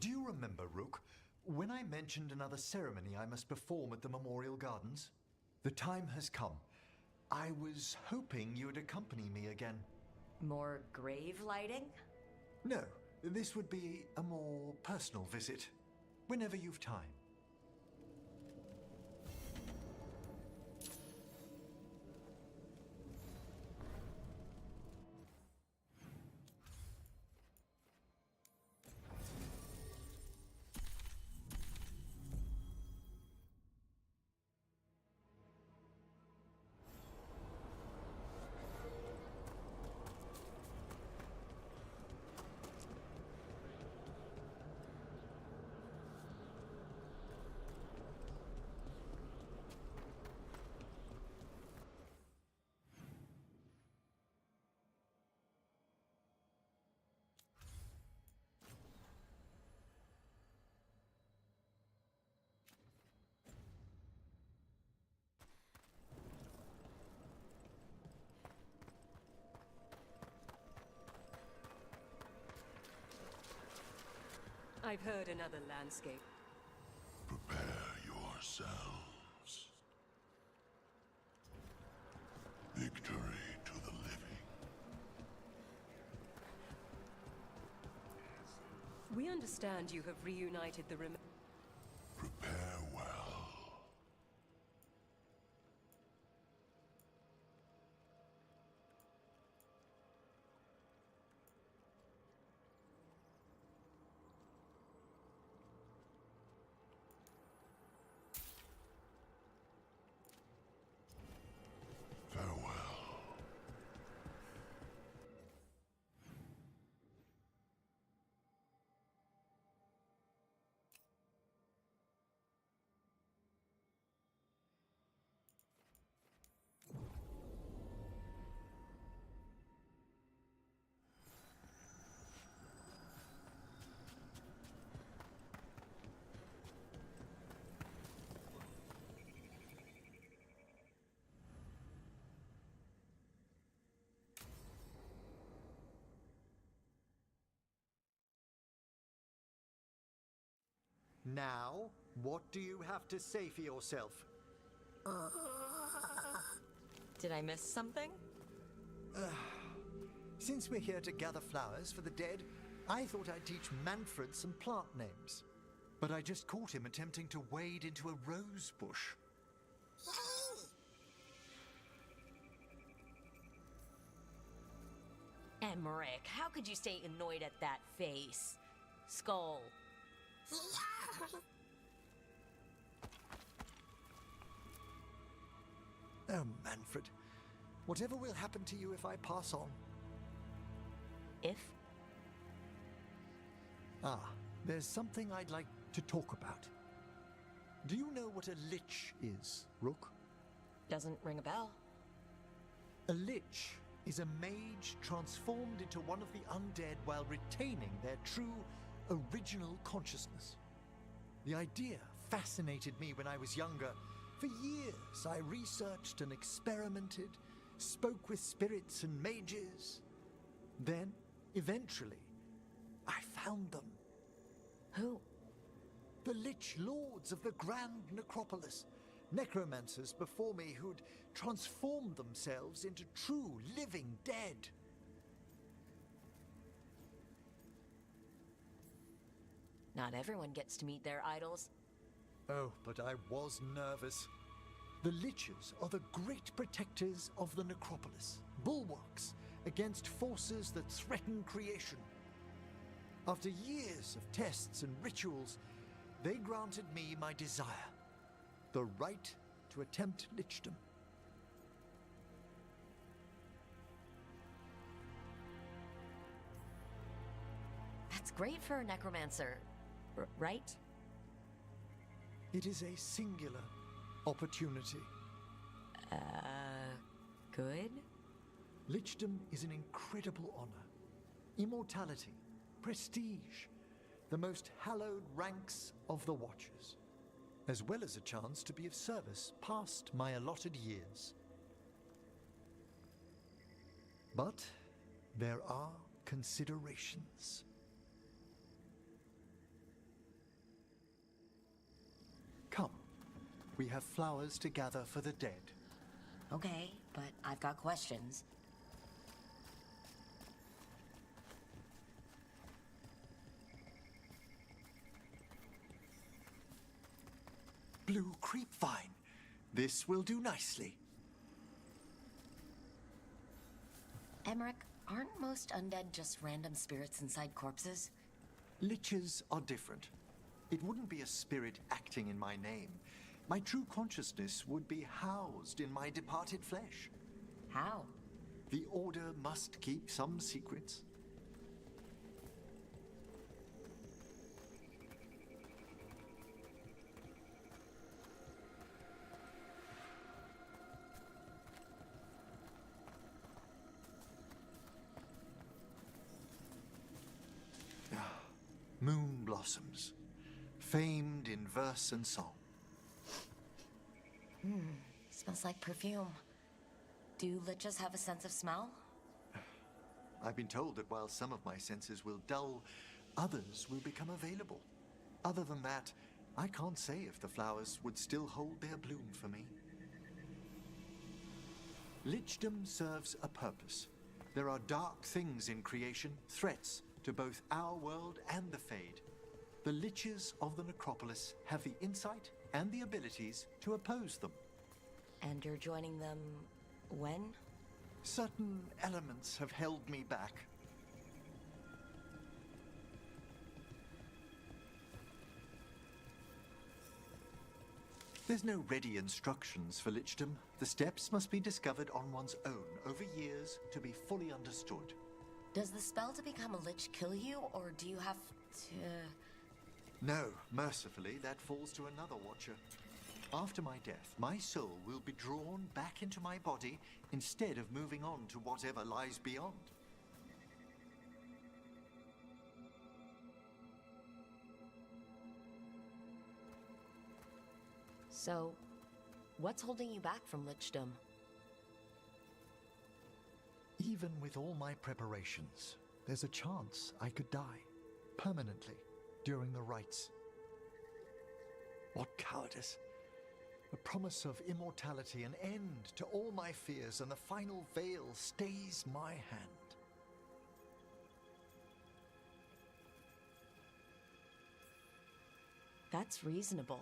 Do you remember, Rook, when I mentioned another ceremony I must perform at the Memorial Gardens? The time has come. I was hoping you would accompany me again. More grave lighting? No, this would be a more personal visit, whenever you've time. I've heard another landscape. Prepare yourselves. Victory to the living. We understand you have reunited the Prepare well. Farewell. Now, what do you have to say for yourself? Did I miss something? Since we're here to gather flowers for the dead, I thought I'd teach Manfred some plant names. But I just caught him attempting to wade into a rose bush. Emmerich, how could you stay annoyed at that face? Skull. Oh, Manfred. Whatever will happen to you if I pass on? If? There's something I'd like to talk about. Do you know what a lich is, Rook? Doesn't ring a bell. A lich is a mage transformed into one of the undead while retaining their true, original consciousness. The idea fascinated me when I was younger. For years, I researched and experimented, spoke with spirits and mages. Then, eventually, I found them. Who? The Lich Lords of the Grand Necropolis. Necromancers before me who'd transformed themselves into true living dead. Not everyone gets to meet their idols. Oh, but I was nervous. The Liches are the great protectors of the Necropolis, bulwarks against forces that threaten creation. After years of tests and rituals, they granted me my desire, the right to attempt lichdom. That's great for a necromancer, right? It is a singular opportunity. Good? Lichdom is an incredible honor. Immortality, prestige, the most hallowed ranks of the Watchers, as well as a chance to be of service past my allotted years. But there are considerations. we have flowers to gather for the dead. Okay, but I've got questions. Blue creepvine. This will do nicely. Emmerich, aren't most undead just random spirits inside corpses? Liches are different. It wouldn't be a spirit acting in my name. My true consciousness would be housed in my departed flesh. How? The Order must keep some secrets. Moon blossoms, famed in verse and song. Smells like perfume. Do liches have a sense of smell? I've been told that while some of my senses will dull, others will become available. Other than that, I can't say if the flowers would still hold their bloom for me. Lichdom serves a purpose. There are dark things in creation, threats to both our world and the Fade. The liches of the necropolis have the insight and the abilities to oppose them. And you're joining them when? Certain elements have held me back. There's no ready instructions for lichdom. The steps must be discovered on one's own over years to be fully understood. Does the spell to become a lich kill you, or do you have to... No, mercifully, that falls to another watcher. After my death, my soul will be drawn back into my body instead of moving on to whatever lies beyond. So, what's holding you back from lichdom? Even with all my preparations, there's a chance I could die permanently during the rites. What cowardice! A promise of immortality, an end to all my fears, and the final veil stays my hand. That's reasonable.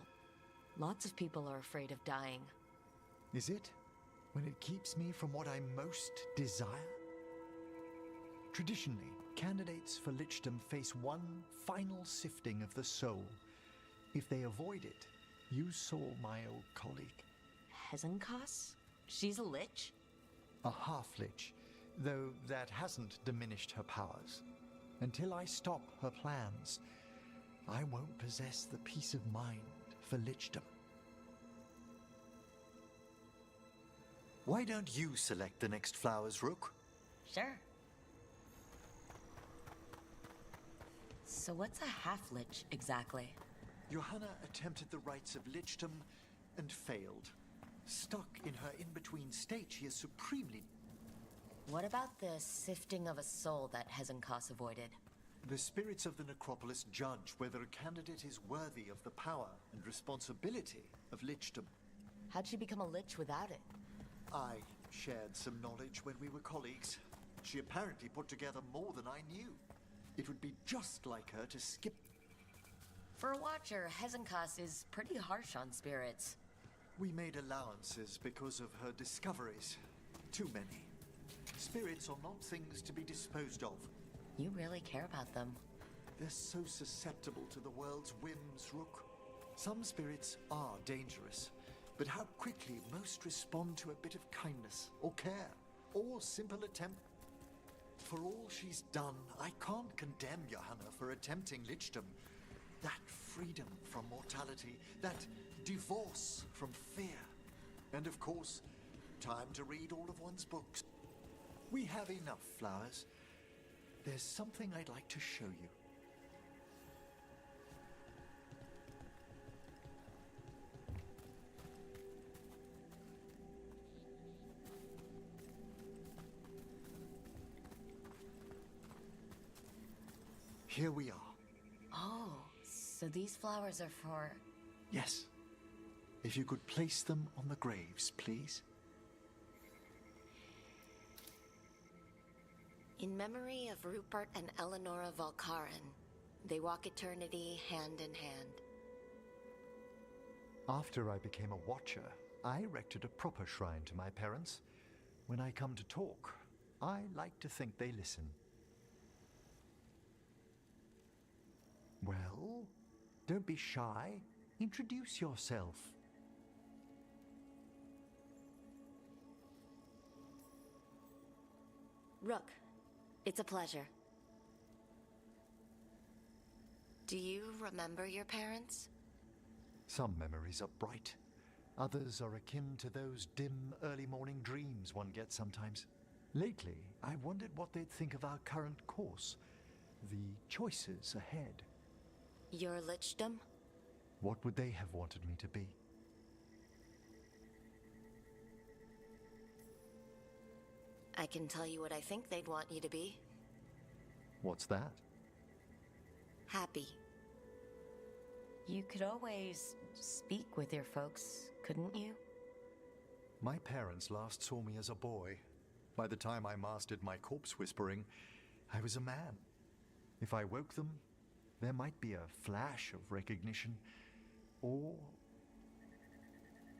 Lots of people are afraid of dying. Is it? When it keeps me from what I most desire? Traditionally, candidates for lichdom face one final sifting of the soul. If they avoid it, you saw my old colleague. Hezenkas? She's a lich? A half-lich, though that hasn't diminished her powers. Until I stop her plans, I won't possess the peace of mind for lichdom. Why don't you select the next flowers, Rook? Sure. So what's a half-lich exactly? Johanna attempted the rites of lichdom and failed. Stuck in her in-between state, she is supremely... What about the sifting of a soul that Hezenkas avoided? The spirits of the necropolis judge whether a candidate is worthy of the power and responsibility of lichdom. How'd she become a lich without it? I shared some knowledge when we were colleagues. She apparently put together more than I knew. It would be just like her to skip... For a watcher, Hezenkas is pretty harsh on spirits. We made allowances because of her discoveries. Too many. Spirits are not things to be disposed of. You really care about them. They're so susceptible to the world's whims, Rook. Some spirits are dangerous, but how quickly most respond to a bit of kindness, or care, or simple attempt. For all she's done, I can't condemn Johanna for attempting lichdom. That freedom from mortality, that divorce from fear. And of course, time to read all of one's books. We have enough flowers. There's something I'd like to show you. Here we are. Oh, so these flowers are for... Yes. If you could place them on the graves, please. In memory of Rupert and Eleonora Valkarin, they walk eternity hand in hand. After I became a watcher, I erected a proper shrine to my parents. When I come to talk, I like to think they listen. Well, don't be shy. Introduce yourself. Rook, it's a pleasure. Do you remember your parents? Some memories are bright. Others are akin to those dim, early morning dreams one gets sometimes. Lately, I wondered what they'd think of our current course, the choices ahead. Your lichdom? What would they have wanted me to be? I can tell you what I think they'd want you to be. What's that? Happy. You could always speak with your folks, couldn't you? My parents last saw me as a boy. By the time I mastered my corpse whispering, I was a man. If I woke them, there might be a flash of recognition, or...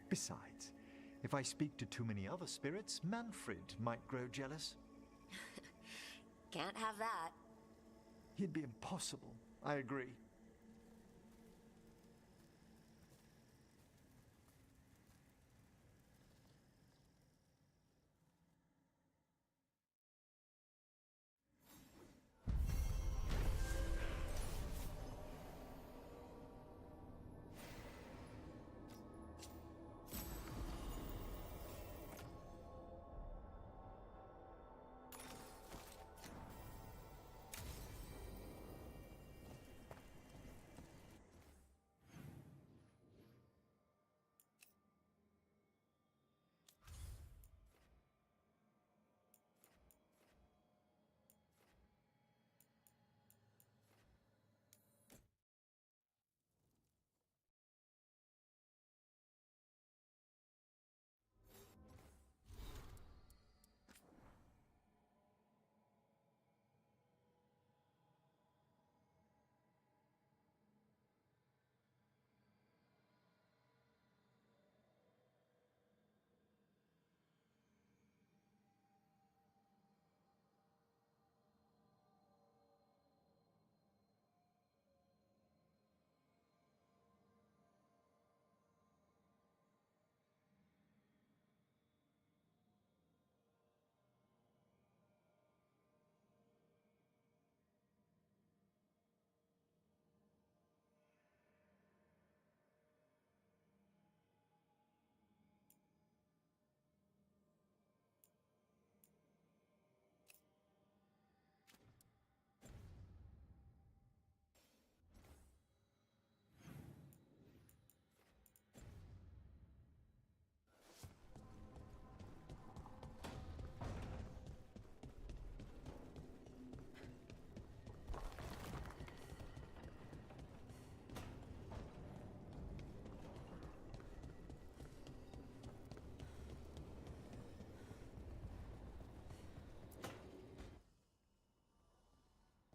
Besides, if I speak to too many other spirits, Manfred might grow jealous. Can't have that. He'd be impossible, I agree.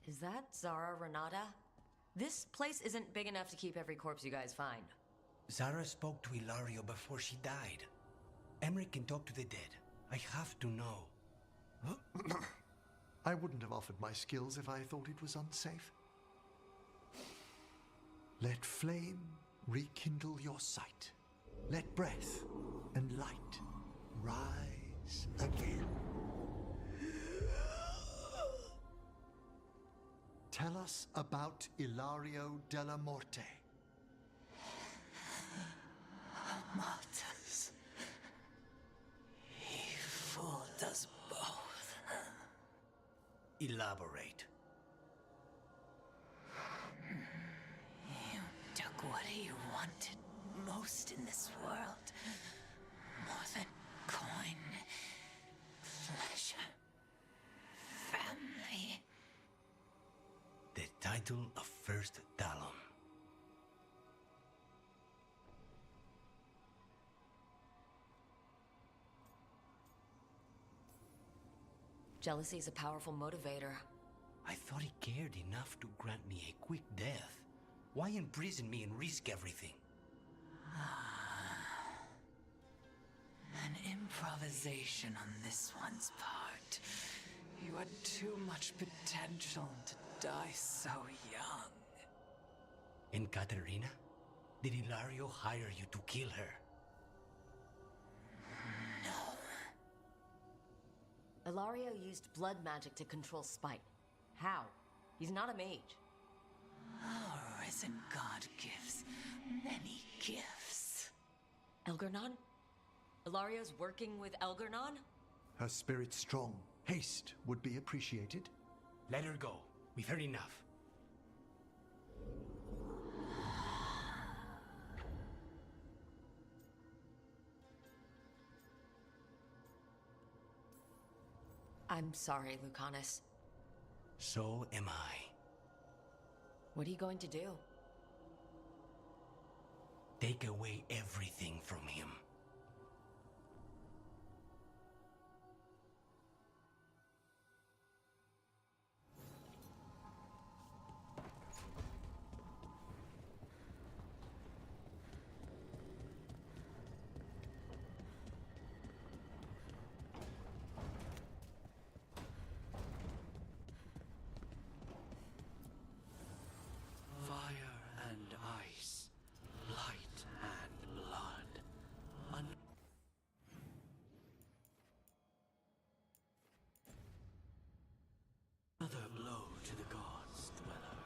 Is that Zara Renata? This place isn't big enough to keep every corpse you guys find. Zara spoke to Ilario before she died. Emmerich can talk to the dead. I have to know. I wouldn't have offered my skills if I thought it was unsafe. Let flame rekindle your sight. Let breath and light rise again. Tell us about Ilario della Morte. Martyrs. He fooled us both. Elaborate. You took what he wanted most in this world. More than coin, pleasure, family. The title of First Talon. Jealousy is a powerful motivator. I thought he cared enough to grant me a quick death. Why imprison me and risk everything? An improvisation on this one's part. You had too much potential to die so young. And Katerina? Did Ilario hire you to kill her? Ilario used blood magic to control Spite. How? He's not a mage. Our risen god gives many gifts. Elgernon? Ilario's working with Elgernon? Her spirit's strong. Haste would be appreciated. Let her go. We've heard enough. I'm sorry, Lucanus. So am I. What are you going to do? Take away everything from him. Fire and ice, light and blood. Another blow to the gods, dweller.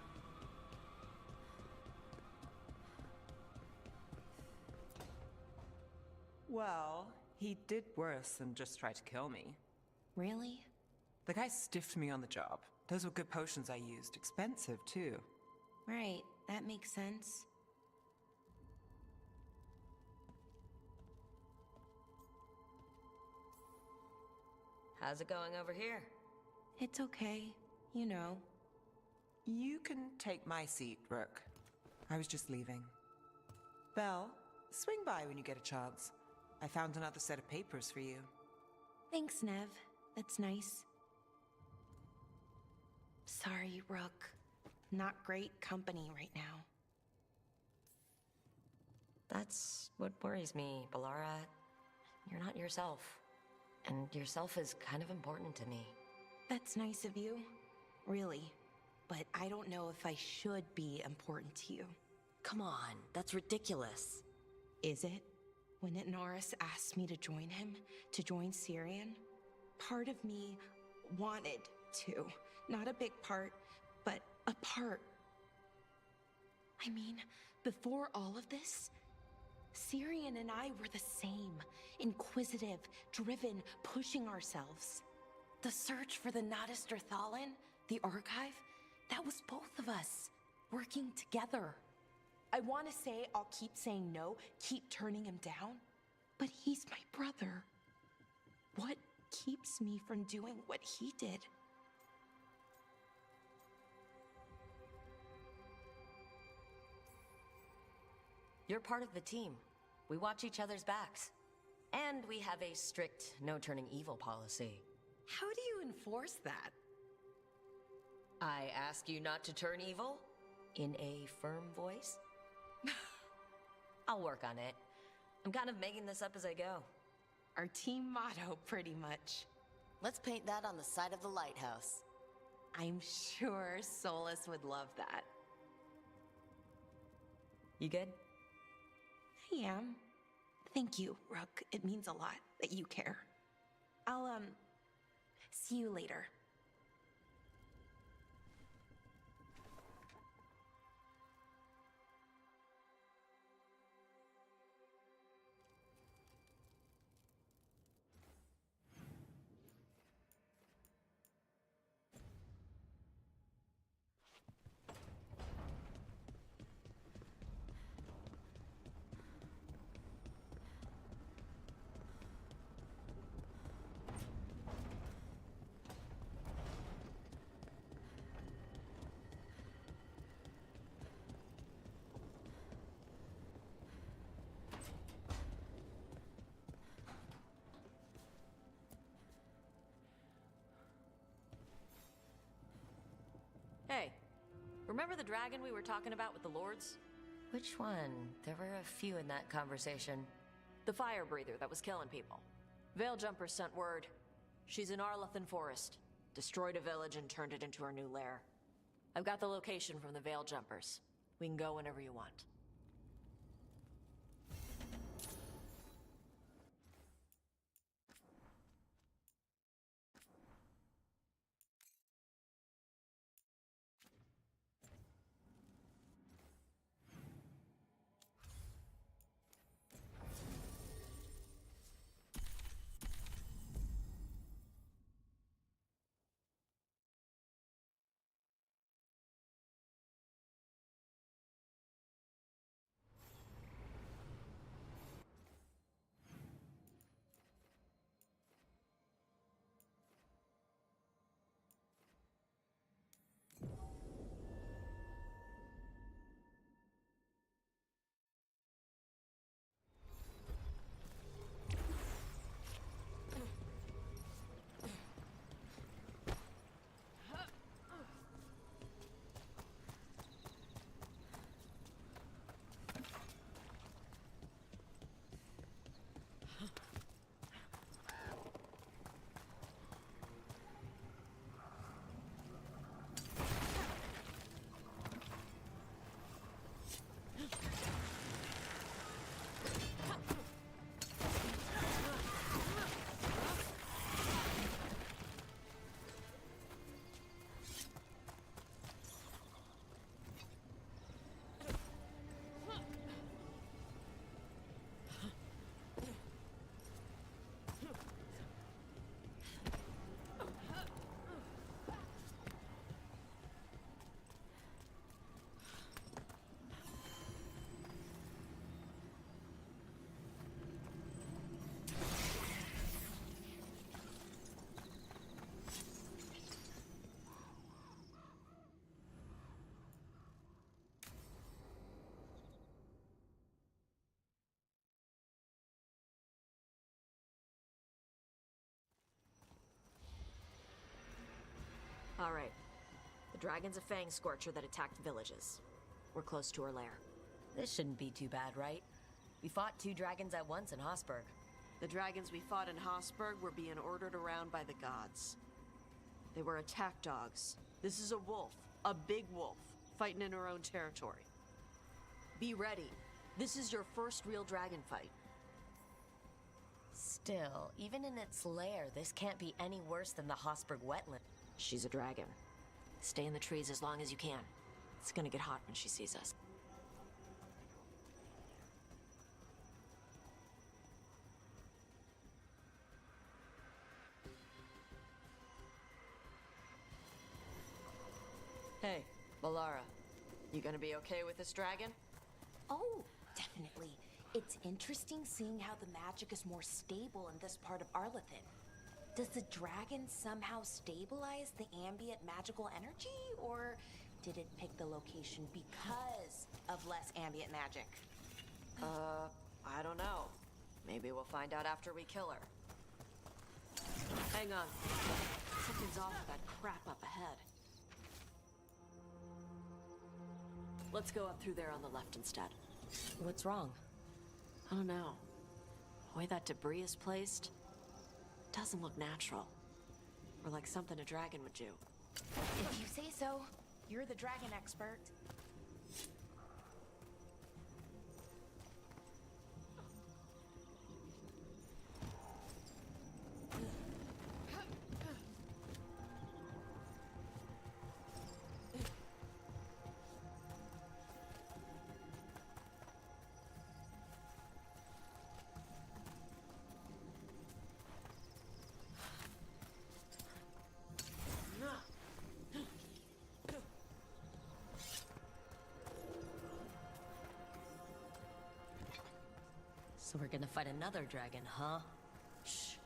Well, he did worse than just try to kill me. Really? The guy stiffed me on the job. Those were good potions I used. Expensive, too. Right, that makes sense. How's it going over here? It's okay, you know. You can take my seat, Rook. I was just leaving. Belle, swing by when you get a chance. I found another set of papers for you. Thanks, Nev. That's nice. Sorry, Rook. Not great company right now. That's what worries me, Ballara. You're not yourself. And yourself is kind of important to me. That's nice of you. Really. But I don't know if I should be important to you. Come on, that's ridiculous. Is it? When Norris asked me to join him, to join Syrian, part of me wanted to. Not a big part, but a part. I mean, before all of this, Syrian and I were the same. Inquisitive, driven, pushing ourselves. The search for the Nadister Thalin, the archive, that was both of us, working together. I want to say I'll keep saying no, keep turning him down, but he's my brother. What keeps me from doing what he did? You're part of the team. We watch each other's backs. And we have a strict no-turning evil policy. How do you enforce that? I ask you not to turn evil? In a firm voice? I'll work on it. I'm kind of making this up as I go. Our team motto, pretty much. Let's paint that on the side of the lighthouse. I'm sure Solus would love that. You good? I am. Thank you, Rook. It means a lot that you care. I'll, see you later. Hey, remember the dragon we were talking about with the lords? Which one? There were a few in that conversation. The fire breather that was killing people. Veiljumpers sent word. She's in Arlathan Forest. Destroyed a village and turned it into her new lair. I've got the location from the Veiljumpers. We can go whenever you want. All right. The dragon's a fang scorcher that attacked villages. We're close to her lair. This shouldn't be too bad, right? We fought 2 dragons at once in Hosberg. The dragons we fought in Hosberg were being ordered around by the gods. They were attack dogs. This is a wolf, a big wolf, fighting in her own territory. Be ready. This is your first real dragon fight. Still, even in its lair, this can't be any worse than the Hosberg wetland. She's a dragon. Stay in the trees as long as you can. It's gonna get hot when she sees us. Hey, Balara. You gonna be okay with this dragon? Oh, definitely. It's interesting seeing how the magic is more stable in this part of Arlathan. Does the dragon somehow stabilize the ambient magical energy, or did it pick the location because of less ambient magic? I don't know. Maybe we'll find out after we kill her. Hang on. Something's off with that crap up ahead. Let's go up through there on the left instead. What's wrong? I don't know. The way that debris is placed doesn't look natural. Or like something a dragon would do. If you say so, you're the dragon expert. So we're gonna fight another dragon, huh? Shh.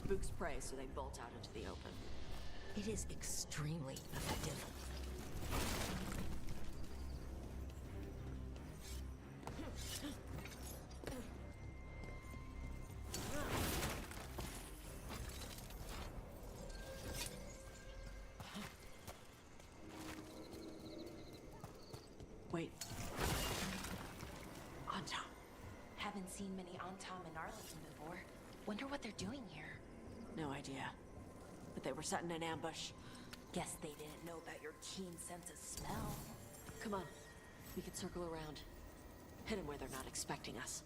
Spooks prey, so they bolt out into the open. It is extremely effective. Wait. Antom. Haven't seen many Antom in Arlington before. Wonder what they're doing here. No idea. But they were setting an ambush. Guess they didn't know about your keen sense of smell. Come on. We can circle around. Hit them where they're not expecting us.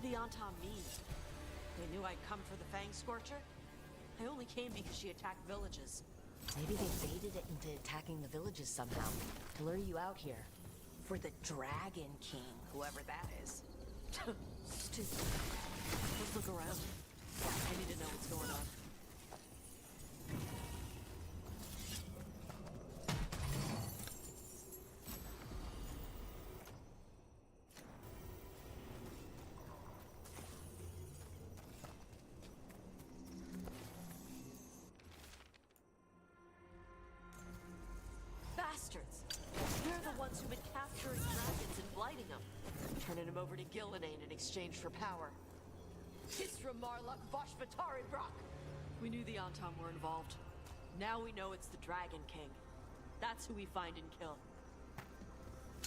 Antom mean? They knew I'd come for the Fang Scorcher? I only came because she attacked villages. Maybe they baited it into attacking the villages somehow, to lure you out here. For the Dragon King, whoever that is. Stupid. Let's look around. I need to know what's going on. Bastards! They're the ones who've been capturing dragons and blighting them. Turning them over to Gillinane in exchange for power. Hisra Marluk Vashvatari Brock! We knew the Antom were involved. Now we know it's the Dragon King. That's who we find and kill.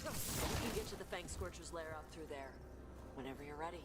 We can get to the Fang Scorcher's lair up through there. Whenever you're ready.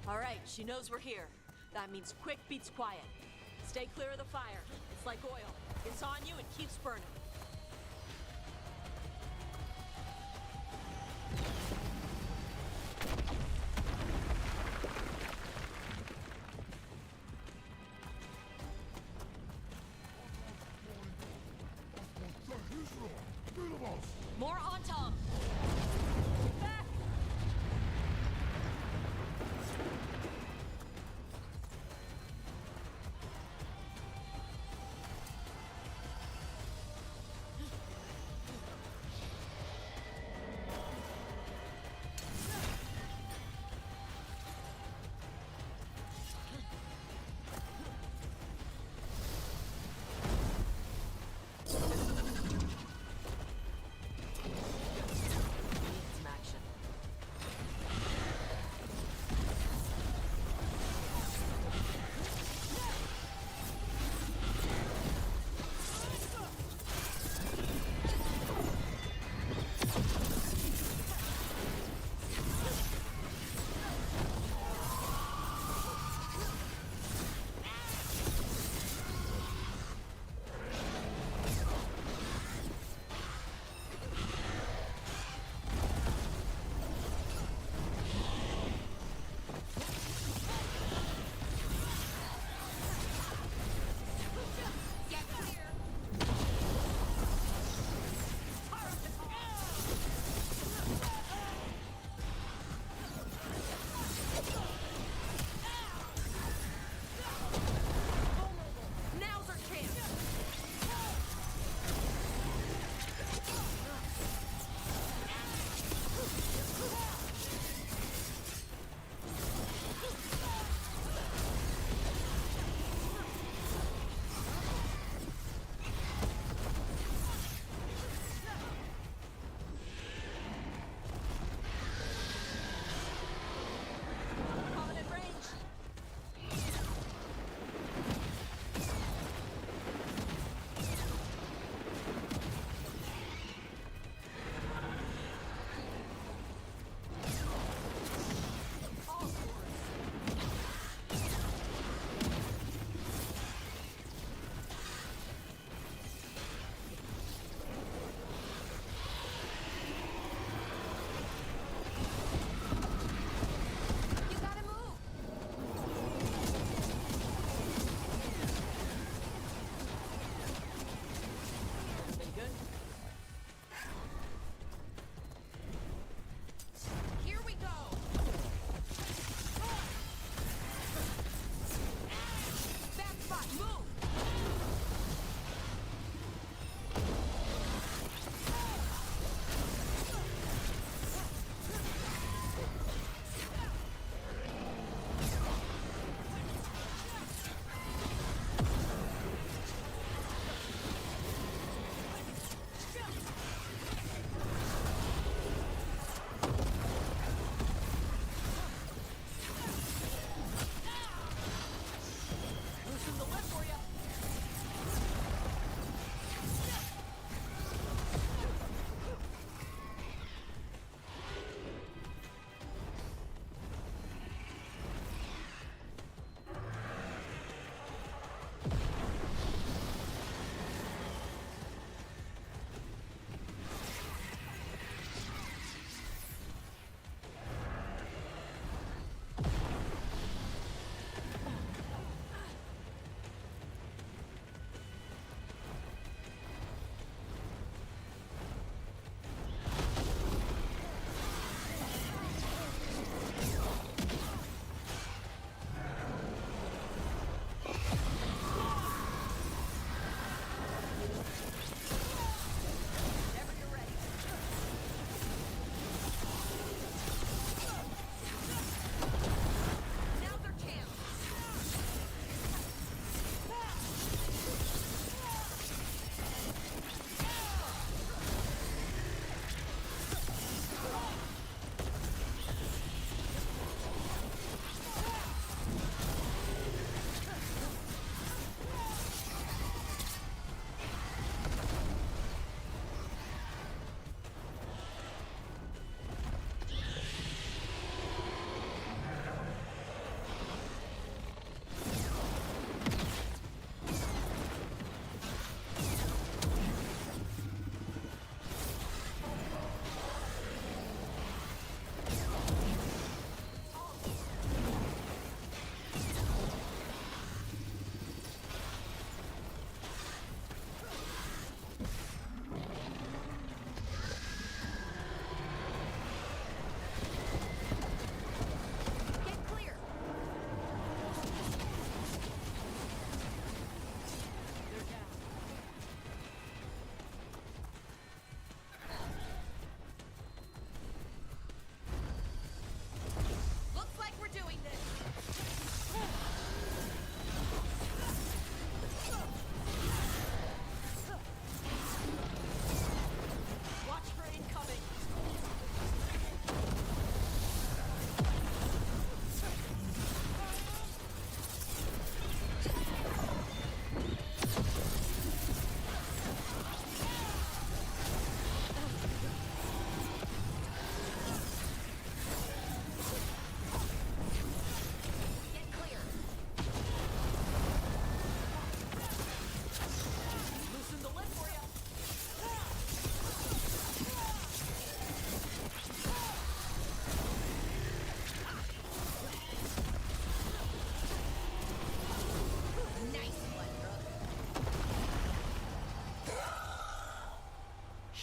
All right, she knows we're here. That means quick beats quiet. Stay clear of the fire. It's like oil. It's on you and keeps burning. More Antom! Back!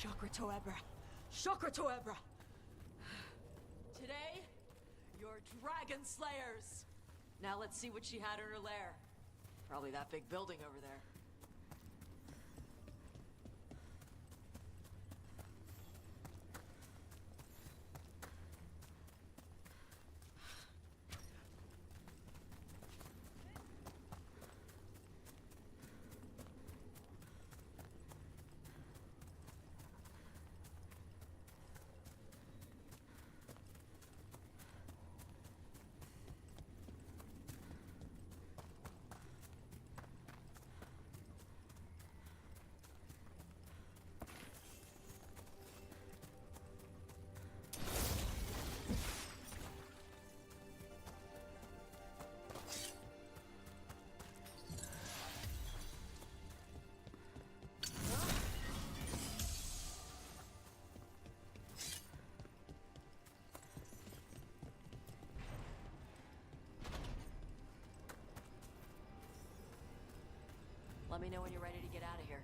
Chakra Toebra. Chakra Toebra! Today, you're dragon slayers! Now let's see what she had in her lair. Probably that big building over there. Let me know when you're ready to get out of here.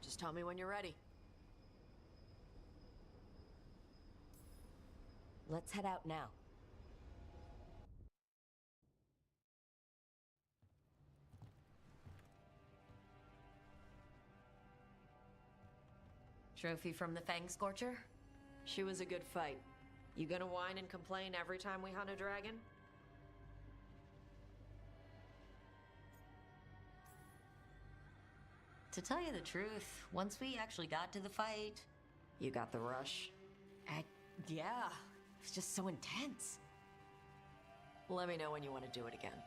Just tell me when you're ready. Let's head out now. Trophy from the Fang Scorcher? She was a good fight. You gonna whine and complain every time we hunt a dragon? To tell you the truth, once we actually got to the fight... You got the rush? Yeah, it was just so intense. Let me know when you want to do it again.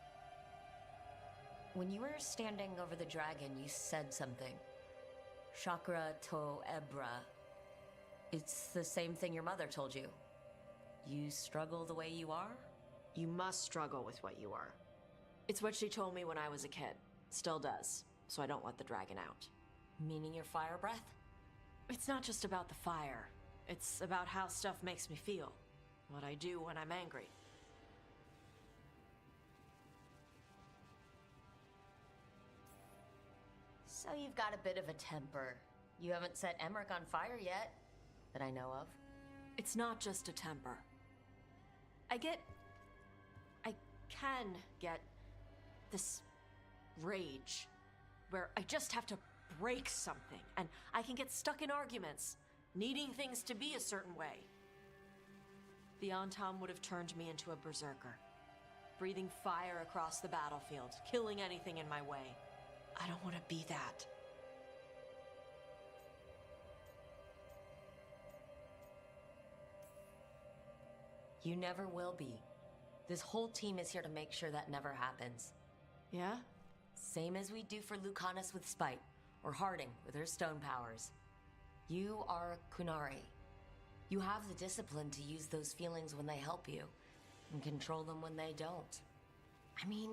When you were standing over the dragon, you said something. Chakra to Ebra. It's the same thing your mother told you. You struggle the way you are? You must struggle with what you are. It's what she told me when I was a kid. Still does. So I don't let the dragon out. Meaning your fire breath? It's not just about the fire. It's about how stuff makes me feel. What I do when I'm angry. So you've got a bit of a temper. You haven't set Emmerich on fire yet, that I know of. It's not just a temper. I can get this rage where I just have to break something, and I can get stuck in arguments, needing things to be a certain way. The Antam would have turned me into a berserker, breathing fire across the battlefield, killing anything in my way. I don't want to be that. You never will be. This whole team is here to make sure that never happens. Yeah? Same as we do for Lucanus with Spite, or Harding with her stone powers. You are Kunari. You have the discipline to use those feelings when they help you, and control them when they don't. I mean,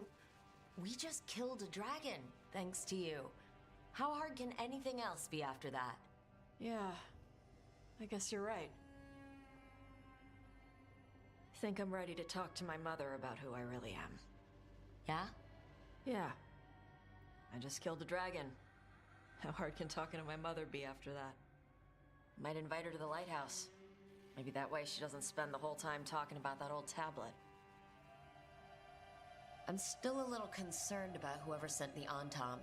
we just killed a dragon, thanks to you. How hard can anything else be after that? Yeah, I guess you're right. Think I'm ready to talk to my mother about who I really am. Yeah? Yeah. I just killed a dragon. How hard can talking to my mother be after that? Might invite her to the lighthouse. Maybe that way she doesn't spend the whole time talking about that old tablet. I'm still a little concerned about whoever sent the Antam.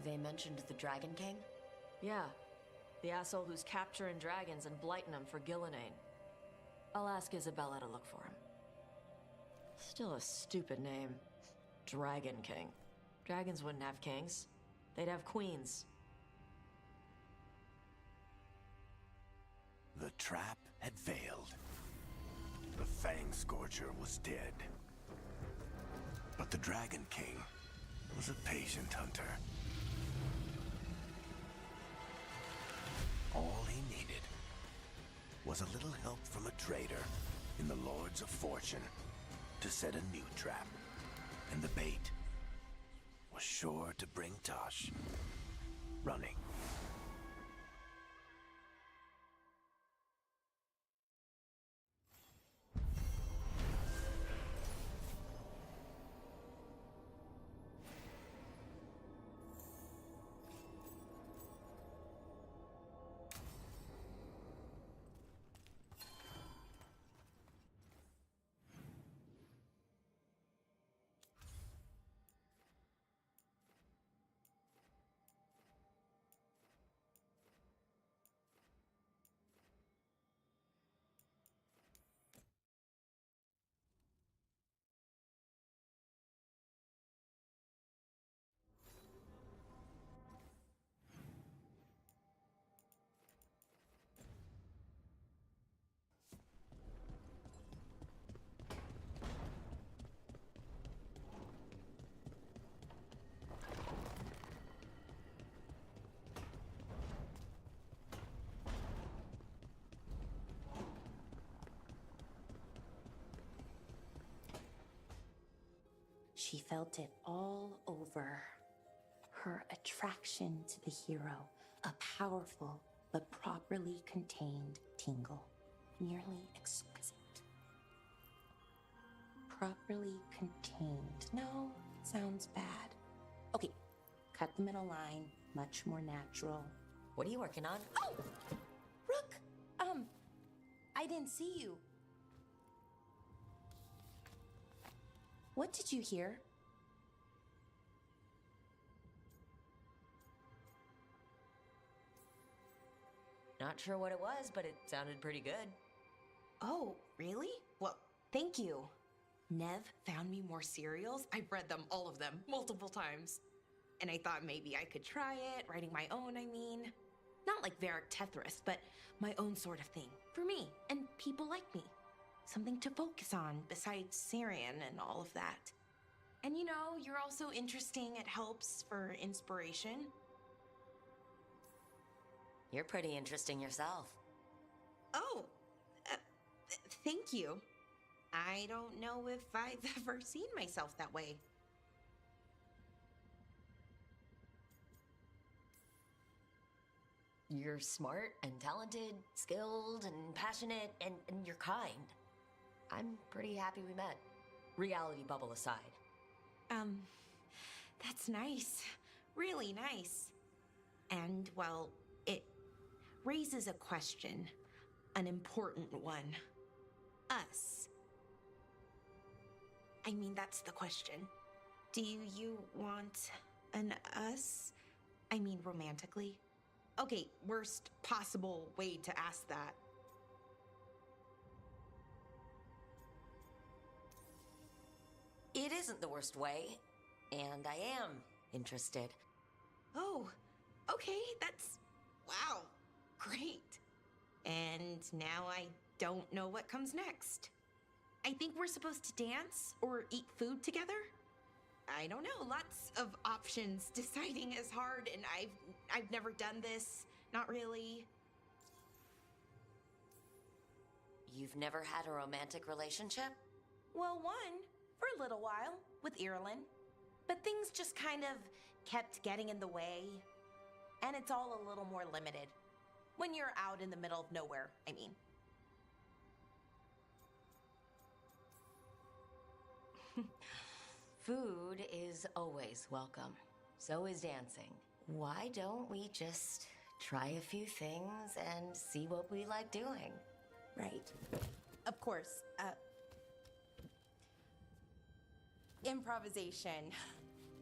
They mentioned the Dragon King? Yeah. The asshole who's capturing dragons and blighting them for Gillinane. I'll ask Isabella to look for him. Still a stupid name. Dragon King. Dragons wouldn't have kings. They'd have queens. The trap had failed. The Fang Scorcher was dead. But the Dragon King was a patient hunter. All he needed was a little help from a trader in the Lords of Fortune to set a new trap. And the bait was sure to bring Tosh running. She felt it all over. Her attraction to the hero, a powerful but properly contained tingle, nearly exquisite. Properly contained. No, sounds bad. Okay, cut the middle line, much more natural. What are you working on? Oh! Rook! I didn't see you. What did you hear? Not sure what it was, but it sounded pretty good. Oh, really? Well, thank you. Nev found me more serials. I've read them, all of them, multiple times. And I thought maybe I could try it, writing my own, I mean. Not like Varric Tethris, but my own sort of thing. For me, and people like me. Something to focus on besides Syrian and all of that. And you know, you're also interesting. It helps for inspiration. You're pretty interesting yourself. Oh, thank you. I don't know if I've ever seen myself that way. You're smart and talented, skilled and passionate, and you're kind. I'm pretty happy we met. Reality bubble aside. That's nice. Really nice. And, well, it raises a question. An important one. Us. I mean, that's the question. Do you want an us? I mean, romantically? Okay, worst possible way to ask that. It isn't the worst way, and I am interested. Oh, okay, that's... wow, great. And now I don't know what comes next. I think we're supposed to dance or eat food together? I don't know, lots of options. Deciding is hard, and I've never done this. Not really. You've never had a romantic relationship? Well, one, for a little while, with Irulan. But things just kind of kept getting in the way. And it's all a little more limited. When you're out in the middle of nowhere, I mean. Food is always welcome. So is dancing. Why don't we just try a few things and see what we like doing? Right. Of course. Improvisation.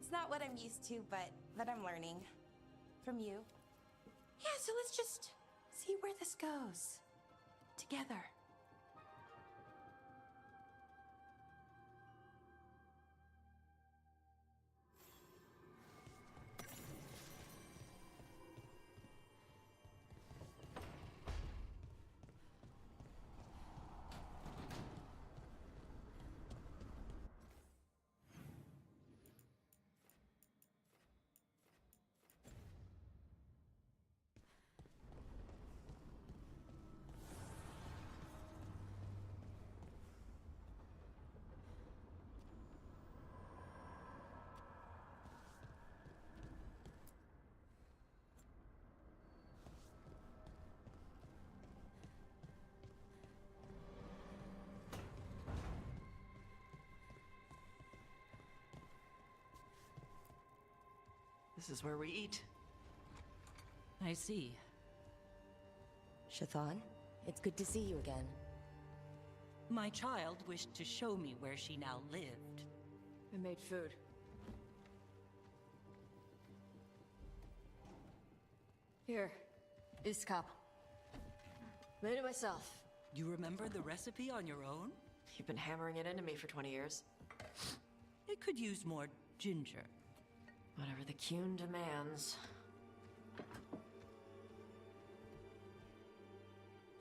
It's not what I'm used to, but I'm learning. From you. Yeah, so let's just see where this goes. Together. This is where we eat. I see. Shathan, it's good to see you again. My child wished to show me where she now lived. I made food. Here, this cup. Made it myself. You remember the recipe on your own? You've been hammering it into me for 20 years. It could use more ginger. Whatever the Kuhn demands.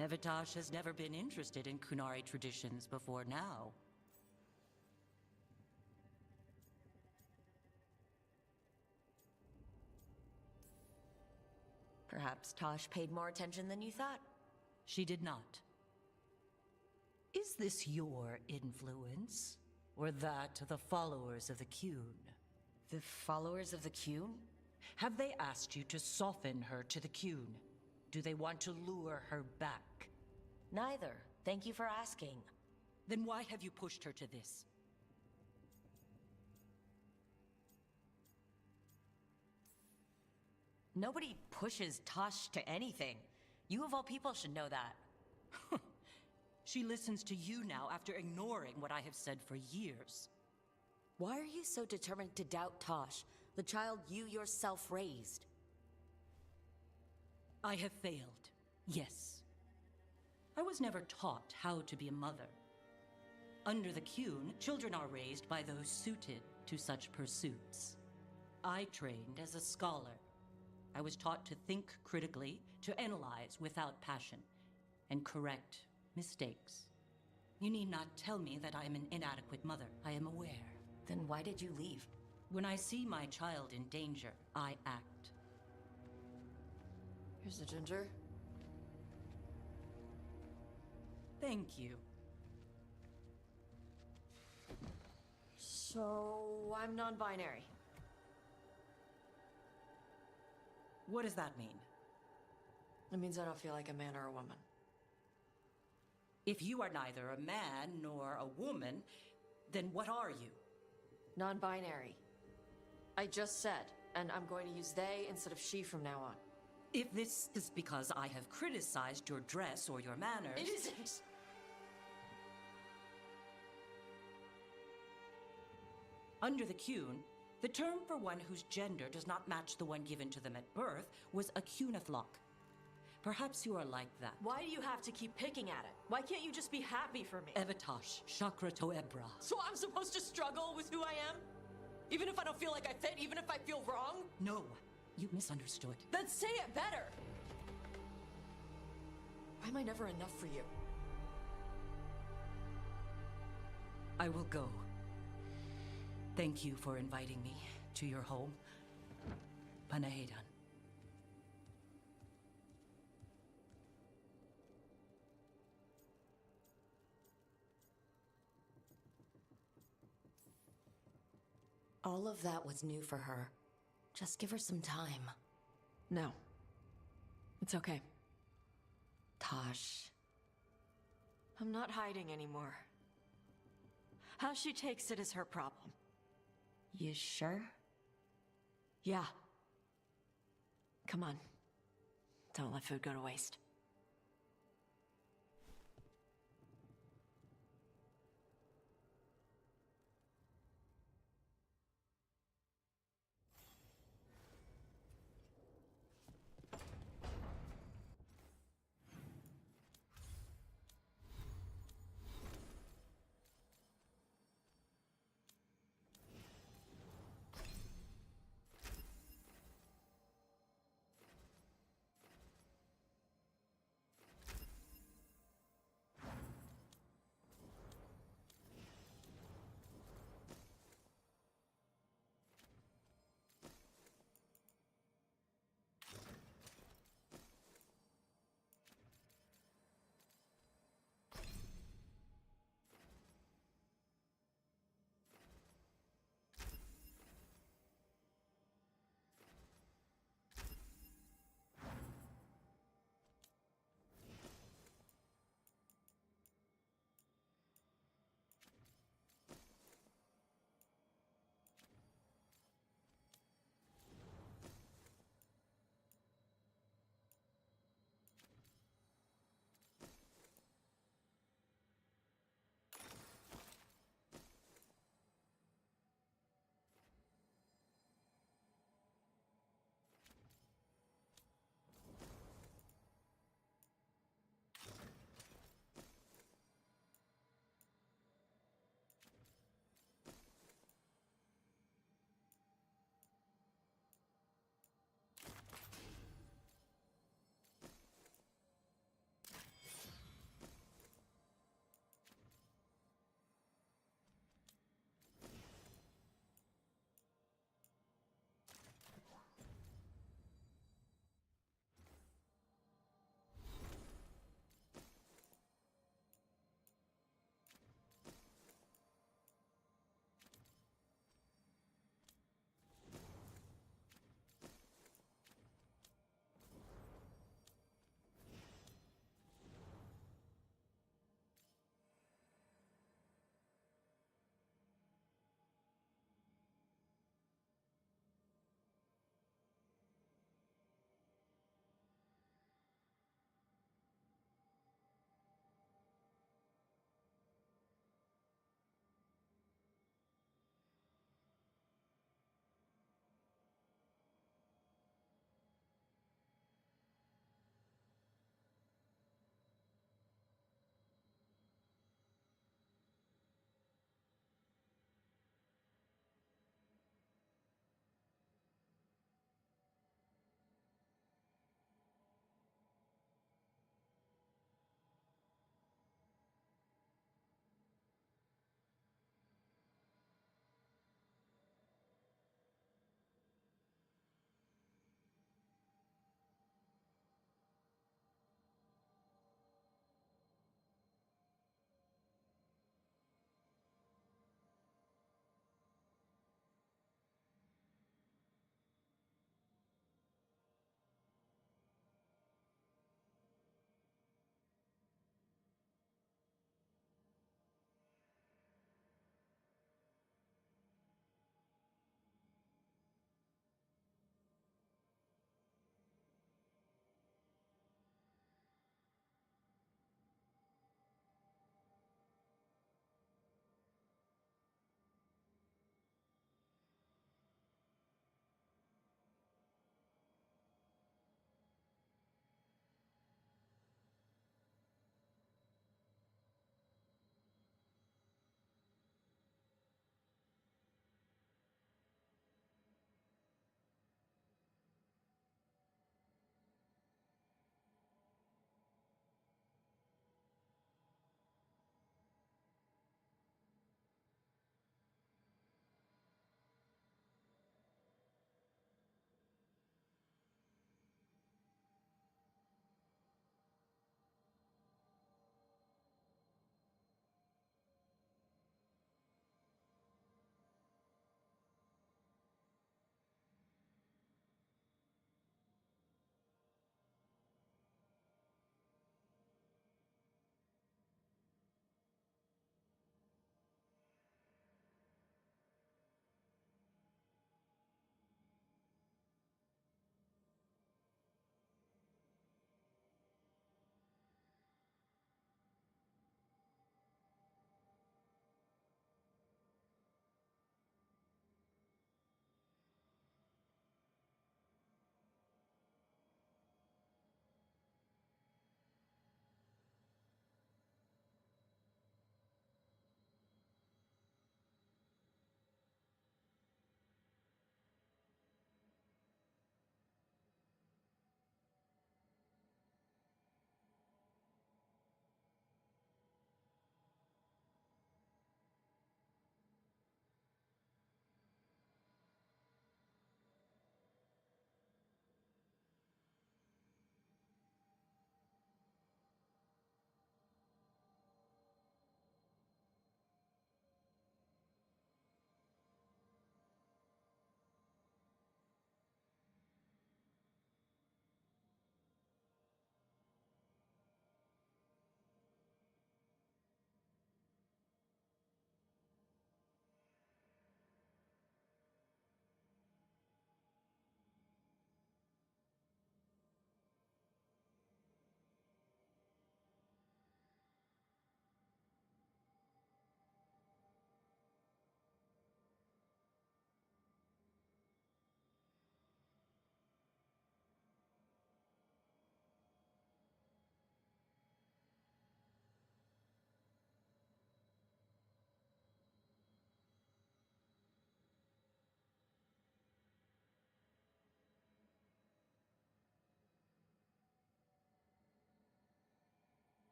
Evitash has never been interested in Kunari traditions before now. Perhaps Tosh paid more attention than you thought. She did not. Is this your influence? Or that of the followers of the Kuhn? The followers of the Kuhn? Have they asked you to soften her to the Kuhn? Do they want to lure her back? Neither. Thank you for asking. Then why have you pushed her to this? Nobody pushes Tosh to anything. You of all people should know that. She listens to you now after ignoring what I have said for years. Why are you so determined to doubt Tosh, the child you yourself raised? I have failed, yes. I was never taught how to be a mother. Under the Kuhn, children are raised by those suited to such pursuits. I trained as a scholar. I was taught to think critically, to analyze without passion, and correct mistakes. You need not tell me that I am an inadequate mother. I am aware. Then why did you leave? When I see my child in danger, I act. Here's the ginger. Thank you. So, I'm non-binary. What does that mean? It means I don't feel like a man or a woman. If you are neither a man nor a woman, then what are you? Non-binary. I just said, and I'm going to use they instead of she from now on. If this is because I have criticized your dress or your manners... It isn't! Under the Kuhn, the term for one whose gender does not match the one given to them at birth was a Kunathlok. Perhaps you are like that. Why do you have to keep picking at it? Why can't you just be happy for me? Evitash, Chakra Toebra. So I'm supposed to struggle with who I am? Even if I don't feel like I fit, even if I feel wrong? No, you misunderstood. Then say it better! Why am I never enough for you? I will go. Thank you for inviting me to your home. Panahedan. All of that was new for her. Just give her some time. No. It's okay. Tosh. I'm not hiding anymore. How she takes it is her problem. You sure? Yeah. Come on. Don't let food go to waste.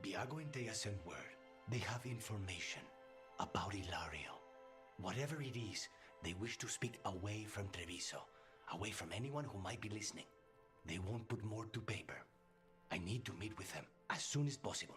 Viago and Thea sent word. They have information about Ilario. Whatever it is, they wish to speak away from Treviso, away from anyone who might be listening. They won't put more to paper. I need to meet with them as soon as possible.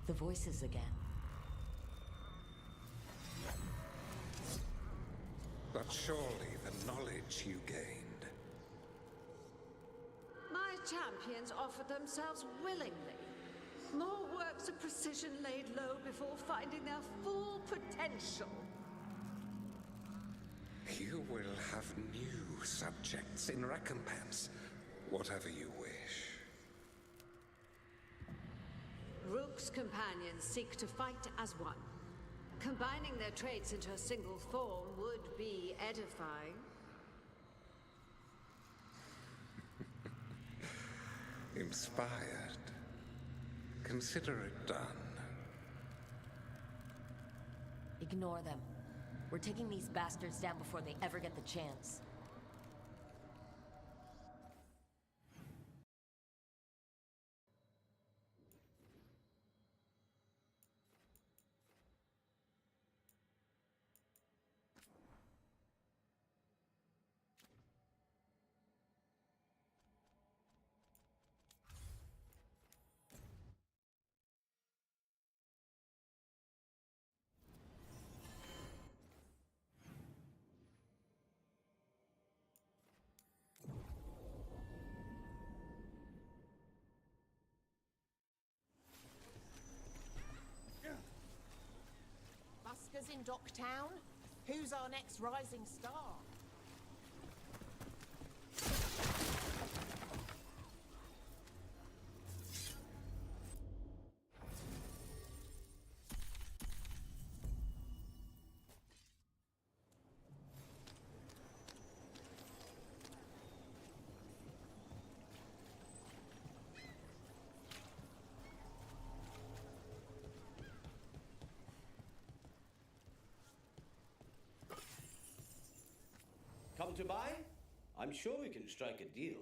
The voices again. But surely the knowledge you gained. My champions offered themselves willingly. More works of precision laid low before finding their full potential. You will have new subjects in recompense, whatever you wish. Rook's companions seek to fight as one. Combining their traits into a single form would be edifying. Inspired. Consider it done. Ignore them. We're taking these bastards down before they ever get the chance. Buskers in Docktown? Who's our next rising star? Come to buy? I'm sure we can strike a deal.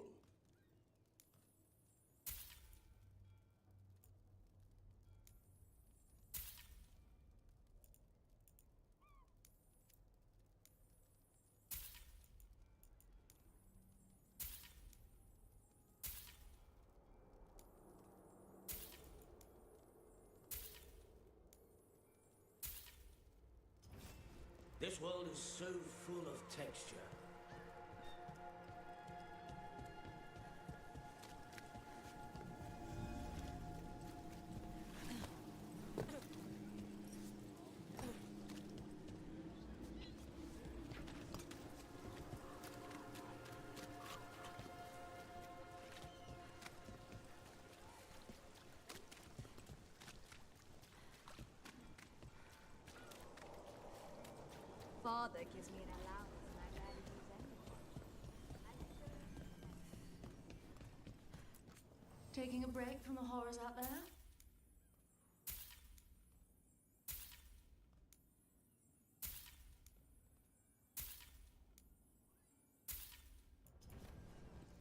This world is so full of texture. Father gives me an allowance and I rarely use any. Taking a break from the horrors out there?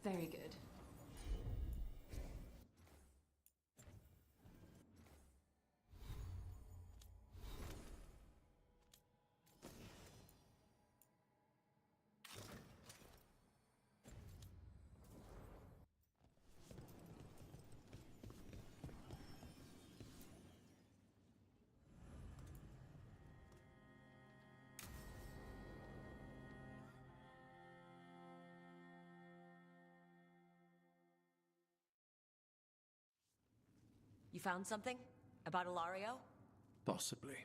Very good. You found something? About Ilario? Possibly.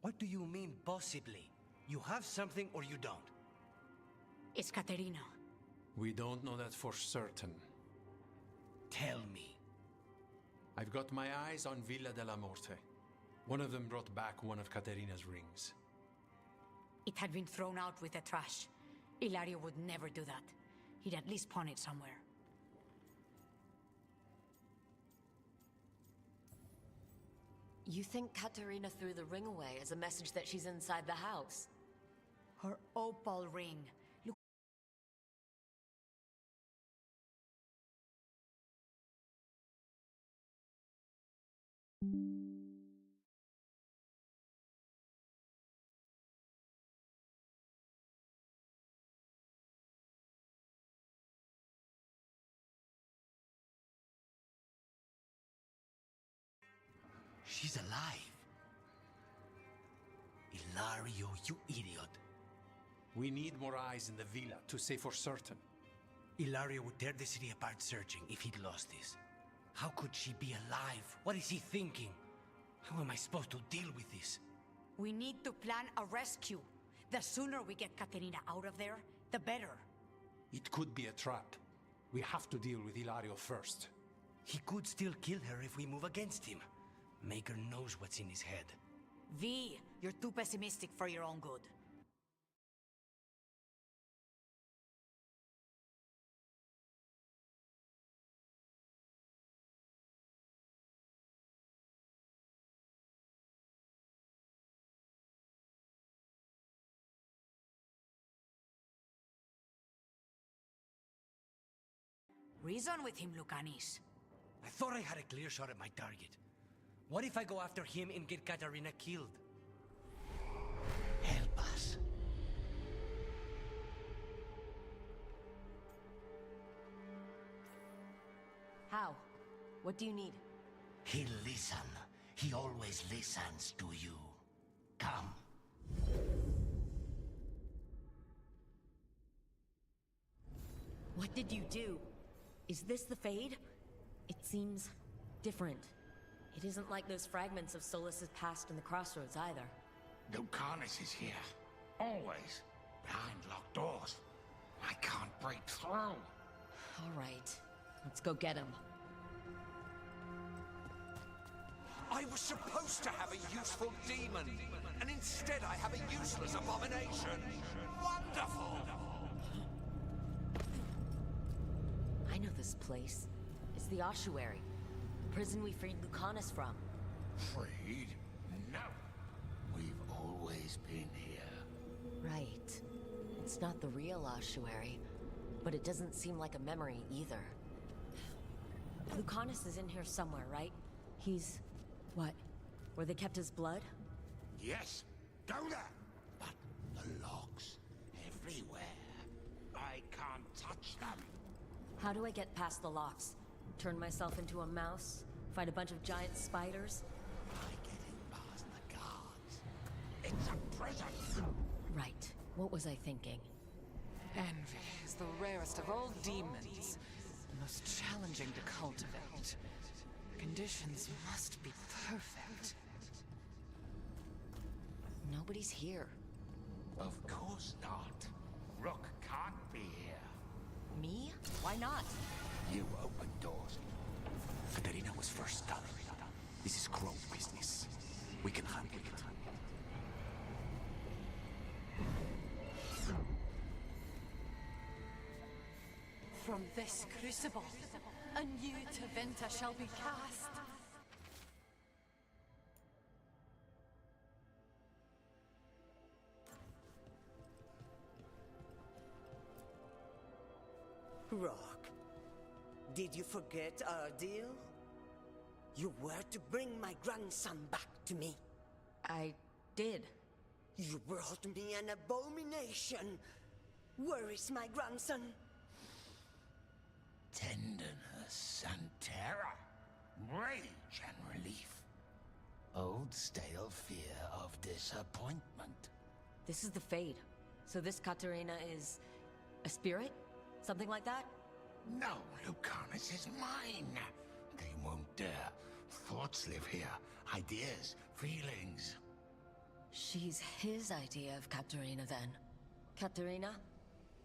What do you mean, possibly? You have something or you don't? It's Katerina. We don't know that for certain. Tell me. I've got my eyes on Villa della Morte. One of them brought back one of Caterina's rings. It had been thrown out with the trash. Ilario would never do that. He'd at least pawn it somewhere. You think Katerina threw the ring away as a message that she's inside the house? Her opal ring. Look. She's alive. Ilario, you idiot. We need more eyes in the villa to say for certain. Ilario would tear the city apart searching if he'd lost this. How could she be alive? What is he thinking? How am I supposed to deal with this? We need to plan a rescue. The sooner we get Katerina out of there, the better. It could be a trap. We have to deal with Ilario first. He could still kill her if we move against him. Maker knows what's in his head. V, you're too pessimistic for your own good. Reason with him, Lucanis. I thought I had a clear shot at my target. What if I go after him and get Katarina killed? Help us. How? What do you need? He'll listen. He always listens to you. Come. What did you do? Is this the Fade? It seems different. It isn't like those fragments of Solas's past in the crossroads either. Lucanis is here. Always. Behind locked doors. I can't break through. All right. Let's go get him. I was supposed to have a useful demon, and instead I have a useless abomination. Wonderful! I know this place. It's the ossuary. The prison we freed Lucanis from. Freed? No. We've always been here. Right. It's not the real ossuary, but it doesn't seem like a memory either. Lucanis is in here somewhere, right? He's... what? Where they kept his blood? Yes. Go there. But the locks everywhere. I can't touch them. How do I get past the locks? Turn myself into a mouse? Fight a bunch of giant spiders? By getting past the guards. It's a prison. Right. What was I thinking? Envy is the rarest of all demons. The most challenging to cultivate. Conditions must be perfect. Nobody's here. Of course not. Rook can't be here. Me? Why not? You open doors. Katerina was first colored. This is Crow business. We can handle it. From this crucible, a new Tevinter shall be cast. Rock, did you forget our deal? You were to bring my grandson back to me. I did. You brought me an abomination. Where is my grandson? Tenderness and terror. Rage and relief. Old stale fear of disappointment. This is the Fade. So this Katerina is... a spirit? Something like that? No, Lucanis is mine. They won't dare. Thoughts live here. Ideas, feelings. She's his idea of Katerina then. Katerina?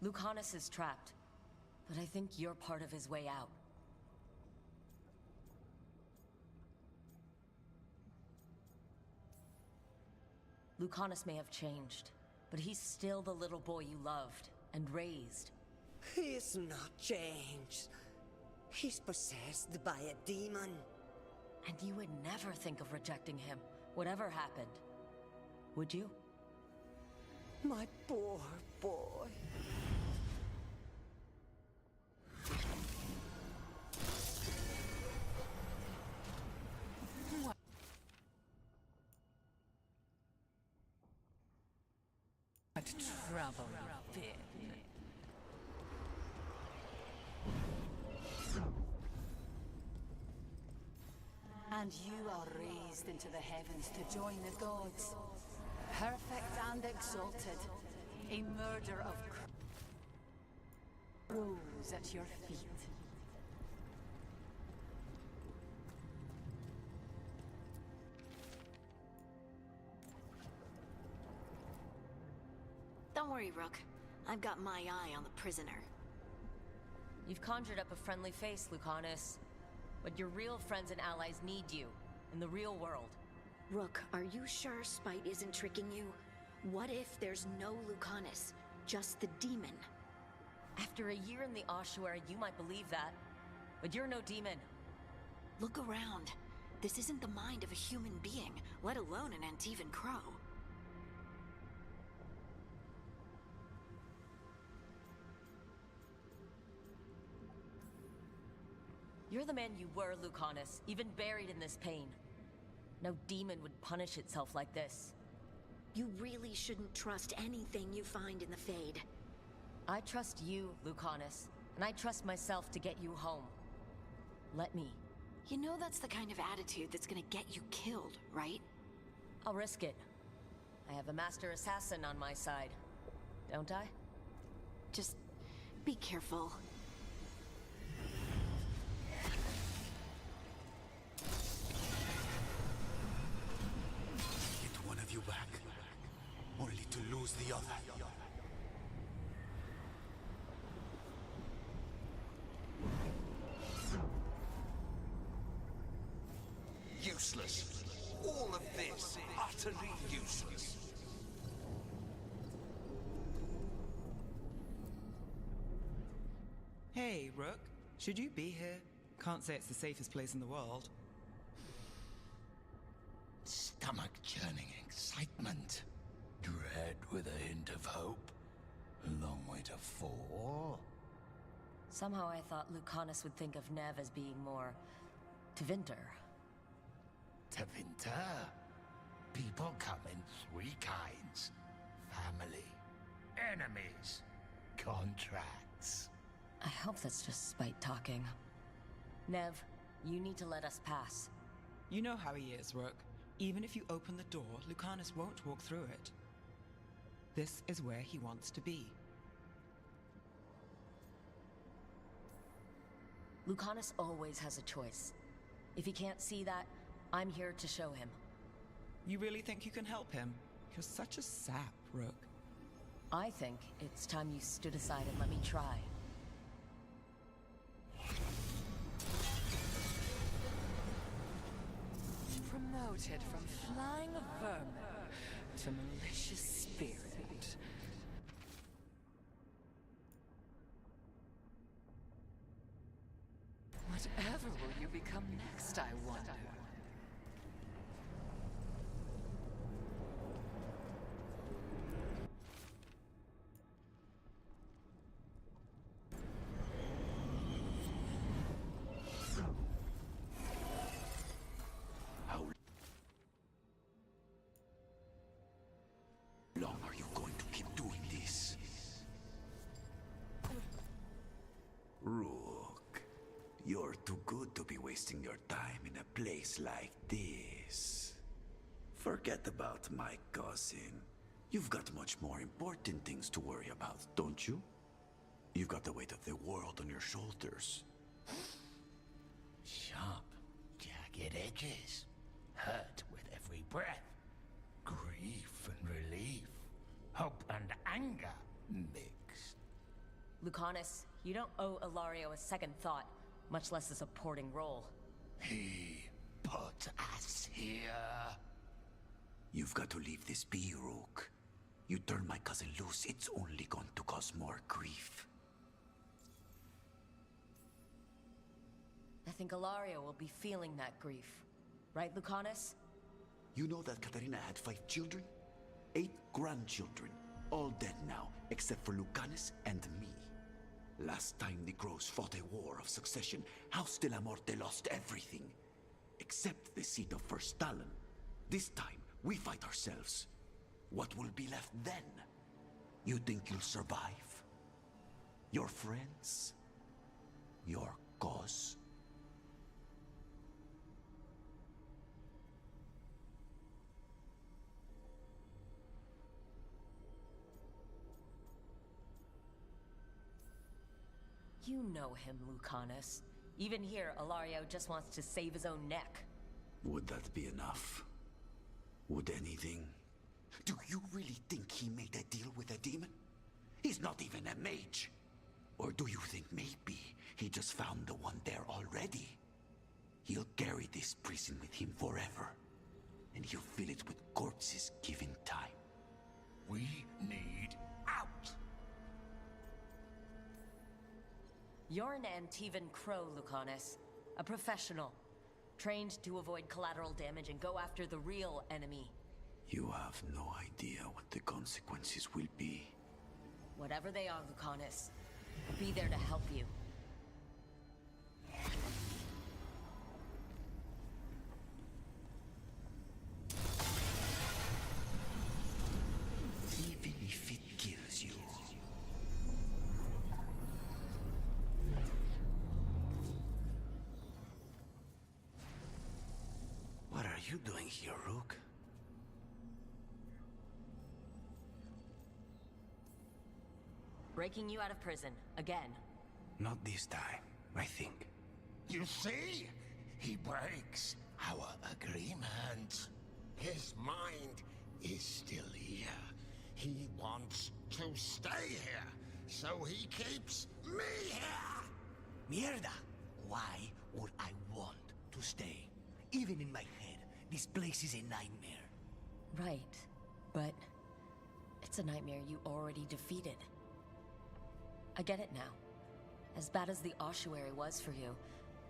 Lucanus is trapped, but I think you're part of his way out. Lucanus may have changed, but he's still the little boy you loved and raised. He's not changed. He's possessed by a demon. And you would never think of rejecting him, whatever happened. Would you? My poor boy. What trouble you've been. And you are raised into the heavens to join the gods. Perfect and exalted. A murder of crows at your feet. Don't worry, Rook. I've got my eye on the prisoner. You've conjured up a friendly face, Lucanus. But your real friends and allies need you, in the real world. Rook, are you sure Spite isn't tricking you? What if there's no Lucanus, just the demon? After a year in the ossuary, you might believe that. But you're no demon. Look around. This isn't the mind of a human being, let alone an Antivan crow. You're the man you were, Lucanus, even buried in this pain. No demon would punish itself like this. You really shouldn't trust anything you find in the Fade. I trust you, Lucanus, and I trust myself to get you home. Let me. You know that's the kind of attitude that's gonna get you killed, right? I'll risk it. I have a master assassin on my side, don't I? Just be careful. Get one of you back, only to lose the other. Useless. All of this, utterly useless. Hey, Rook. Should you be here? Can't say it's the safest place in the world. Stomach-churning excitement. Dread with a hint of hope. Long way to fall. Somehow I thought Lucanus would think of Nev as being more... Tevinter. Tevinter? People come in three kinds. Family, enemies, contracts. I hope that's just Spite talking. Nev, you need to let us pass. You know how he is, Rook. Even if you open the door, Lucanus won't walk through it. This is where he wants to be. Lucanus always has a choice. If he can't see that, I'm here to show him. You really think you can help him? You're such a sap, Rook. I think it's time you stood aside and let me try. Promoted from flying vermin to malicious spirit. Whatever will you become next, I wonder? How long are you going to keep doing this? Rook, you're too good to be wasting your time in a place like this. Forget about my cousin. You've got much more important things to worry about, don't you? You've got the weight of the world on your shoulders. Sharp, jagged edges. Hurt with every breath. Grief and relief. Hope and anger mixed. Lucanus, you don't owe Ilario a second thought, much less a supporting role. He put us here. You've got to leave this be, Rook. You turn my cousin loose, it's only going to cause more grief. I think Ilario will be feeling that grief. Right, Lucanus? You know that Katarina had 5 children? 8 grandchildren. All dead now, except for Lucanus and me. Last time the Grows fought a war of succession, House de la Morte lost everything. Except the seat of First Talon. This time, we fight ourselves. What will be left then? You think you'll survive? Your friends? Your cause? You know him, Lucanus. Even here, Ilario just wants to save his own neck. Would that be enough? Would anything? Do you really think he made a deal with a demon? He's not even a mage. Or do you think maybe he just found the one there already? He'll carry this prison with him forever. And he'll fill it with corpses given time. We need out! You're an Antivan Crow, Lucanus. A professional. Trained to avoid collateral damage and go after the real enemy. You have no idea what the consequences will be. Whatever they are, Lucanus, I'll be there to help you. Even if it kills you. What are you doing here, Rook? Breaking you out of prison, again. Not this time, I think. You see? He breaks our agreement. His mind is still here. He wants to stay here, so he keeps me here! Mierda! Why would I want to stay? Even in my head, this place is a nightmare. Right, but it's a nightmare you already defeated. I get it now. As bad as the ossuary was for you,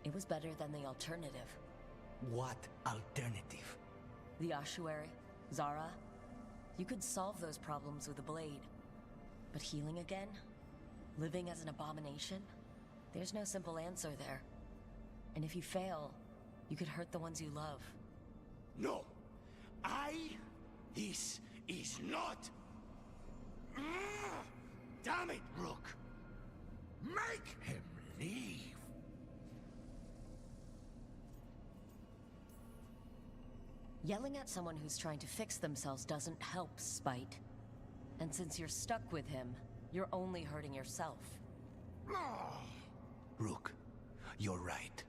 it was better than the alternative. What alternative? The ossuary, Zara, you could solve those problems with a blade. But healing again? Living as an abomination? There's no simple answer there. And if you fail, you could hurt the ones you love. No! This is not... Damn it, Rook! Make him leave! Yelling at someone who's trying to fix themselves doesn't help, Spite. And since you're stuck with him, you're only hurting yourself. Rook, you're right.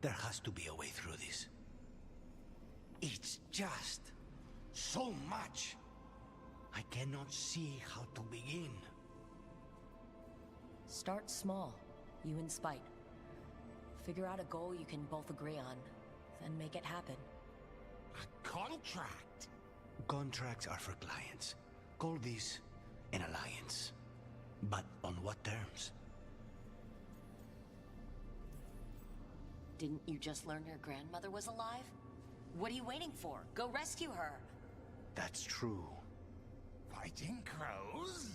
There has to be a way through this. It's just so much. I cannot see how to begin. Start small, you and Spite. Figure out a goal you can both agree on, then make it happen. A contract? Contracts are for clients. Call this an alliance. But on what terms? Didn't you just learn your grandmother was alive? What are you waiting for? Go rescue her! That's true. Fighting crows?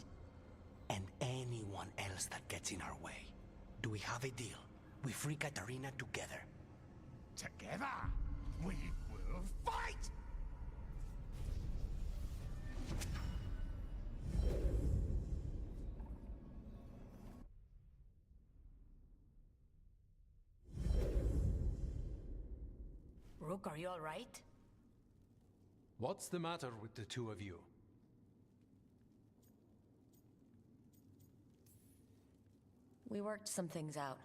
And anyone else that gets in our way. Do we have a deal? We free Katarina together. Together, we will fight! Rook, are you all right? What's the matter with the two of you? We worked some things out.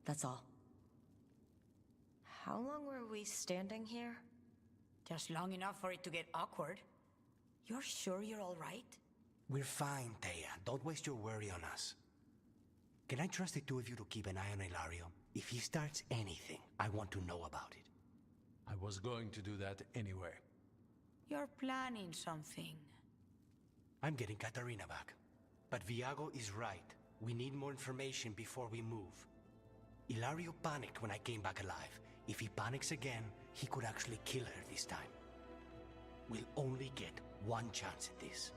That's all. How long were we standing here? Just long enough for it to get awkward. You're sure you're all right? We're fine, Taya. Don't waste your worry on us. Can I trust the two of you to keep an eye on Ilario? If he starts anything, I want to know about it. I was going to do that anyway. You're planning something. I'm getting Katarina back. But Viago is right. We need more information before we move. Ilario panicked when I came back alive. If he panics again, he could actually kill her this time. We'll only get one chance at this.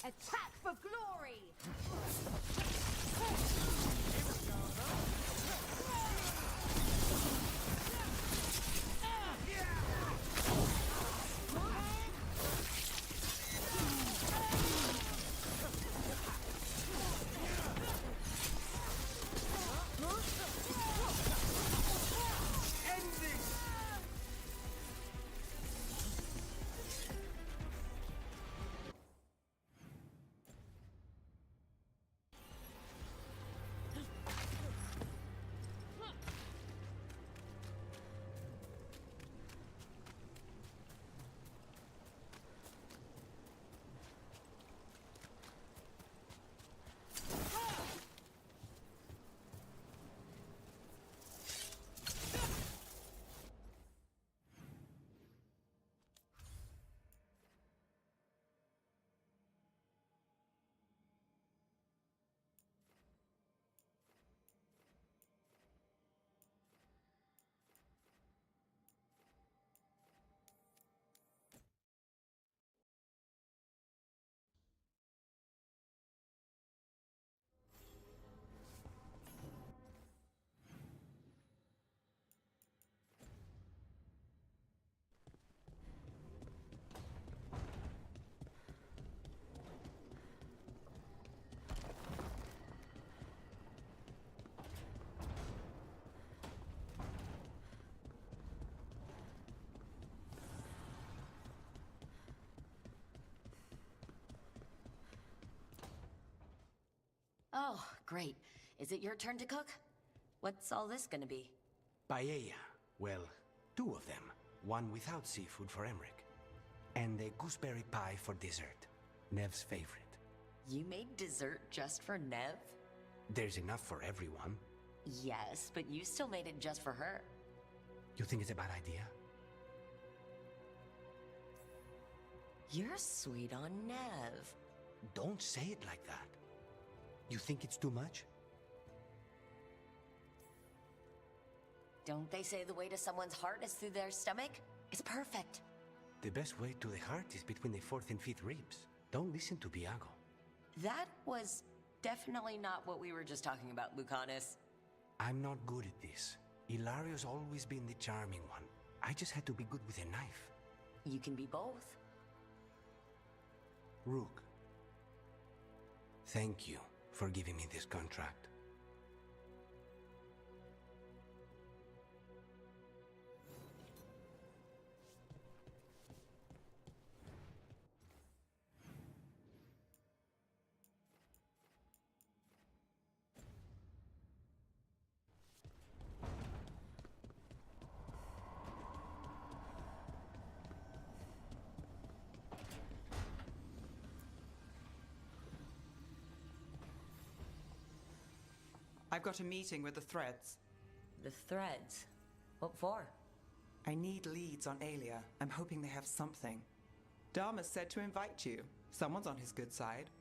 Attack for glory! great. Is it your turn to cook? What's all this gonna be? Paella. Well, 2 of them. One without seafood for Emmerich. And a gooseberry pie for dessert. Nev's favorite. You made dessert just for Nev? There's enough for everyone. Yes, but you still made it just for her. You think it's a bad idea? You're sweet on Nev. Don't say it like that. You think it's too much? Don't they say the way to someone's heart is through their stomach? It's perfect. The best way to the heart is between the 4th and 5th ribs. Don't listen to Biago. That was definitely not what we were just talking about, Lucanus. I'm not good at this. Hilario's always been the charming one. I just had to be good with a knife. You can be both. Rook, thank you for giving me this contract. I've got a meeting with the Threads. The Threads? What for? I need leads on Aelia. I'm hoping they have something. Dharma said to invite you. Someone's on his good side.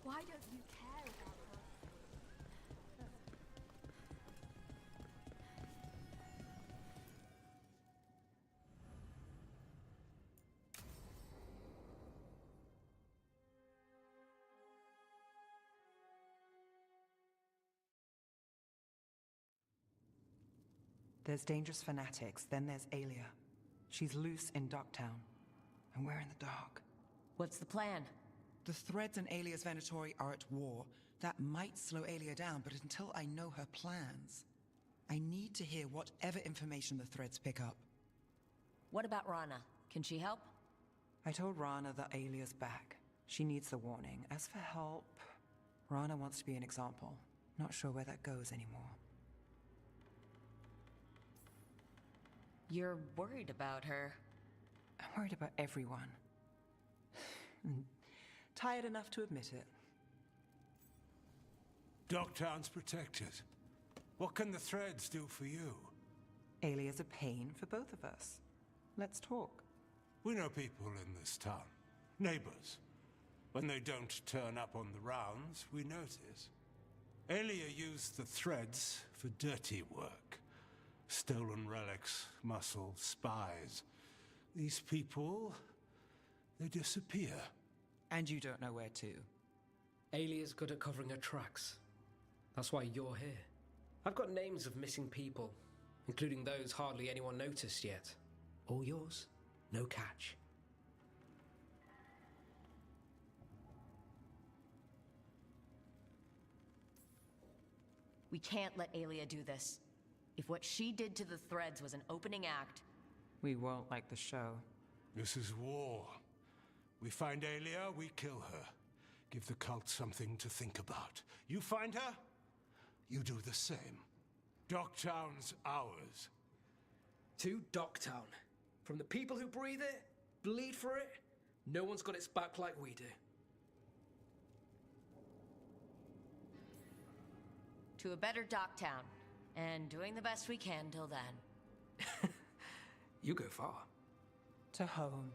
Why don't you care about her? There's dangerous fanatics, then there's Aelia. She's loose in Docktown, and we're in the dark. What's the plan? The Threads and Aelia's Venatori are at war. That might slow Aelia down, but until I know her plans, I need to hear whatever information the Threads pick up. What about Rana? Can she help? I told Rana that Aelia's back. She needs the warning. As for help, Rana wants to be an example. Not sure where that goes anymore. You're worried about her. I'm worried about everyone. Tired enough to admit it. Docktown's protected. What can the Threads do for you? Aelia's a pain for both of us. Let's talk. We know people in this town. Neighbors. When they don't turn up on the rounds, we notice. Aelia used the Threads for dirty work. Stolen relics, muscle, spies. These people, they disappear. And you don't know where to. Aelia's good at covering her tracks. That's why you're here. I've got names of missing people, including those hardly anyone noticed yet. All yours, no catch. We can't let Aelia do this. If what she did to the Threads was an opening act... We won't like the show. This is war. We find Aelia, we kill her. Give the cult something to think about. You find her, you do the same. Docktown's ours. To Docktown. From the people who breathe it, bleed for it, no one's got its back like we do. To a better Docktown. And doing the best we can till then. You go far. to home.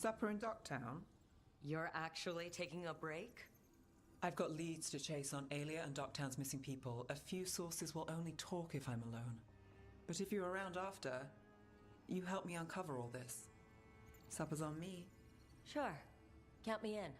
Supper in Docktown? You're actually taking a break? I've got leads to chase on Aelia and Docktown's missing people. A few sources will only talk if I'm alone. But if you're around after, you help me uncover all this. Supper's on me. Sure. Count me in.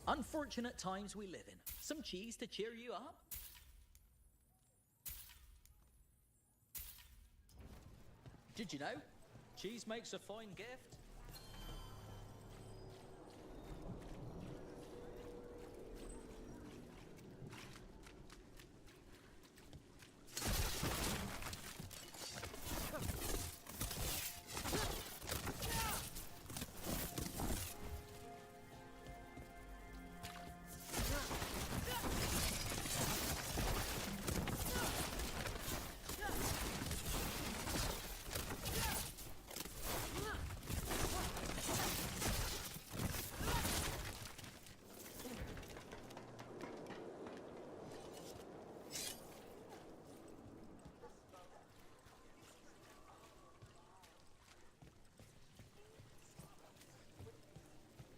Unfortunate times we live in. Some cheese to cheer you up? Did you know? Cheese makes a fine gift.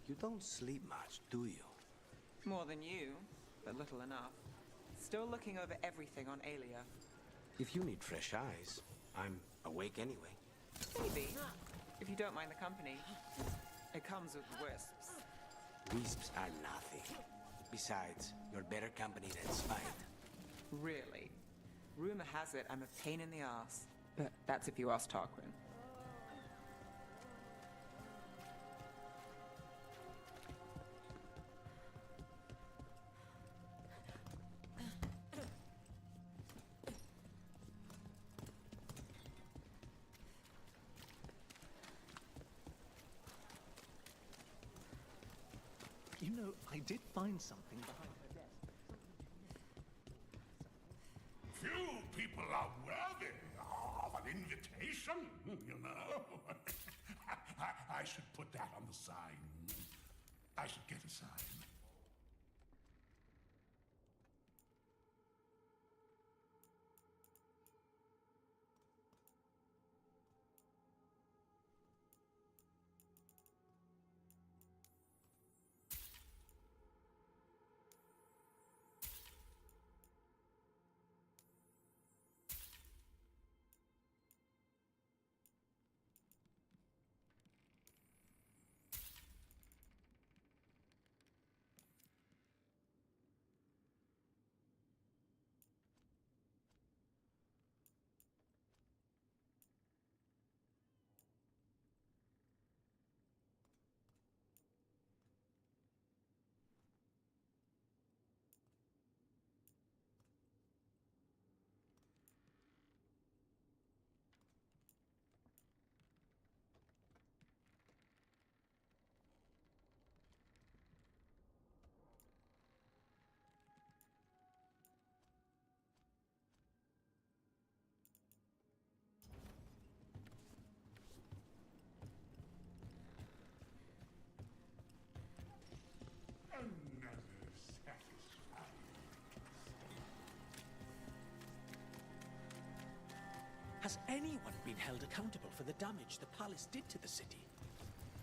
You don't sleep much, do you? More than you, but little enough. Still looking over everything on Aelia. If you need fresh eyes, I'm awake anyway. Maybe, if you don't mind the company. It comes with wisps. Wisps are nothing. Besides, you're better company than Spite. Really? Rumor has it I'm a pain in the ass. But that's if you ask Tarquin. You know, I did find something behind her desk. Few people are worthy of an invitation, you know. I should put that on the sign. I should get a sign. anyone been held accountable for the damage the palace did to the city?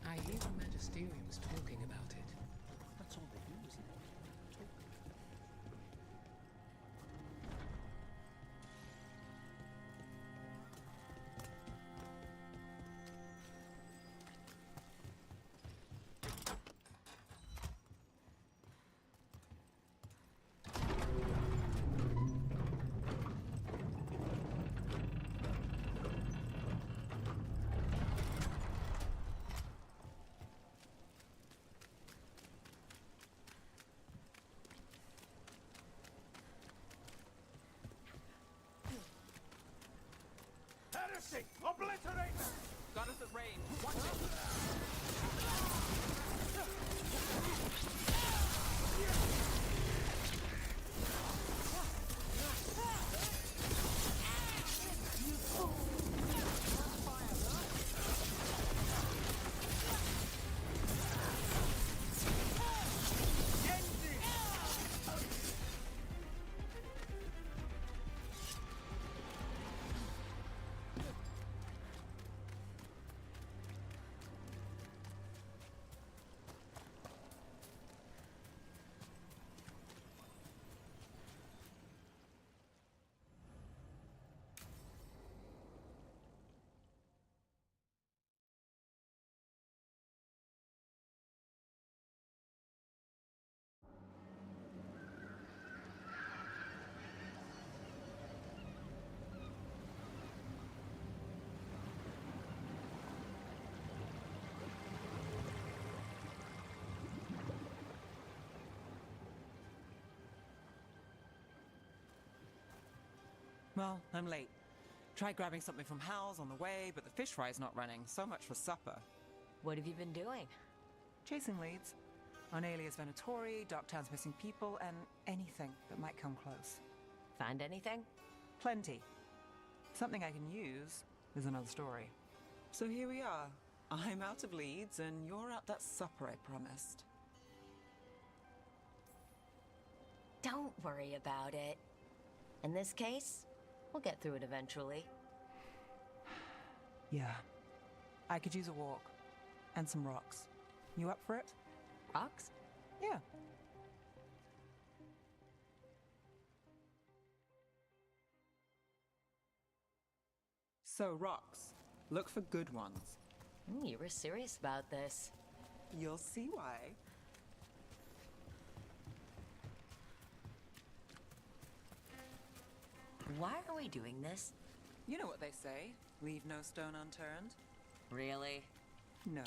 I hear the Magisterium's talking about it. That's all they do, isn't it? Talk. Heresy! Obliterate them! Got us at range. Watch it! Well, I'm late. Tried grabbing something from Hal's on the way, but the fish fry's not running. So much for supper. What have you been doing? Chasing leads. On Alias Venatori, Darktown's missing people, and anything that might come close. Find anything? Plenty. Something I can use is another story. So here we are. I'm out of leads, and you're at that supper I promised. Don't worry about it. In this case, we'll get through it eventually. Yeah. I could use a walk. And some rocks. You up for it? Rocks? Yeah. So, rocks. Look for good ones. You were serious about this. You'll see why. Why are we doing this? You know what they say. Leave no stone unturned. Really? No.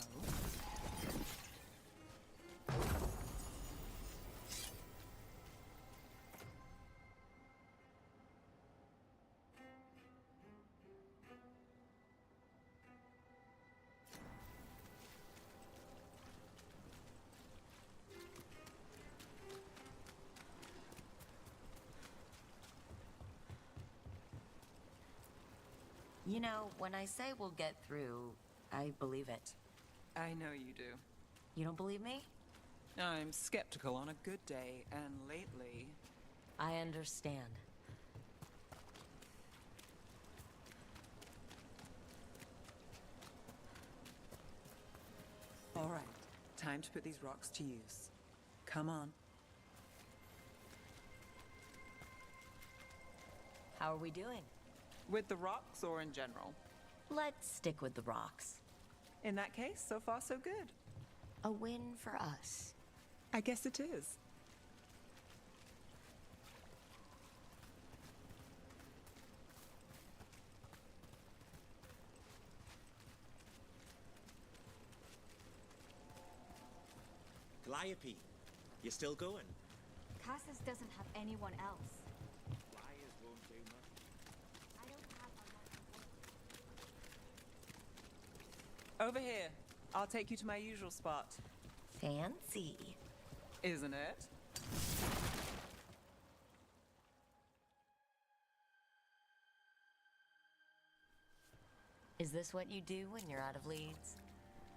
You know, when I say we'll get through, I believe it. I know you do. You don't believe me? I'm skeptical on a good day, and lately... I understand. All right, time to put these rocks to use. Come on. How are we doing? With the rocks or in general? Let's stick with the rocks. In that case, so far so good. A win for us. I guess it is. Calliope, you still going? Cassis doesn't have anyone else. Flyers won't do much. I don't have a lot of... Over here. I'll take you to my usual spot. Fancy. Isn't it? Is this what you do when you're out of leads?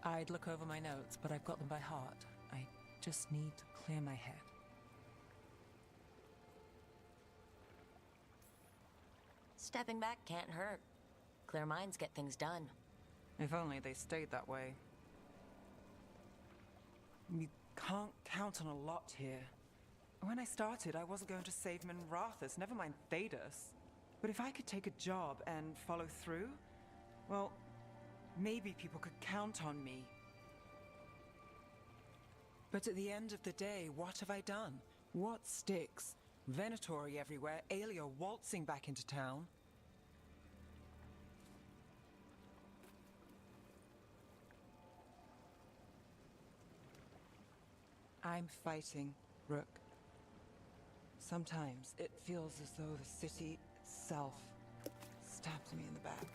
I'd look over my notes, but I've got them by heart. I just need to clear my head. Stepping back can't hurt. Clear minds get things done. If only they stayed that way. You can't count on a lot here. When I started, I wasn't going to save Minrathus, never mind Thedas. But if I could take a job and follow through, well, maybe people could count on me. But at the end of the day, what have I done? What sticks? Venatori everywhere, Aelia waltzing back into town. I'm fighting, Rook. Sometimes it feels as though the city itself stabs me in the back.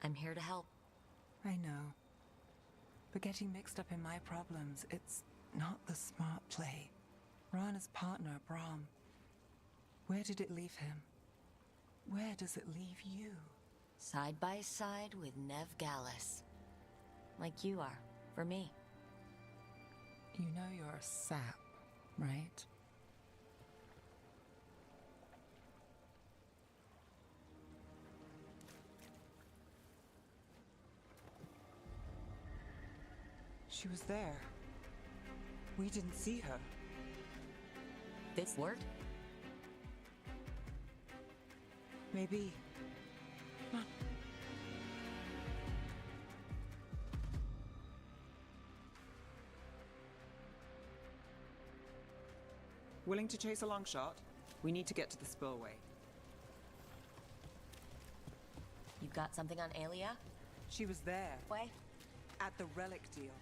I'm here to help. I know. But getting mixed up in my problems, it's not the smart play. Rana's partner, Brahm. Where did it leave him? Where does it leave you? Side by side with Nev Gallus. Like you are, for me. You know you're a sap, right? She was there. We didn't see her. This word? Maybe. Come on. Willing to chase a long shot? We need to get to the spillway. You've got something on Aelia? She was there. Why? At the relic deal.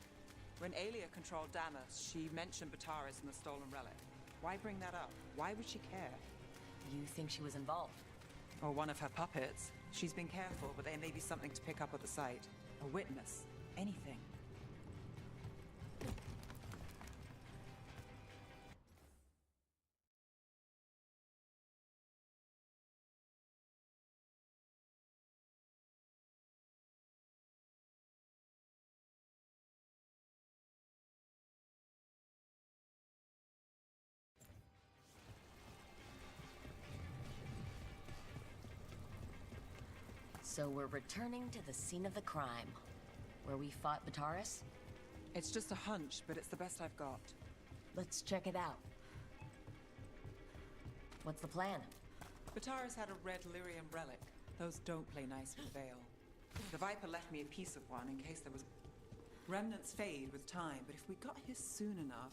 When Aelia controlled Damas, she mentioned Bataris and the stolen relic. Why bring that up? Why would she care? You think she was involved? Or one of her puppets. She's been careful, but there may be something to pick up at the site. A witness. Anything. So we're returning to the scene of the crime, where we fought Bataris? It's just a hunch, but it's the best I've got. Let's check it out. What's the plan? Bataris had a red lyrium relic. Those don't play nice with Veil. The Viper left me a piece of one in case there was... Remnants fade with time, but if we got here soon enough...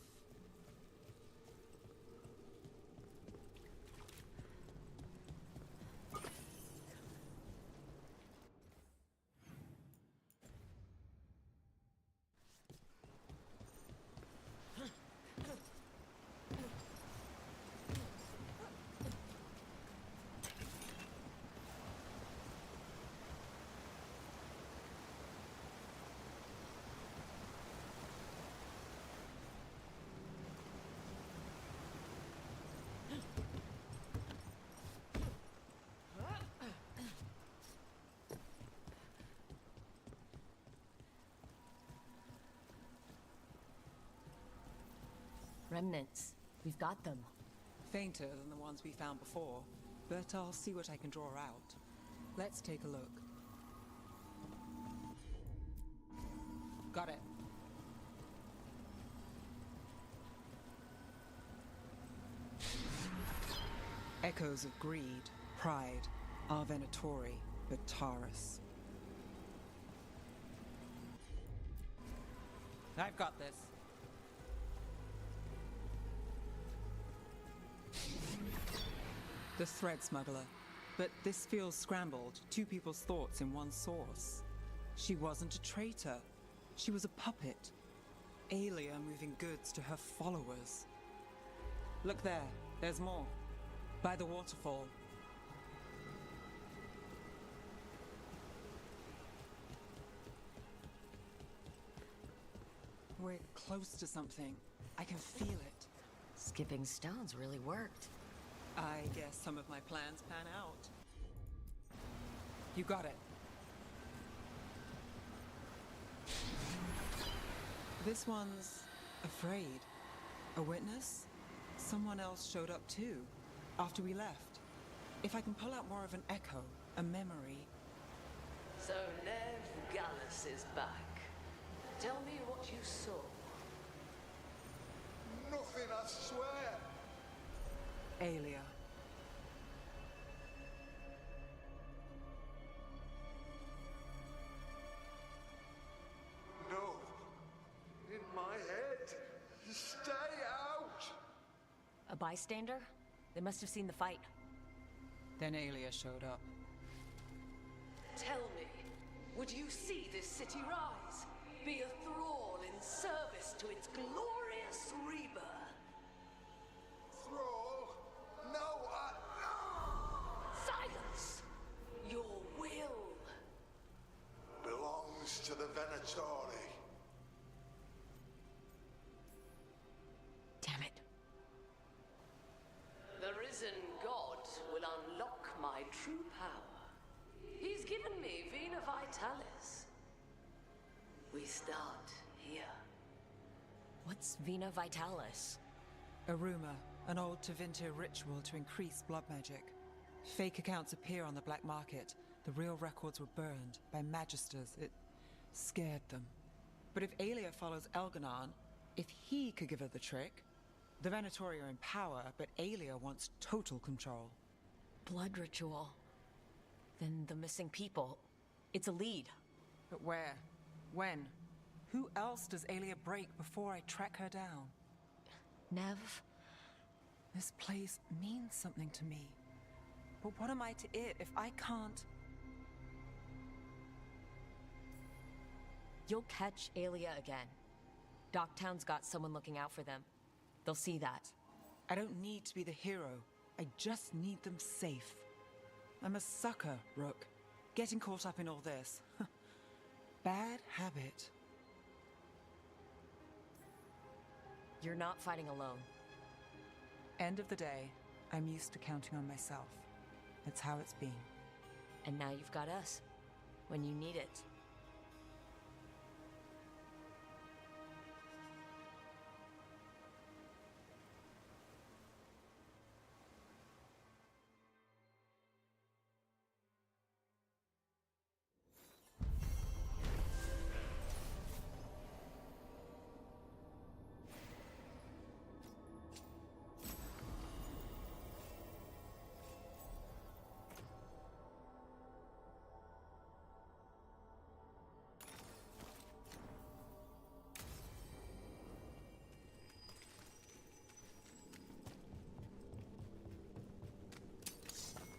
Remnants. We've got them. Fainter than the ones we found before, but I'll see what I can draw out. Let's take a look. Got it. Echoes of greed, pride, our Venatori, Bataris. I've got this. The thread smuggler. But this feels scrambled. Two people's thoughts in one source. She wasn't a traitor. She was a puppet. Aelia moving goods to her followers. Look there. There's more. By the waterfall. We're close to something. I can feel it. Skipping stones really worked. I guess some of my plans pan out. You got it. This one's afraid. A witness? Someone else showed up too, after we left. If I can pull out more of an echo, a memory. So Nev Gallus is back. Tell me what you saw. Nothing, I swear. Aelia. No. In my head. Stay out. A bystander? They must have seen the fight. Then Aelia showed up. Tell me, would you see this city rise? Be a thrall in service to its glorious rebirth? Thrall? No, Silence! Your will belongs to the Venatori. Damn it. The risen god will unlock my true power. He's given me Vena Vitalis. We start here. What's Vena Vitalis? A rumor, an old Tevinter ritual to increase blood magic. Fake accounts appear on the black market. The real records were burned by magisters. It scared them. But if Aelia follows Elganon, if he could give her the trick, the Venatori are in power, but Aelia wants total control. Blood ritual. Then the missing people. It's a lead. But where? When? Who else does Aelia break before I track her down? Nev? This place means something to me. But what am I to it if I can't? You'll catch Aelia again. Docktown's got someone looking out for them. They'll see that. I don't need to be the hero. I just need them safe. I'm a sucker, Rook. Getting caught up in all this. Bad habit. You're not fighting alone. End of the day, I'm used to counting on myself. It's how it's been. And now you've got us. When you need it.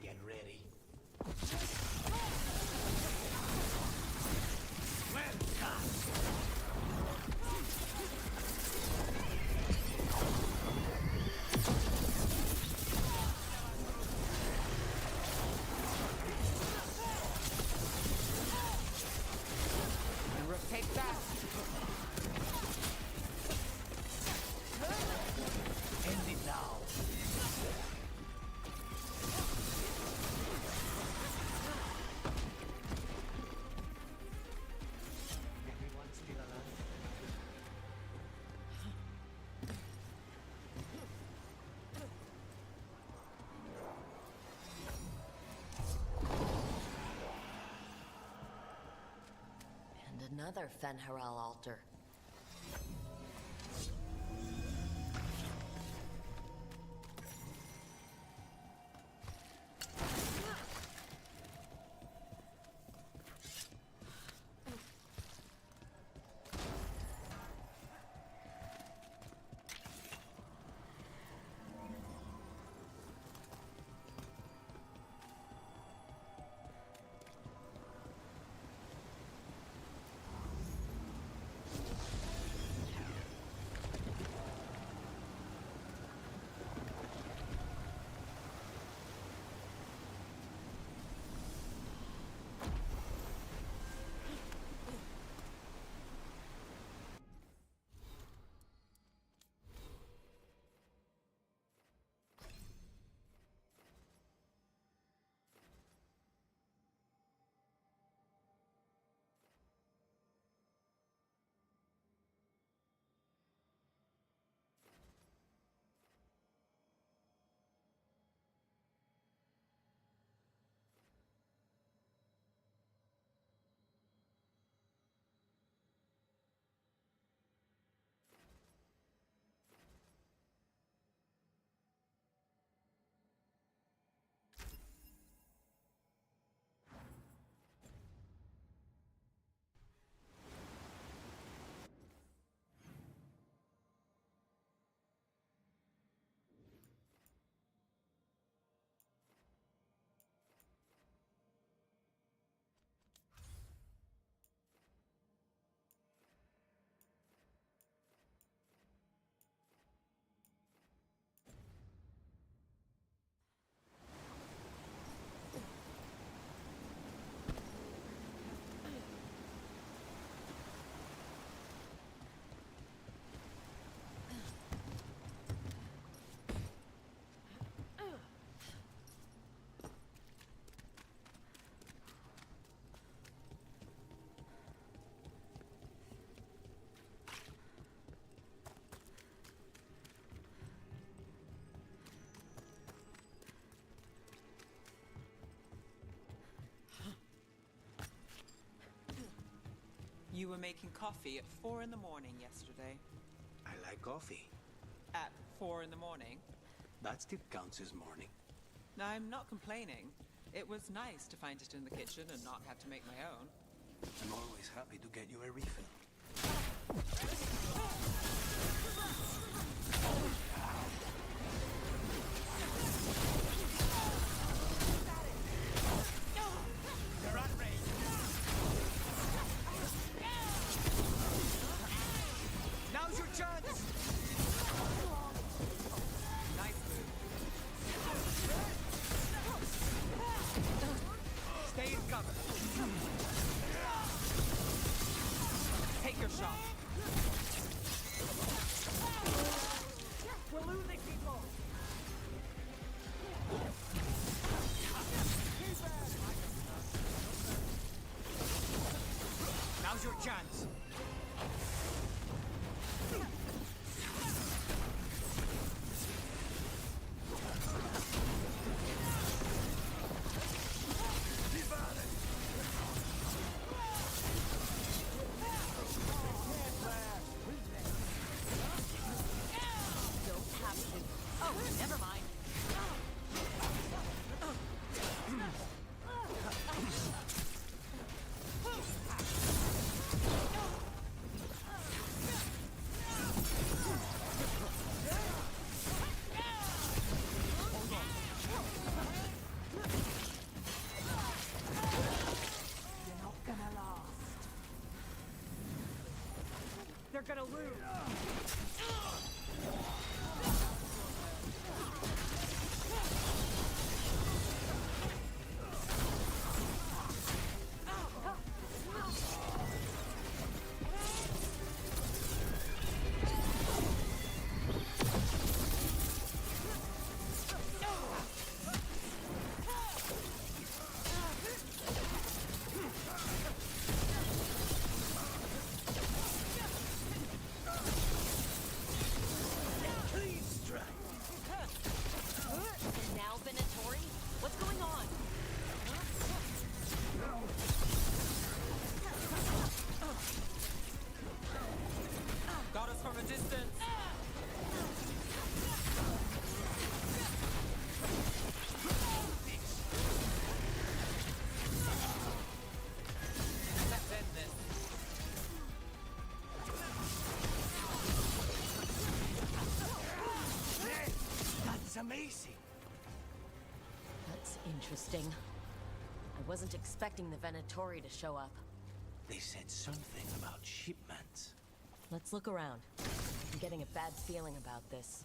Get ready. Take that! End it now. Everyone still alive? And another Fen'Harel altar. were making coffee at 4 in the morning yesterday. I like coffee. At 4 in the morning? That still counts as morning. I'm not complaining. It was nice to find it in the kitchen and not have to make my own. I'm always happy to get you a refill. You're outraged. Now's your chance. Nice move. Stay in cover. Take your shot. We're losing people. Now's your chance. Don't have to. Oh, never mind. You're not gonna last. They're gonna lose. Now, Venatori? What's going on? Got us from a distance. Let's end this. That's amazing. That's interesting. I wasn't expecting the Venatori to show up. They said something about shipments. Let's look around. I'm getting a bad feeling about this.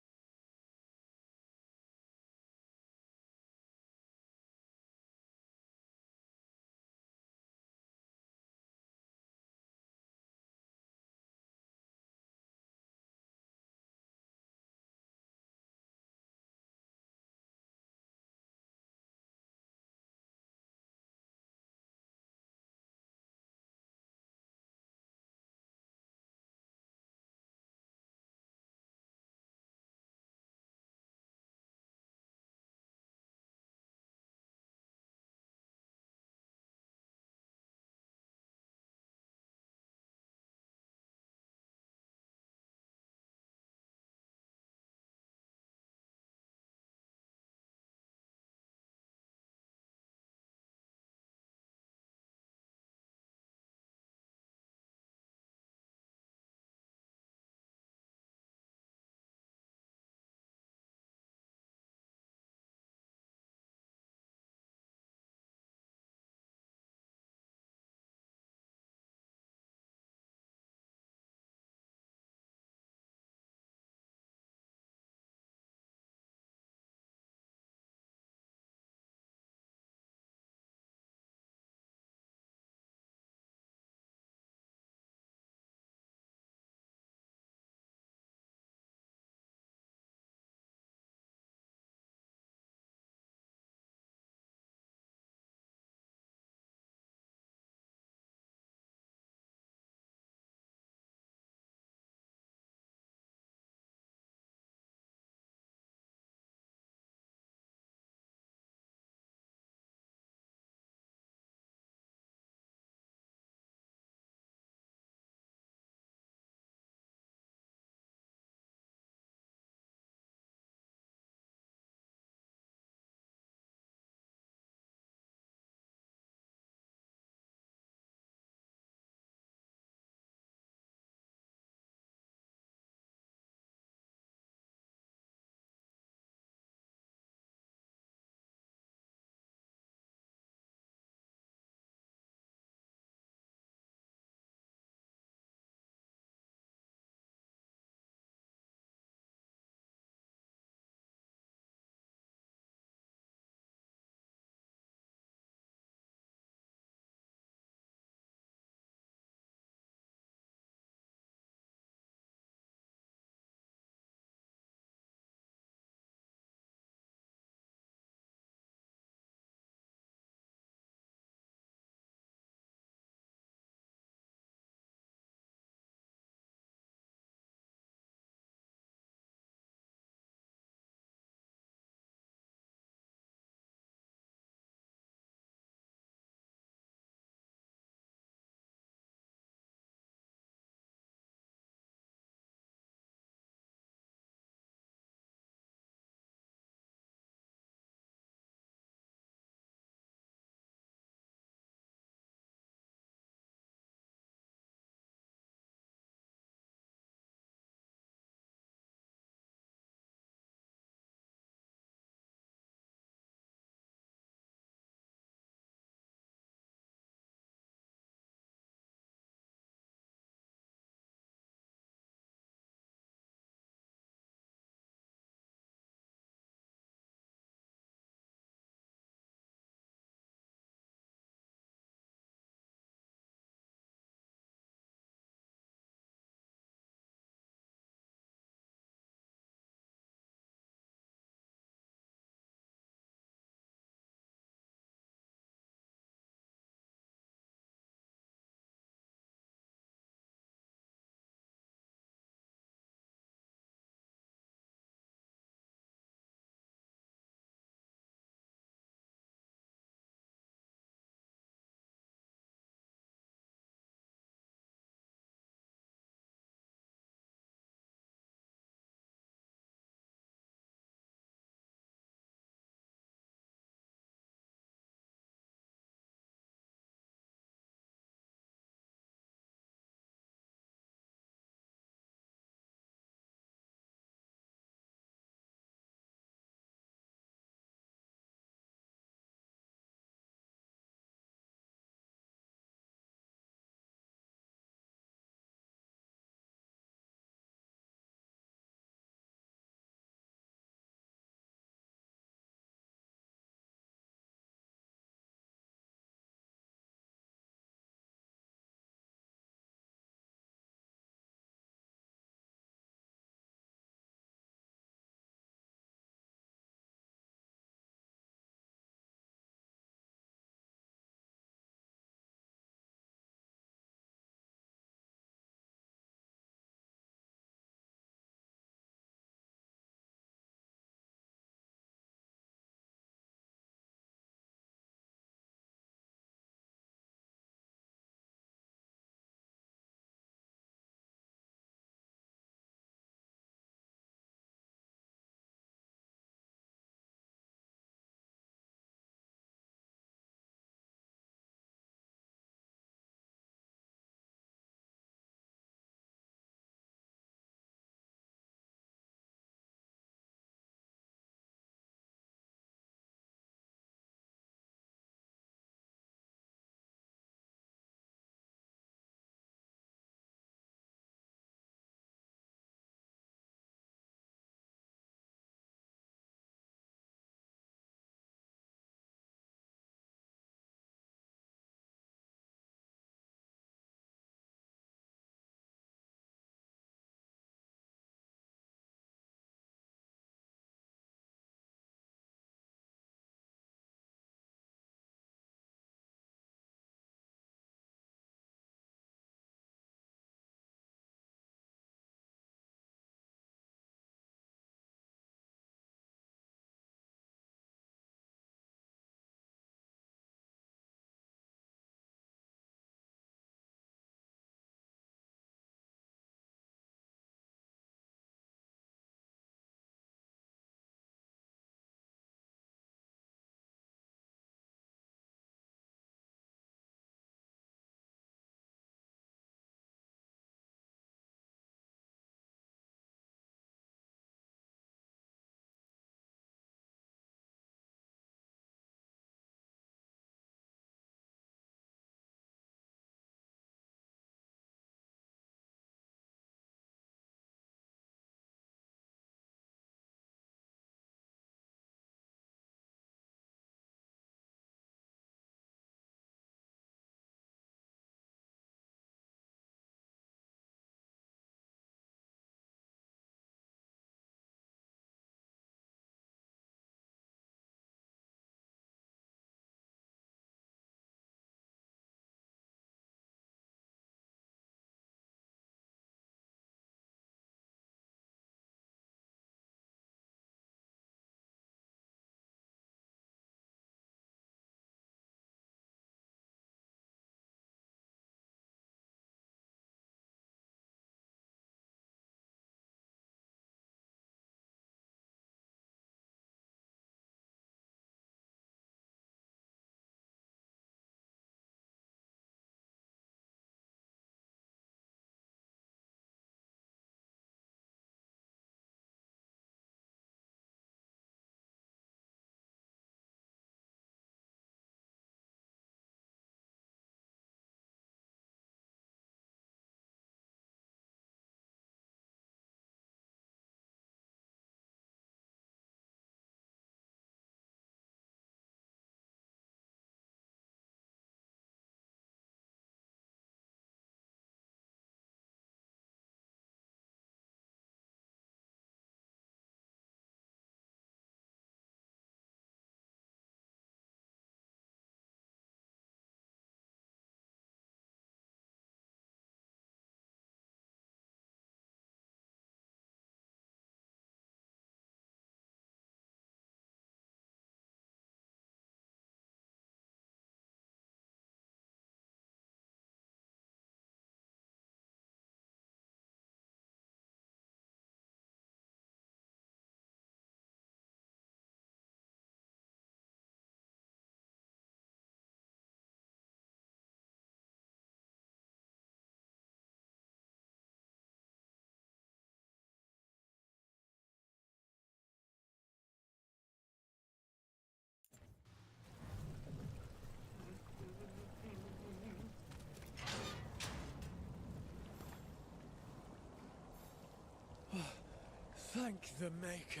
Thank the Maker.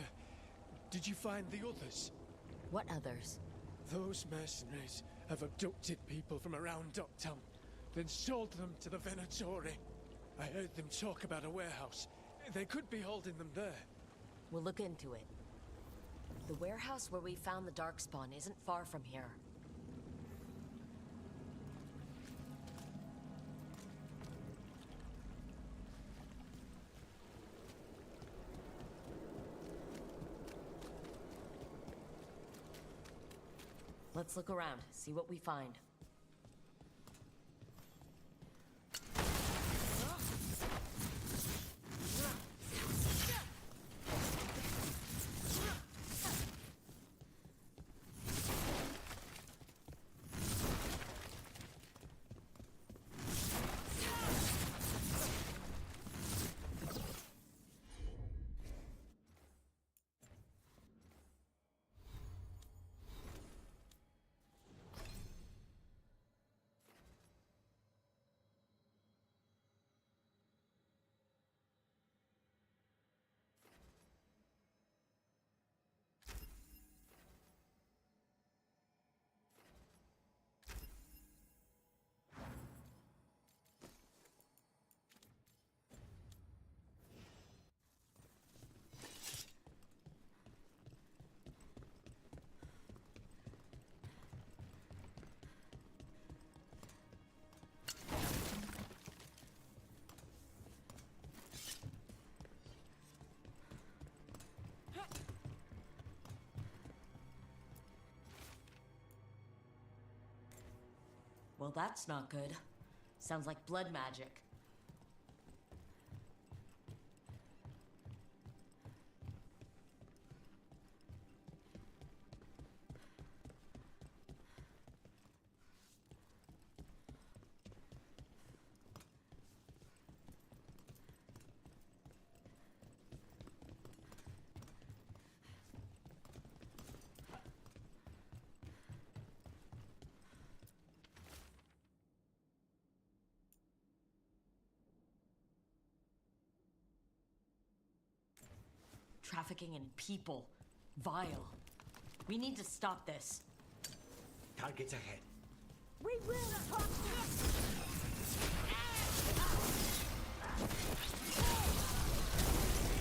Did you find the others? What others? Those mercenaries have abducted people from around Docktown, then sold them to the Venatori. I heard them talk about a warehouse. They could be holding them there. We'll look into it. The warehouse where we found the Darkspawn isn't far from here. Let's look around, see what we find. Well, that's not good. Sounds like blood magic. Trafficking in people. Vile. We need to stop this. Targets ahead. We will attack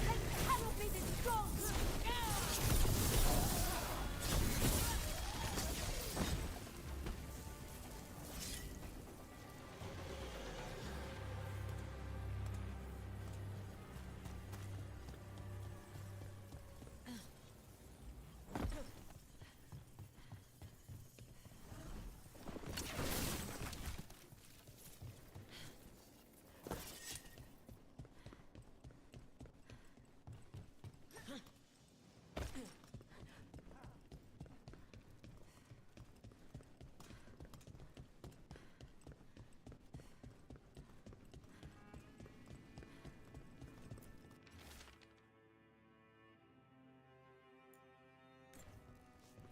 Let hell be destroyed!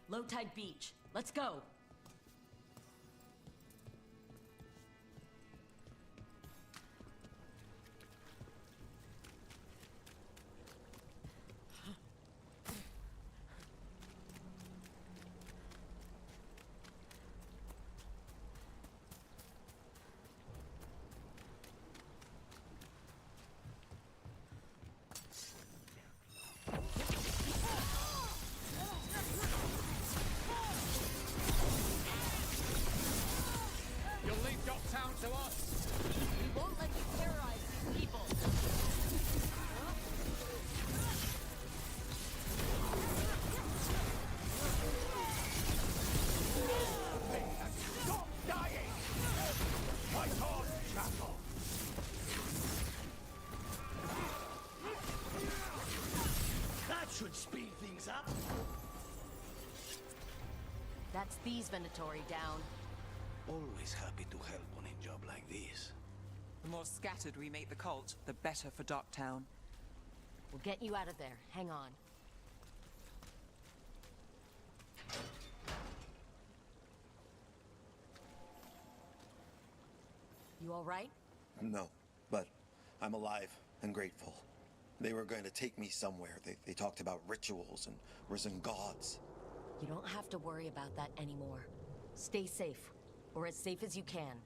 Low Tide Beach. Let's go. To us. We won't let you terrorize these people. Stop dying! Fight on, Shackle! That should speed things up. That's these Venatori down. Always happy to help on a job like this. The more scattered we make the cult, the better for Docktown. We'll get you out of there. Hang on. You all right? No, but I'm alive and grateful. They were going to take me somewhere. They talked about rituals and risen gods. You don't have to worry about that anymore. Stay safe, or as safe as you can.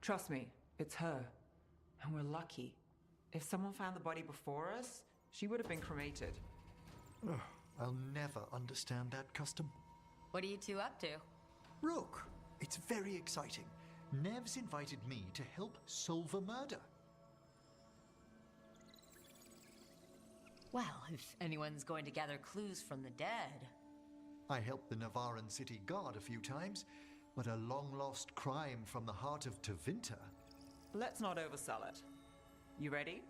Trust me, it's her. And we're lucky. If someone found the body before us, she would have been cremated. Ugh, I'll never understand that custom. What are you two up to? Rook, it's very exciting. Nev's invited me to help solve a murder. Well, if anyone's going to gather clues from the dead. I helped the Navaran city guard a few times, but a long-lost crime from the heart of Tevinter. Let's not oversell it. You ready?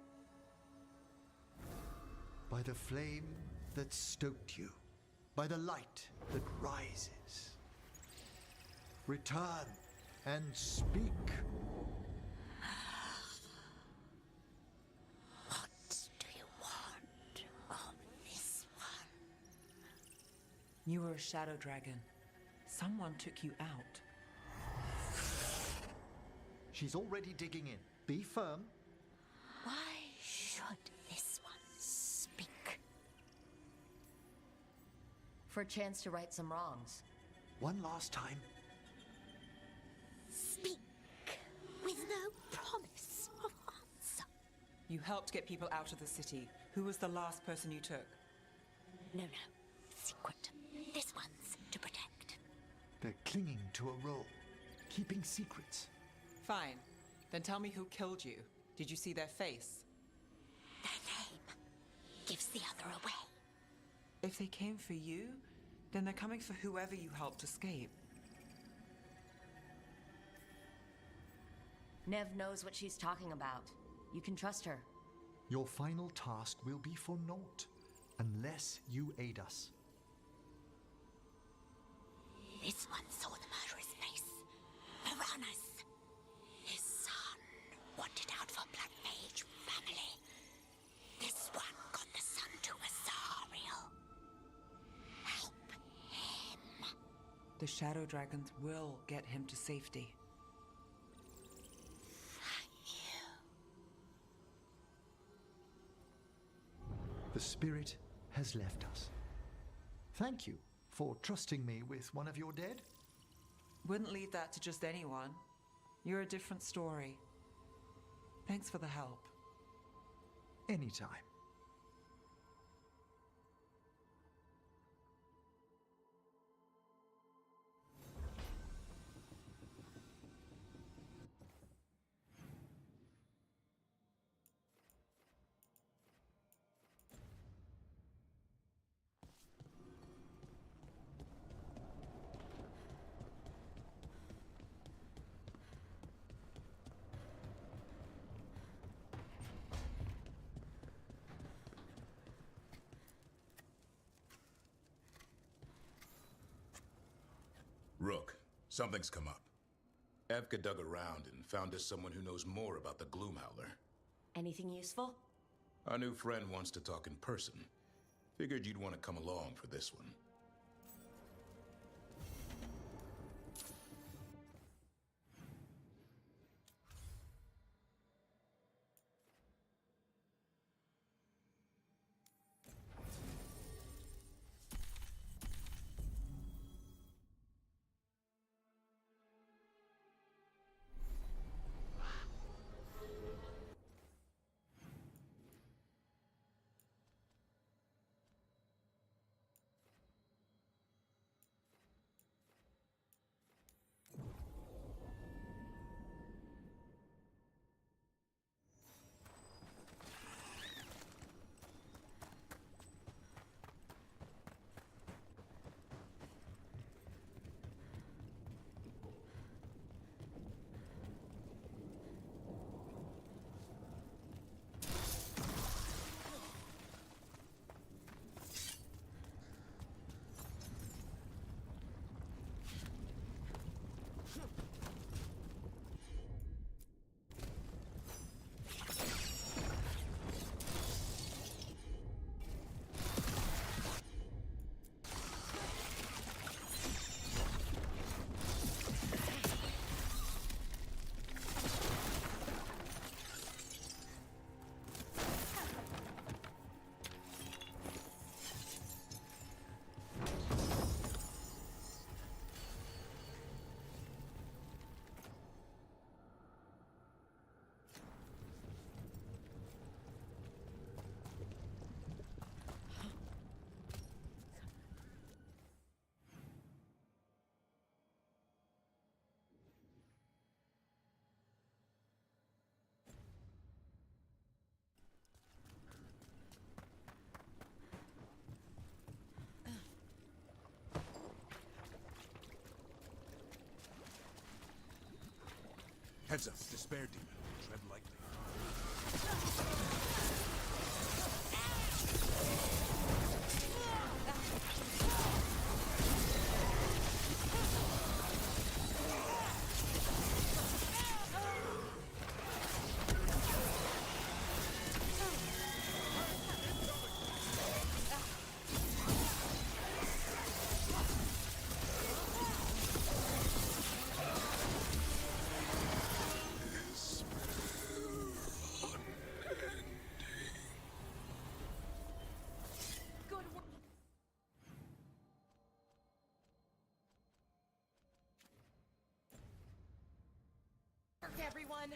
By the flame that stoked you, by the light that rises. Return and speak. What do you want of this one? You were a shadow dragon. Someone took you out. She's already digging in. Be firm. Why should this one speak? For a chance to right some wrongs. One last time. Speak with no promise of answer. You helped get people out of the city. Who was the last person you took? No. Secret. This one's to protect. They're clinging to a role, keeping secrets. Fine. Then tell me who killed you. Did you see their face? Their name gives the other away. If they came for you, then they're coming for whoever you helped escape. Nev knows what she's talking about. You can trust her. Your final task will be for naught, unless you aid us. This one saw the murderer's face. Piranhas. His son wanted out for Black Mage family. This one got the son to Azariel. Help him. The shadow dragons will get him to safety. Thank you. The spirit has left us. Thank you for trusting me with one of your dead. Wouldn't leave that to just anyone. You're a different story. Thanks for the help. Anytime. Rook, something's come up. Evka dug around and found us someone who knows more about the Gloomhowler. Anything useful? Our new friend wants to talk in person. Figured you'd want to come along for this one. Heads up, Despair Demon. Tread lightly. Everyone!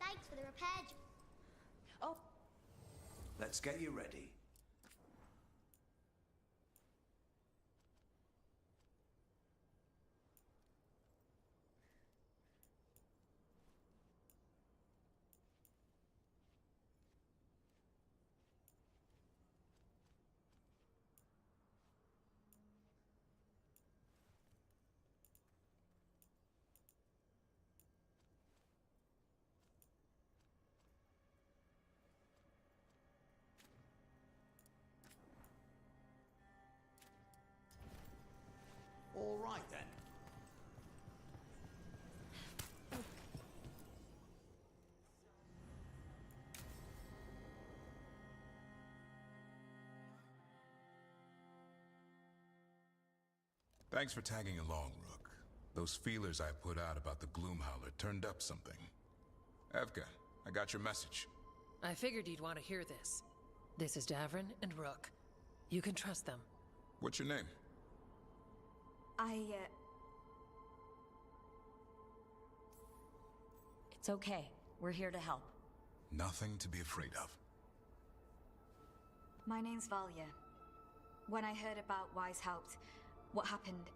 Thanks for the repair. Oh. Let's get you ready. All right, then. Thanks for tagging along, Rook. Those feelers I put out about the Gloomhowler turned up something. Evka, I got your message. I figured you'd want to hear this. This is Davrin and Rook. You can trust them. What's your name? It's okay. We're here to help. Nothing to be afraid of. My name's Valya. When I heard about Weishaupt, what happened...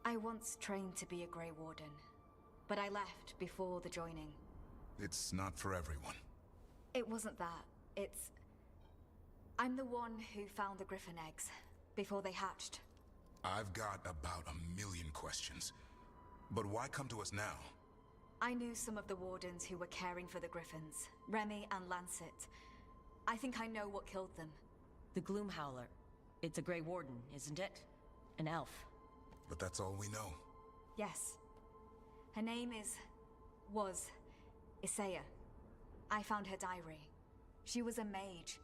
I once trained to be a Grey Warden, but I left before the joining. It's not for everyone. It wasn't that. It's... I'm the one who found the Griffin eggs, before they hatched. I've got about 1,000,000 questions. But why come to us now? I knew some of the Wardens who were caring for the Griffins, Remy and Lancet. I think I know what killed them. The Gloomhowler. It's a Grey Warden, isn't it? An elf. But that's all we know. Yes. Her name was Isaiah. I found her diary. She was a mage.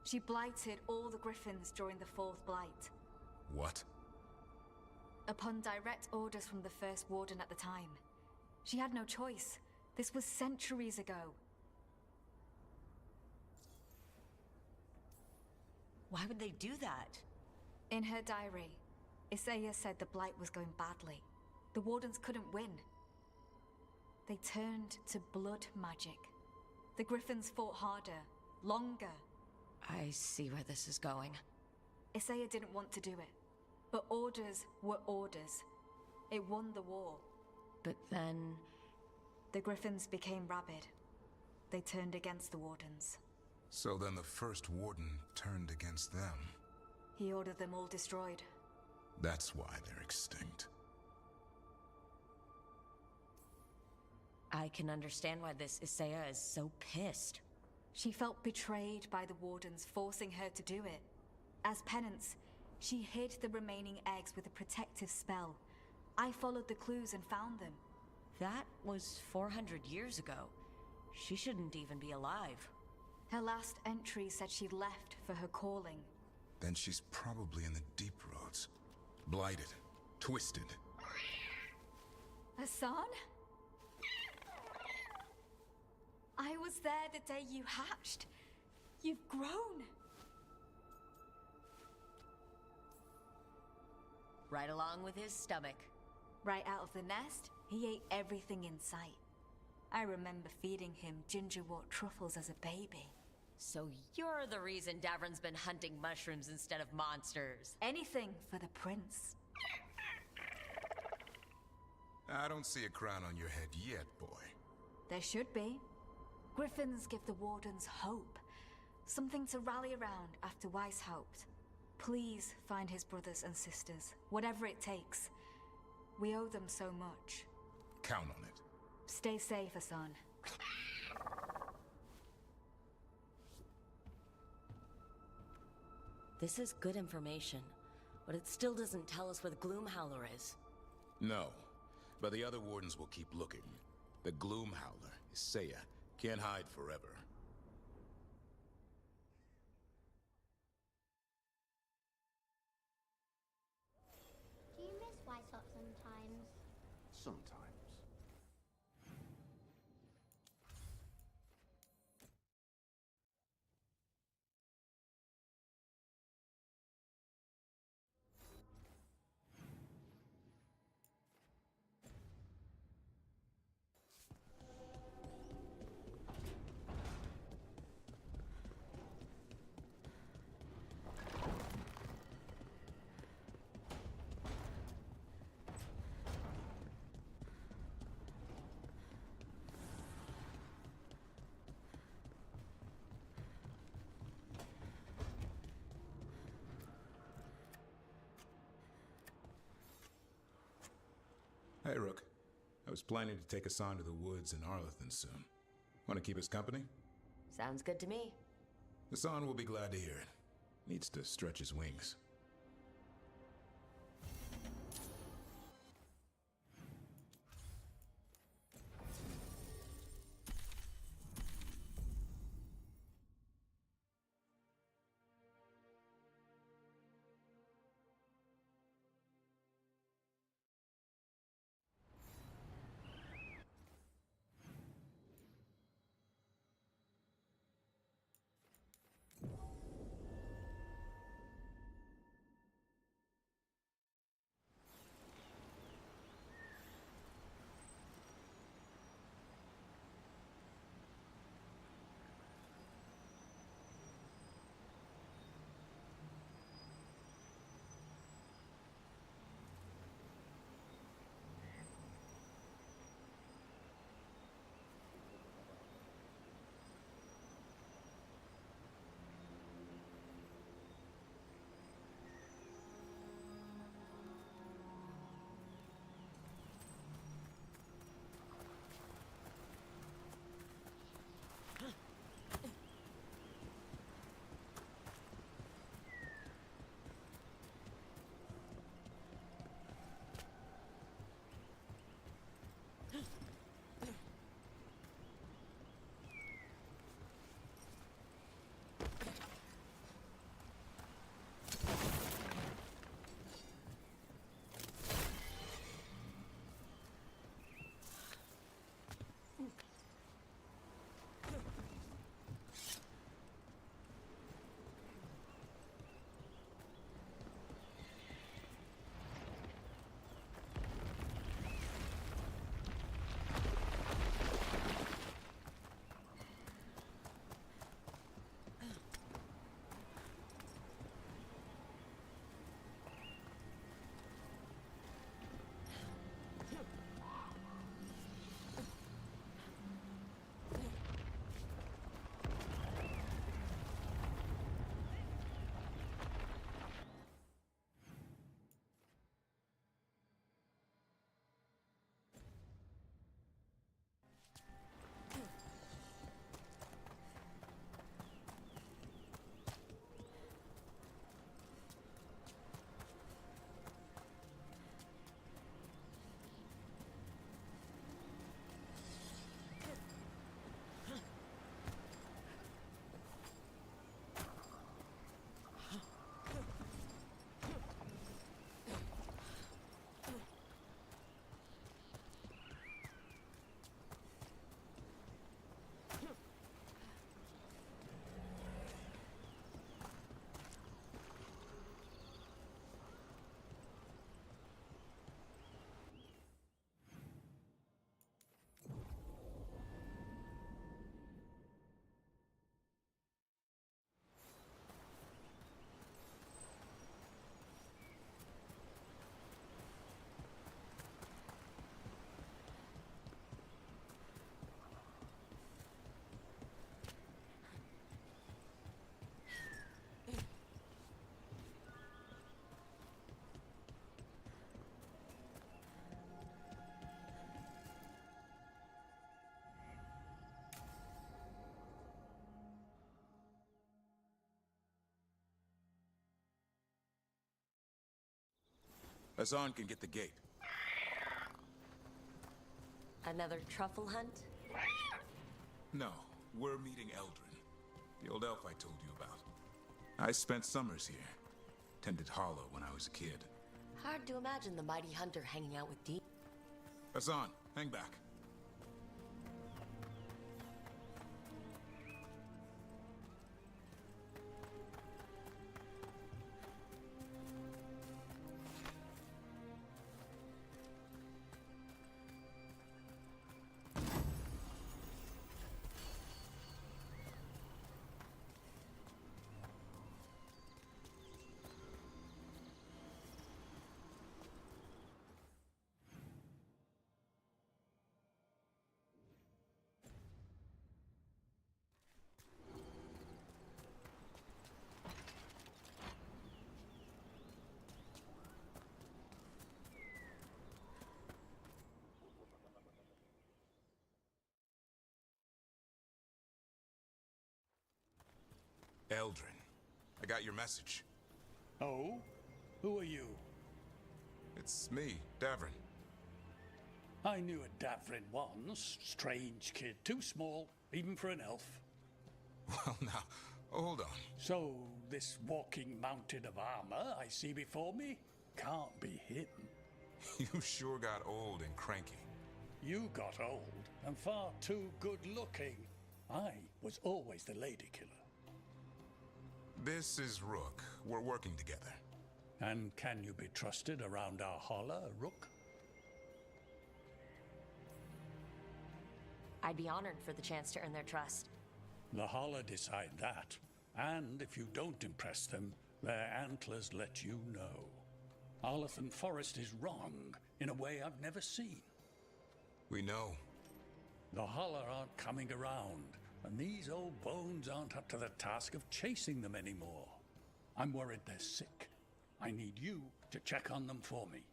She blighted all the Griffins during the Fourth Blight. What? Upon direct orders from the First Warden at the time. She had no choice. This was centuries ago. Why would they do that? In her diary, Isaiah said the Blight was going badly. The Wardens couldn't win. They turned to blood magic. The Griffins fought harder, longer. I see where this is going. Isaiah didn't want to do it, but orders were orders. It won the war. But then... The Griffins became rabid. They turned against the Wardens. So then the First Warden turned against them. He ordered them all destroyed. That's why they're extinct. I can understand why this Isaiah is so pissed. She felt betrayed by the Wardens, forcing her to do it. As penance, she hid the remaining eggs with a protective spell. I followed the clues and found them. That was 400 years ago. She shouldn't even be alive. Her last entry said she left for her calling. Then she's probably in the deep roads. Blighted. Twisted. Hassan? I was there the day you hatched. You've grown. Right along with his stomach. Right out of the nest, he ate everything in sight. I remember feeding him gingerwort truffles as a baby. So you're the reason Davron's been hunting mushrooms instead of monsters. Anything for the prince. I don't see a crown on your head yet, boy. There should be. Griffins give the Wardens hope. Something to rally around after Weishaupt. Please find his brothers and sisters, whatever it takes. We owe them so much. Count on it. Stay safe, Hassan. This is good information, but it still doesn't tell us where the Gloomhowler is. No, but the other Wardens will keep looking. The Gloomhowler, Isaiah, can't hide forever. Do you miss Weishaupt sometimes? Sometimes. Hey, Rook. I was planning to take us on to the woods in Arlethan soon. Want to keep us company? Sounds good to me. Hassan will be glad to hear it. Needs to stretch his wings. Hassan can get the gate. Another truffle hunt? No, we're meeting Eldrin, the old elf I told you about. I spent summers here. Tended Hollow when I was a kid. Hard to imagine the mighty hunter hanging out with D. Hassan, hang back. Eldrin, I got your message. Oh? Who are you? It's me, Davrin. I knew a Davrin once. Strange kid. Too small, even for an elf. Well, now, hold on. So, this walking mountain of armor I see before me can't be him. You sure got old and cranky. You got old and far too good looking. I was always the lady killer. This is Rook. We're working together. And can you be trusted around our holler, Rook? I'd be honored for the chance to earn their trust. The holler decide that. And if you don't impress them, their antlers let you know. Arlathan Forest is wrong in a way I've never seen. We know. The holler aren't coming around. And these old bones aren't up to the task of chasing them anymore. I'm worried they're sick. I need you to check on them for me.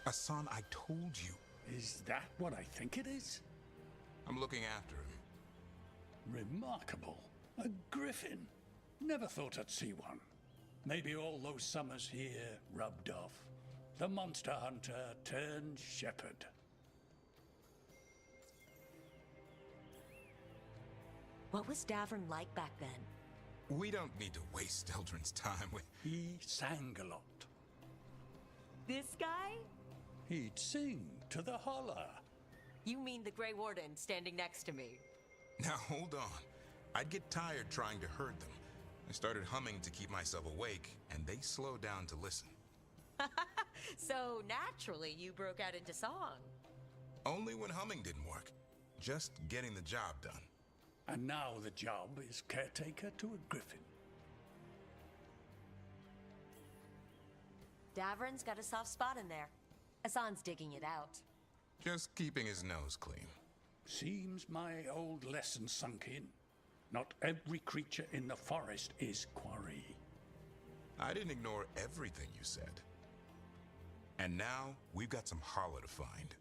Hassan, I told you. Is that what I think it is? I'm looking after him. Remarkable. A griffin. Never thought I'd see one. Maybe all those summers here rubbed off. The monster hunter turned shepherd. What was Davrin like back then? We don't need to waste Eldrin's time with... He sang a lot. This guy? He'd sing to the holler. You mean the Grey Warden standing next to me? Now, hold on. I'd get tired trying to herd them. I started humming to keep myself awake, and they slowed down to listen. So, naturally, you broke out into song. Only when humming didn't work. Just getting the job done. And now the job is caretaker to a griffin. Davrin's got a soft spot in there. Hassan's digging it out. Just keeping his nose clean. Seems my old lesson sunk in. Not every creature in the forest is quarry. I didn't ignore everything you said. And now, we've got some holler to find.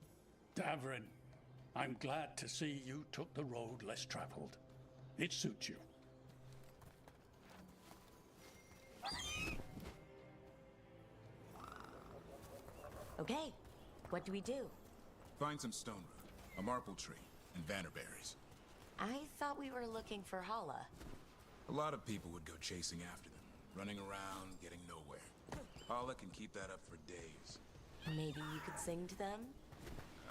Davrin, I'm glad to see you took the road less traveled. It suits you. Okay, what do we do? Find some stone root, a marple tree, and vanderberries. I thought we were looking for Hala. A lot of people would go chasing after them, running around, getting nowhere. Hala can keep that up for days. Maybe you could sing to them?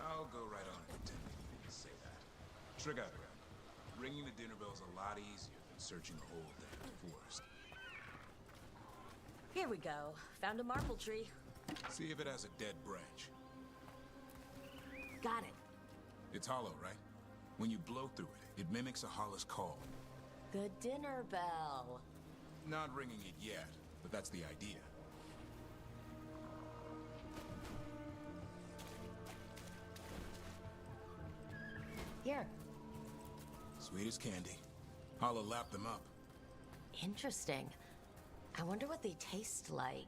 I'll go right on pretending you didn't say that. Trigger, ringing the dinner bell's a lot easier than searching the whole damn forest. Here we go. Found a marple tree. See if it has a dead branch. Got it. It's hollow, right? When you blow through it, it mimics a hollow's call. The dinner bell. Not ringing it yet, but that's the idea. Here. Sweet as candy. Holla lapped them up. Interesting. I wonder what they taste like.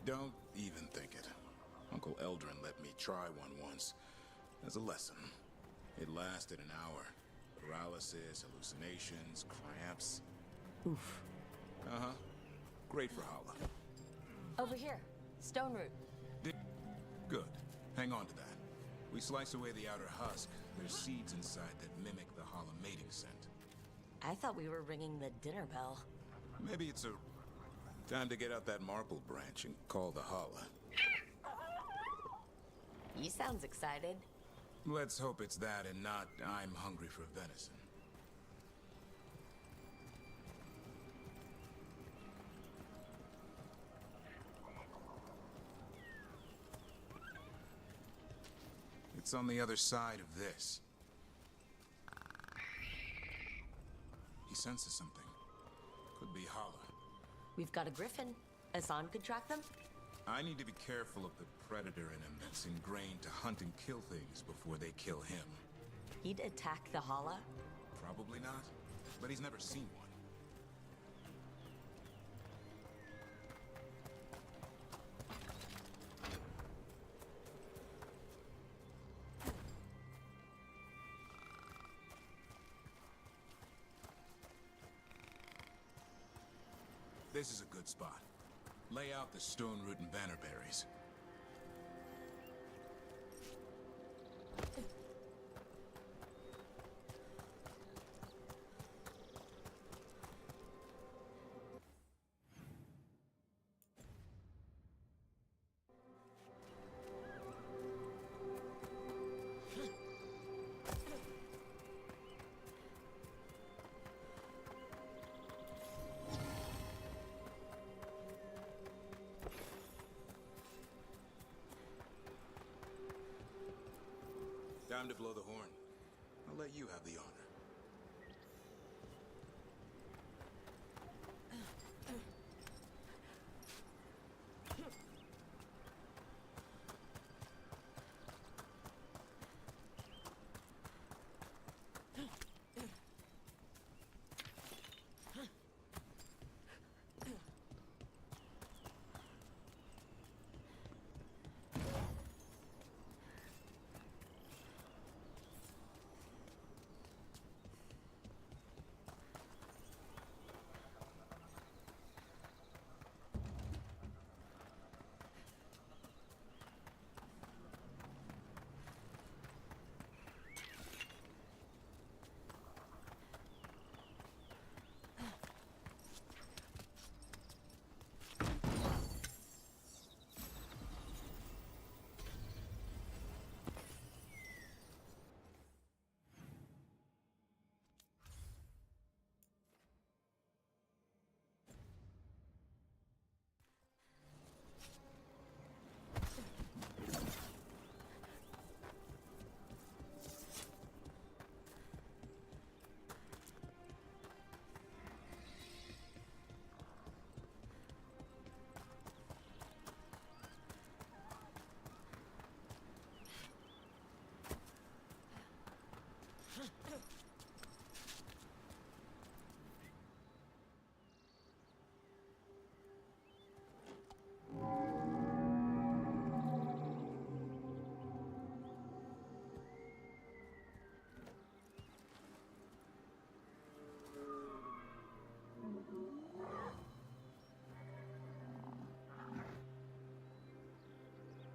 Don't even think it. Uncle Eldrin let me try one once. As a lesson. It lasted an hour. Paralysis, hallucinations, cramps. Oof. Uh-huh. Great for Holla. Over here. Stone root. Good. Hang on to that. We slice away the outer husk. There's seeds inside that mimic the Hala mating scent. I thought we were ringing the dinner bell. Maybe it's time to get out that marble branch and call the Hala. He sounds excited. Let's hope it's that and not I'm hungry for venison. It's on the other side of this. He senses something. Could be Hala. We've got a griffin. Asan could track them? I need to be careful of the predator in him that's ingrained to hunt and kill things before they kill him. He'd attack the Hala? Probably not, but he's never seen one. This is a good spot. Lay out the stone root and bannerberries. Time to blow the horn. I'll let you have the honor.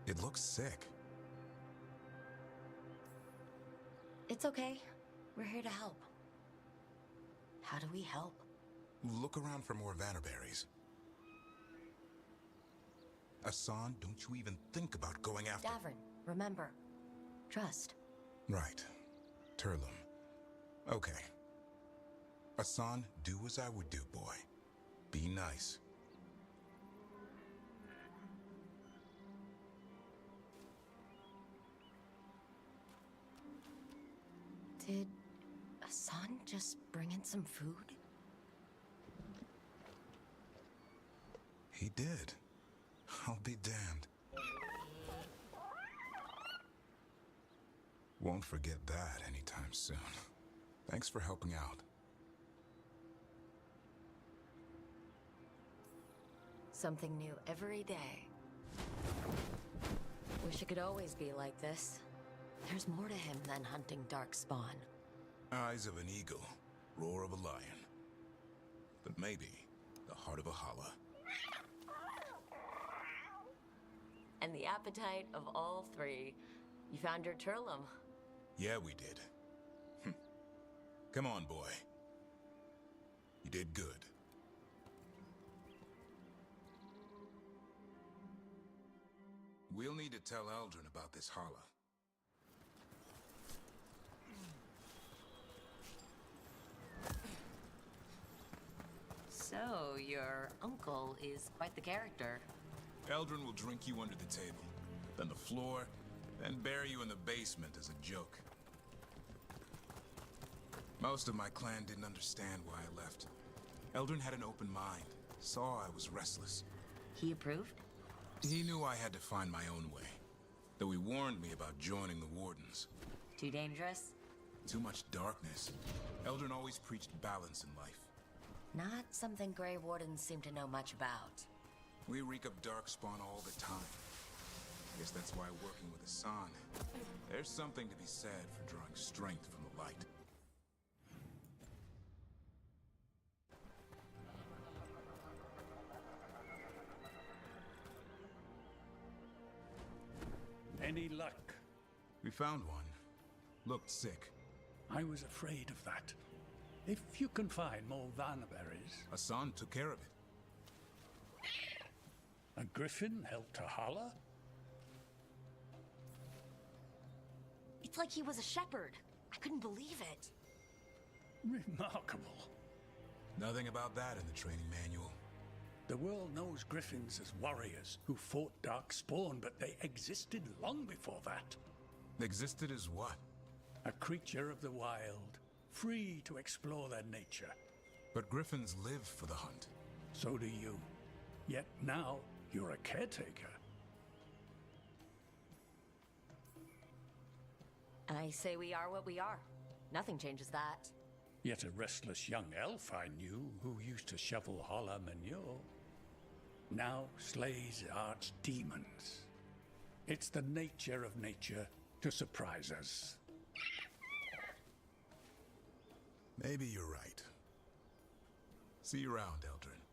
It looks sick. It's okay. We're here to help. How do we help? Look around for more vannerberries. Asan, don't you even think about going after... Davrin, remember. Trust. Right. Turlum. Okay. Asan, do as I would do, boy. Be nice. Did Asan just bring in some food? He did. I'll be damned. Won't forget that anytime soon. Thanks for helping out. Something new every day. Wish it could always be like this. There's more to him than hunting darkspawn. Eyes of an eagle, roar of a lion. But maybe the heart of a Hala. and the appetite of all three. You found your Turlum. Yeah, we did. Come on, boy. You did good. We'll need to tell Eldrin about this holla. So, your uncle is quite the character. Eldrin will drink you under the table, then the floor, then bury you in the basement as a joke. Most of my clan didn't understand why I left. Eldrin had an open mind, saw I was restless. He approved? He knew I had to find my own way, though he warned me about joining the Wardens. Too dangerous? Too much darkness. Eldrin always preached balance in life. Not something Grey Wardens seem to know much about. We reek up darkspawn all the time. Guess that's why working with Hassan, there's something to be said for drawing strength from the light. Any luck? We found one. Looked sick. I was afraid of that. If you can find more Vanaberries... Hassan took care of it. A griffin helped a holler? It's like he was a shepherd. I couldn't believe it. Remarkable. Nothing about that in the training manual. The world knows griffins as warriors who fought Darkspawn, but they existed long before that. Existed as what? A creature of the wild, free to explore their nature. But griffins live for the hunt. So do you. Yet now, you're a caretaker. I say we are what we are. Nothing changes that. Yet a restless young elf I knew who used to shovel holler manure now slays archdemons. It's the nature of nature to surprise us. Maybe you're right. See you around, Eldrin.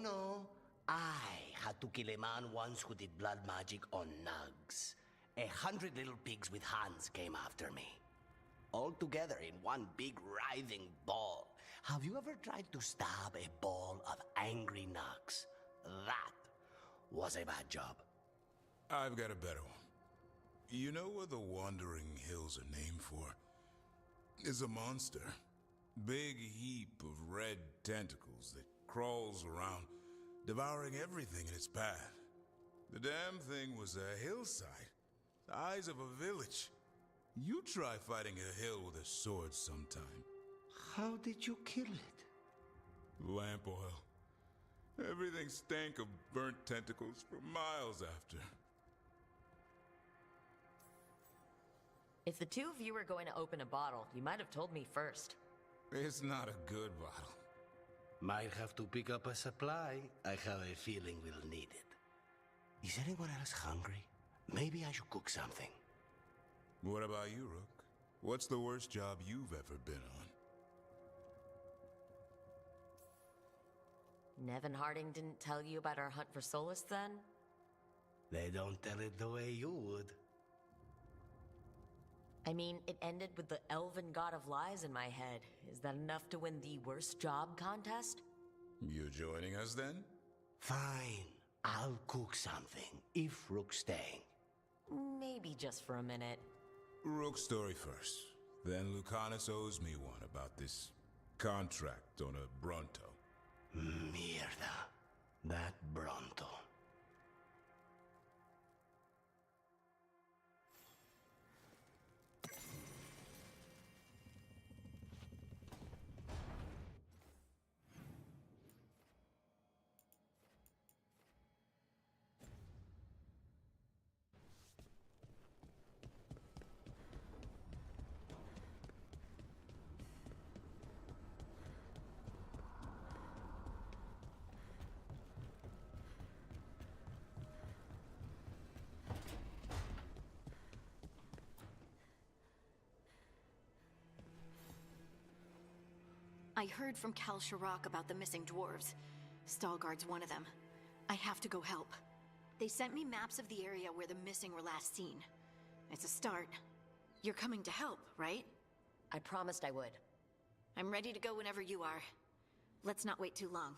No. I had to kill a man once who did blood magic on nugs. 100 little pigs with hands came after me. All together in one big writhing ball. Have you ever tried to stab a ball of angry nugs? That was a bad job. I've got a better one. You know what the Wandering Hills are named for? It's a monster. Big heap of red tentacles that crawls around, devouring everything in its path. The damn thing was a hillside, the size of a village. You try fighting a hill with a sword sometime. How did you kill it? Lamp oil. Everything stank of burnt tentacles for miles after. If the two of you were going to open a bottle, you might have told me first. It's not a good bottle. Might have to pick up a supply. I have a feeling we'll need it. Is anyone else hungry? Maybe I should cook something. What about you, Rook? What's the worst job you've ever been on? Nevin Harding didn't tell you about our hunt for Solus then? They don't tell it the way you would. I mean, it ended with the elven god of lies in my head. Is that enough to win the worst job contest? You joining us then? Fine. I'll cook something, if Rook's staying. Maybe just for a minute. Rook's story first. Then Lucanus owes me one about this contract on a Bronto. Mierda. That Bronto. I heard from Kal Shirak about the missing dwarves. Stalguard's one of them. I have to go help. They sent me maps of the area where the missing were last seen. It's a start. You're coming to help, right? I promised I would. I'm ready to go whenever you are. Let's not wait too long.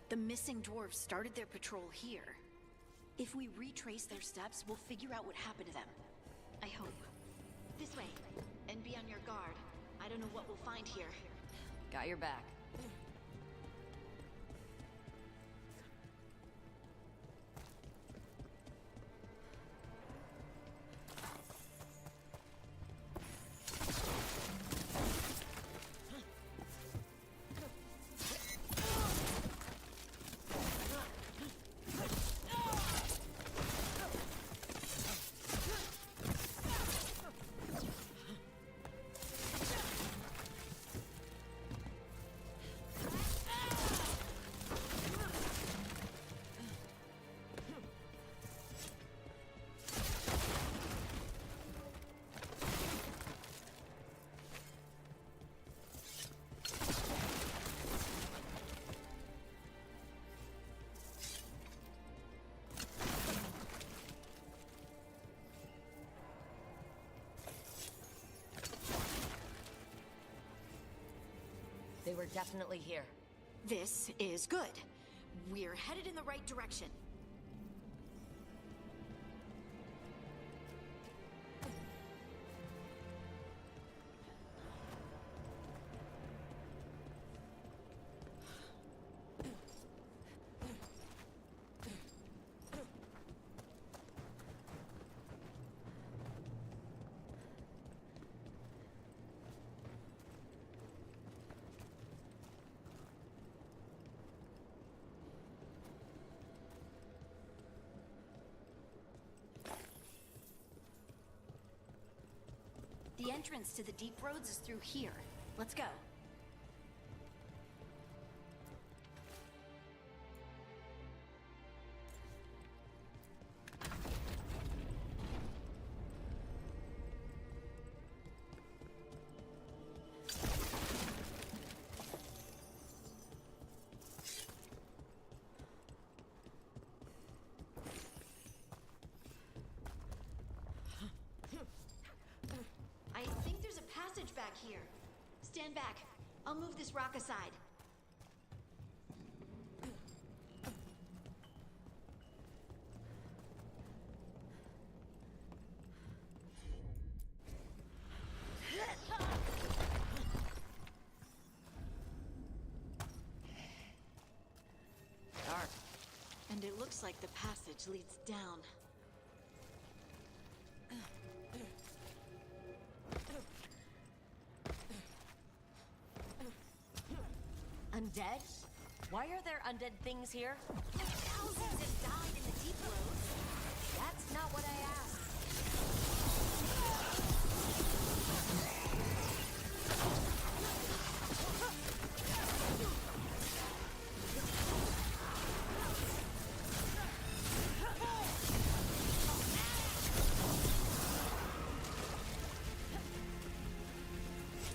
The missing dwarves started their patrol here. If we retrace their steps, we'll figure out what happened to them. I hope. This way, and be on your guard. I don't know what we'll find here. Got your back. They were definitely here. This is good. We're headed in the right direction. The entrance to the deep roads is through here. Let's go. Back here. Stand back. I'll move this rock aside. Dark. And it looks like the passage leads down. Undead? Why are there undead things here? thousands have died in the deep roads. That's not what I asked.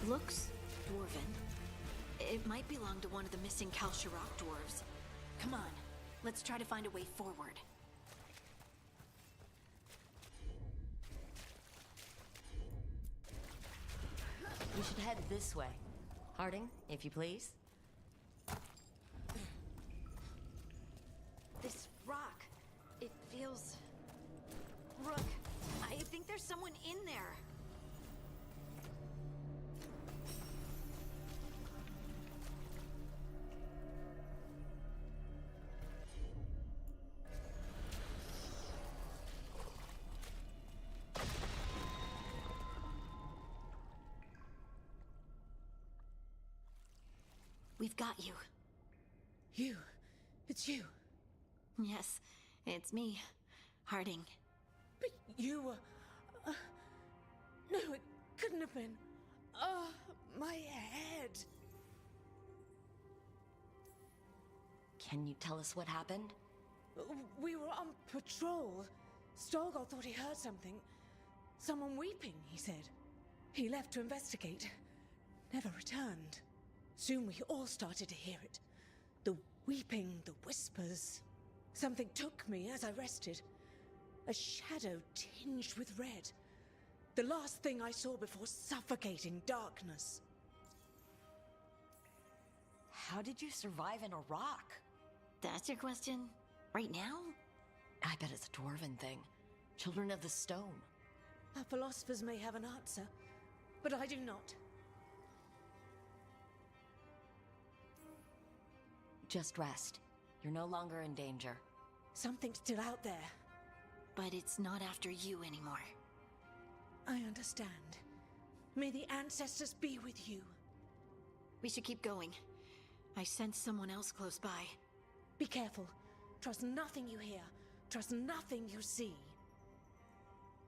Looks dwarven. It might belong to one of the missing Kalsharok dwarves. Come on, let's try to find a way forward. We should head this way. Harding, if you please. This rock, it feels... Rook, I think there's someone in there. We've got you. You? It's you? Yes, it's me, Harding. But you were... No, it couldn't have been. Oh, my head. Can you tell us what happened? We were on patrol. Stolgor thought he heard something. Someone weeping, he said. He left to investigate. Never returned. Soon we all started to hear it. The weeping, the whispers. Something took me as I rested. A shadow tinged with red. The last thing I saw before suffocating darkness. How did you survive in a rock? That's your question? Right now? I bet it's a dwarven thing. Children of the stone. Our philosophers may have an answer, but I do not. Just rest. You're no longer in danger. Something's still out there. But it's not after you anymore. I understand. May the ancestors be with you. We should keep going. I sense someone else close by. Be careful. Trust nothing you hear. Trust nothing you see.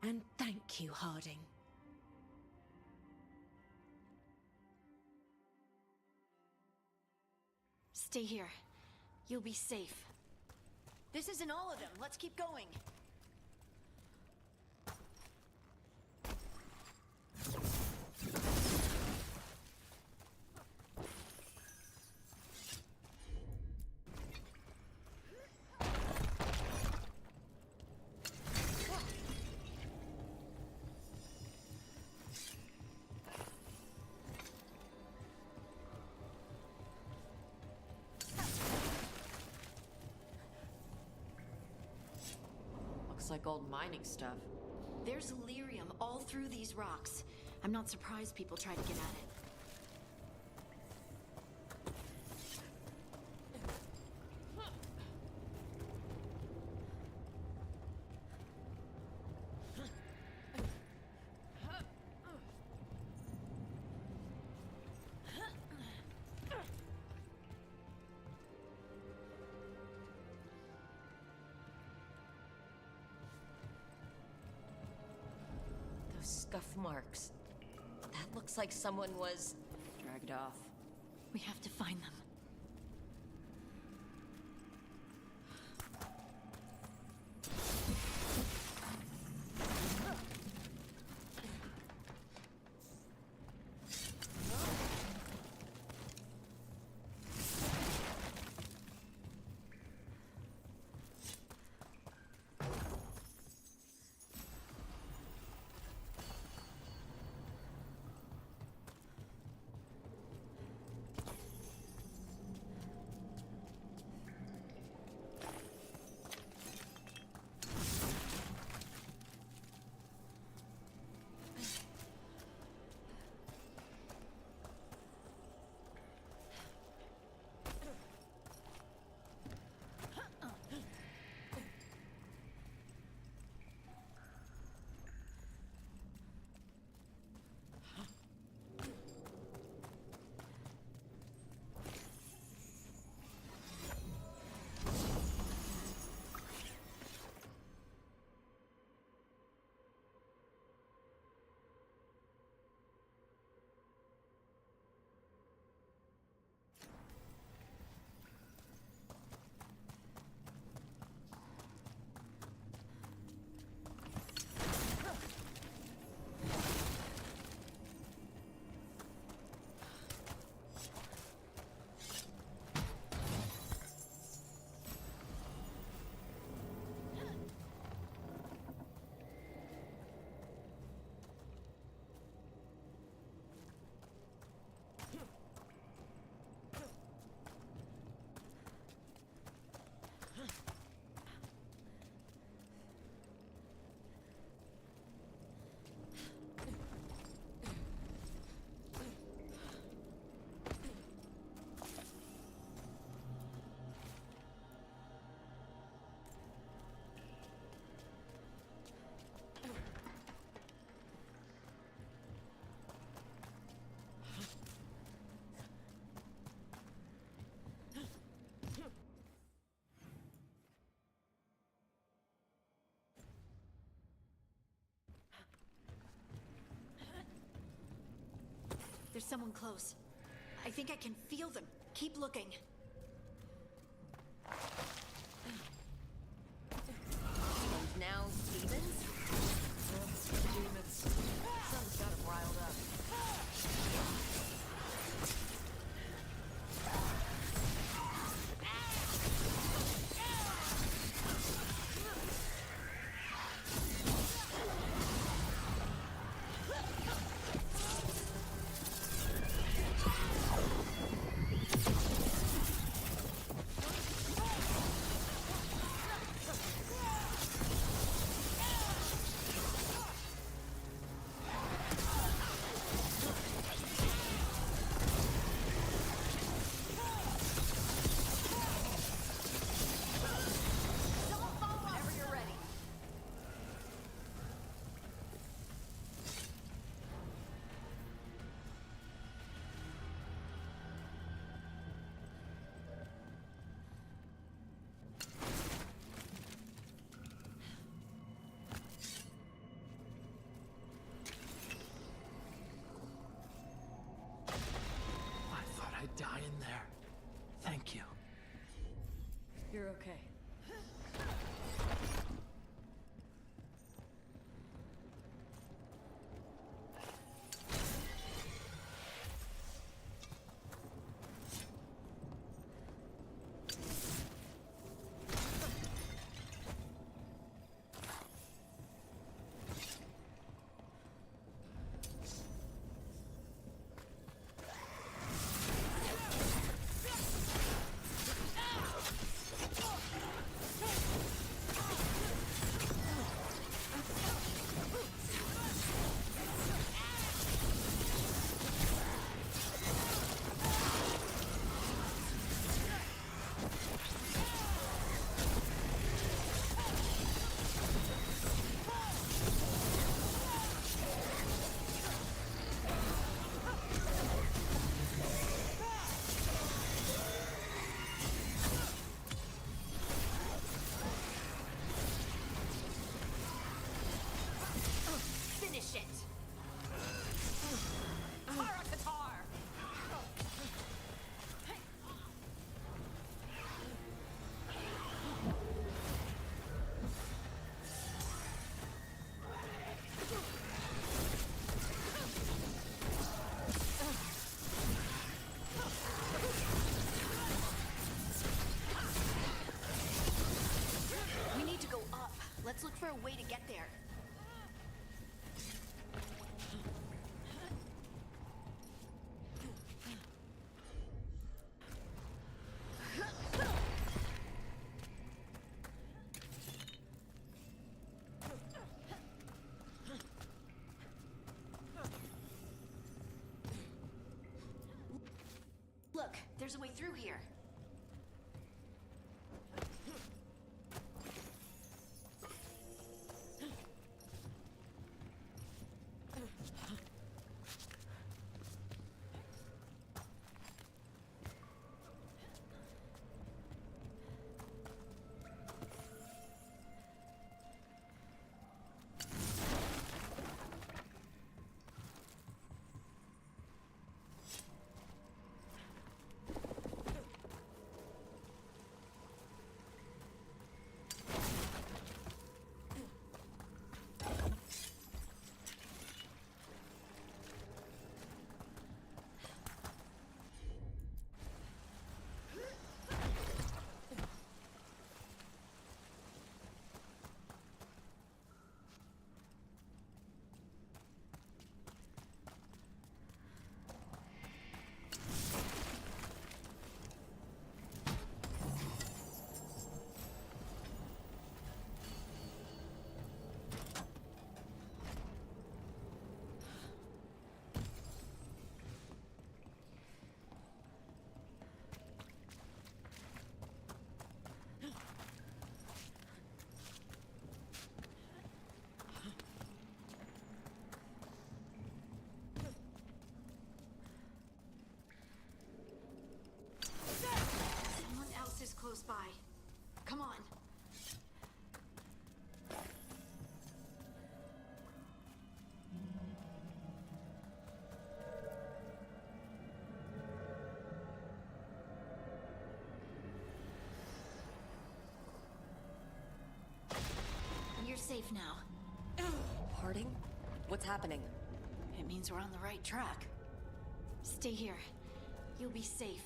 And thank you, Harding. Stay here. You'll be safe. This isn't all of them. Let's keep going. Like old mining stuff. There's lyrium all through these rocks. I'm not surprised people try to get at it. Scuff marks. That looks like someone was dragged off. We have to find them. There's someone close. I think I can feel them. Keep looking. And now demons? Demons. Something's got him riled up. I'd die in there. Thank you. You're okay. Let's look for a way to get there. Look, there's a way through here. safe now. Harding? What's happening? It means we're on the right track. Stay here. You'll be safe.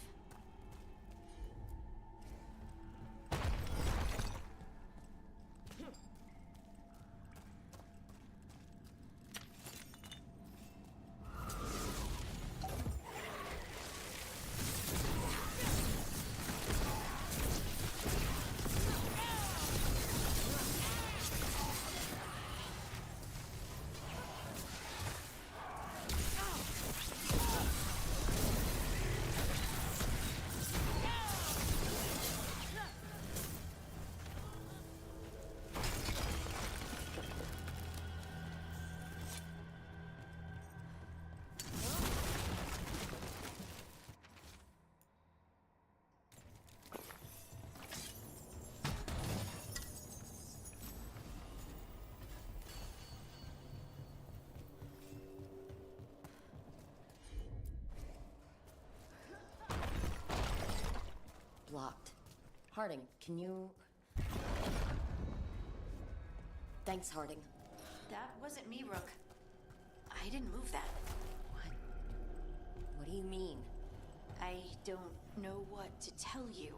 Blocked. Harding, can you... Thanks, Harding. That wasn't me, Rook. I didn't move that. What do you mean? I don't know what to tell you.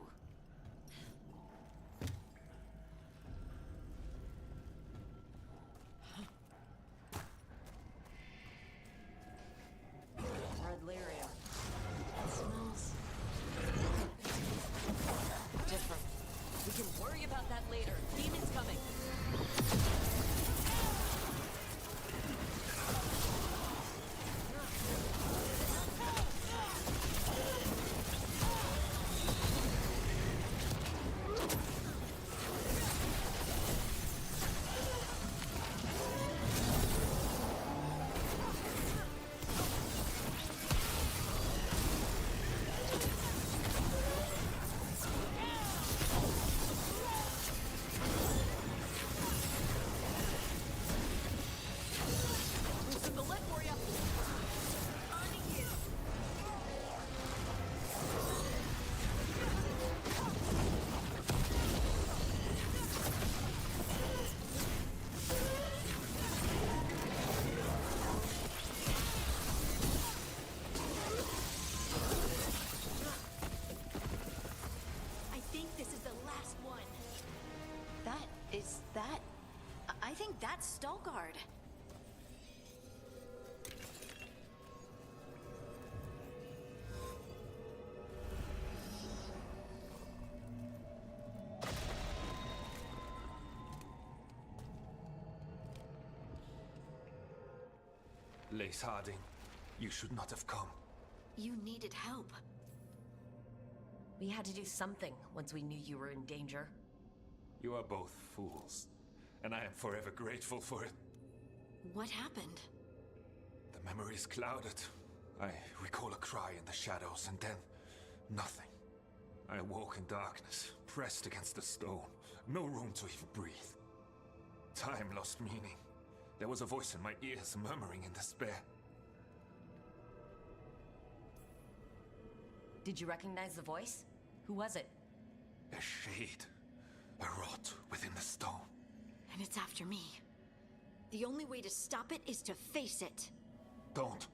Red lyrium. It smells... different. We can worry about that later. Demon's coming. I think that's Veilguard. Lace Harding, you should not have come. You needed help. We had to do something once we knew you were in danger. You are both fools, and I am forever grateful for it. What happened? The memory is clouded. I recall a cry in the shadows, and then nothing. I awoke in darkness, pressed against the stone. No room to even breathe. Time lost meaning. There was a voice in my ears murmuring in despair. Did you recognize the voice? Who was it? A shade. A rot within the stone. And it's after me. The only way to stop it is to face it. Don't.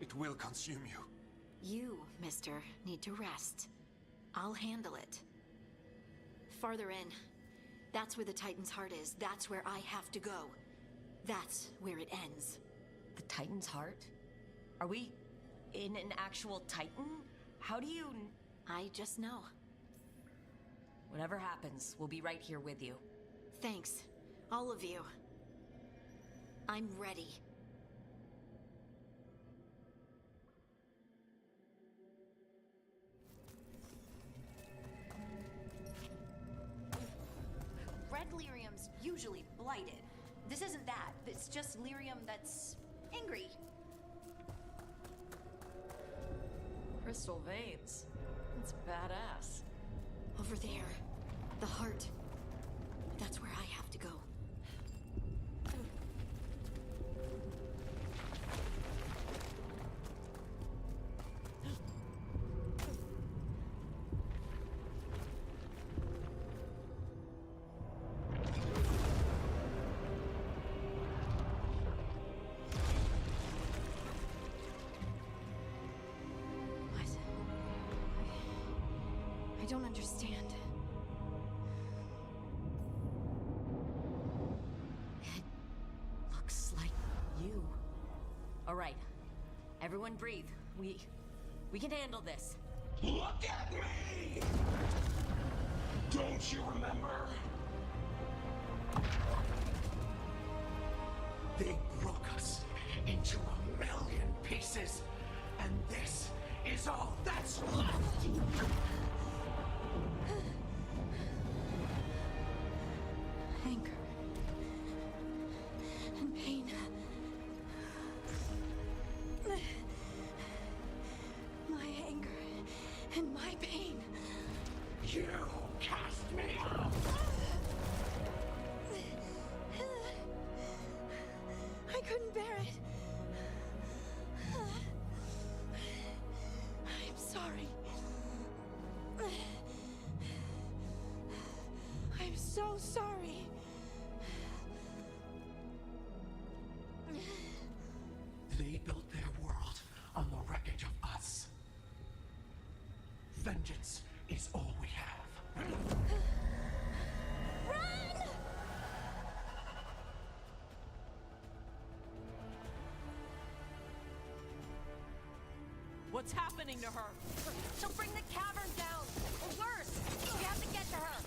It will consume you. You, mister, need to rest. I'll handle it. Farther in. That's where the Titan's heart is. That's where I have to go. That's where it ends. The Titan's heart? Are we in an actual Titan? How do you... I just know. Whatever happens, we'll be right here with you. Thanks. All of you. I'm ready. Red lyrium's usually blighted. This isn't that. It's just lyrium that's angry. Crystal veins. It's badass. Over there. The heart. That's where I have to go. don't understand. It looks like you. All right. Everyone breathe. We can handle this. Look at me! Don't you remember? They broke us into 1,000,000 pieces, and this is all that's left! Anger. And pain. My anger and my pain. You cast me out! I couldn't bear it. I'm sorry. I'm so sorry. They built their world on the wreckage of us. Vengeance is all we have. Run! What's happening to her? She'll bring the cavern down! Or worse! We have to get to her!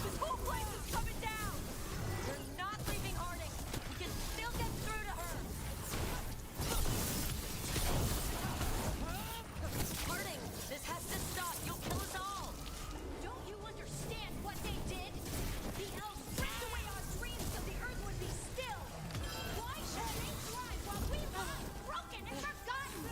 This whole place is coming down! We're not leaving Harding! We can still get through to her! Harding, this has to stop! You'll kill us all! Don't you understand what they did? The elves ripped away our dreams so the earth would be still. Why should they thrive while we lie broken and forgotten?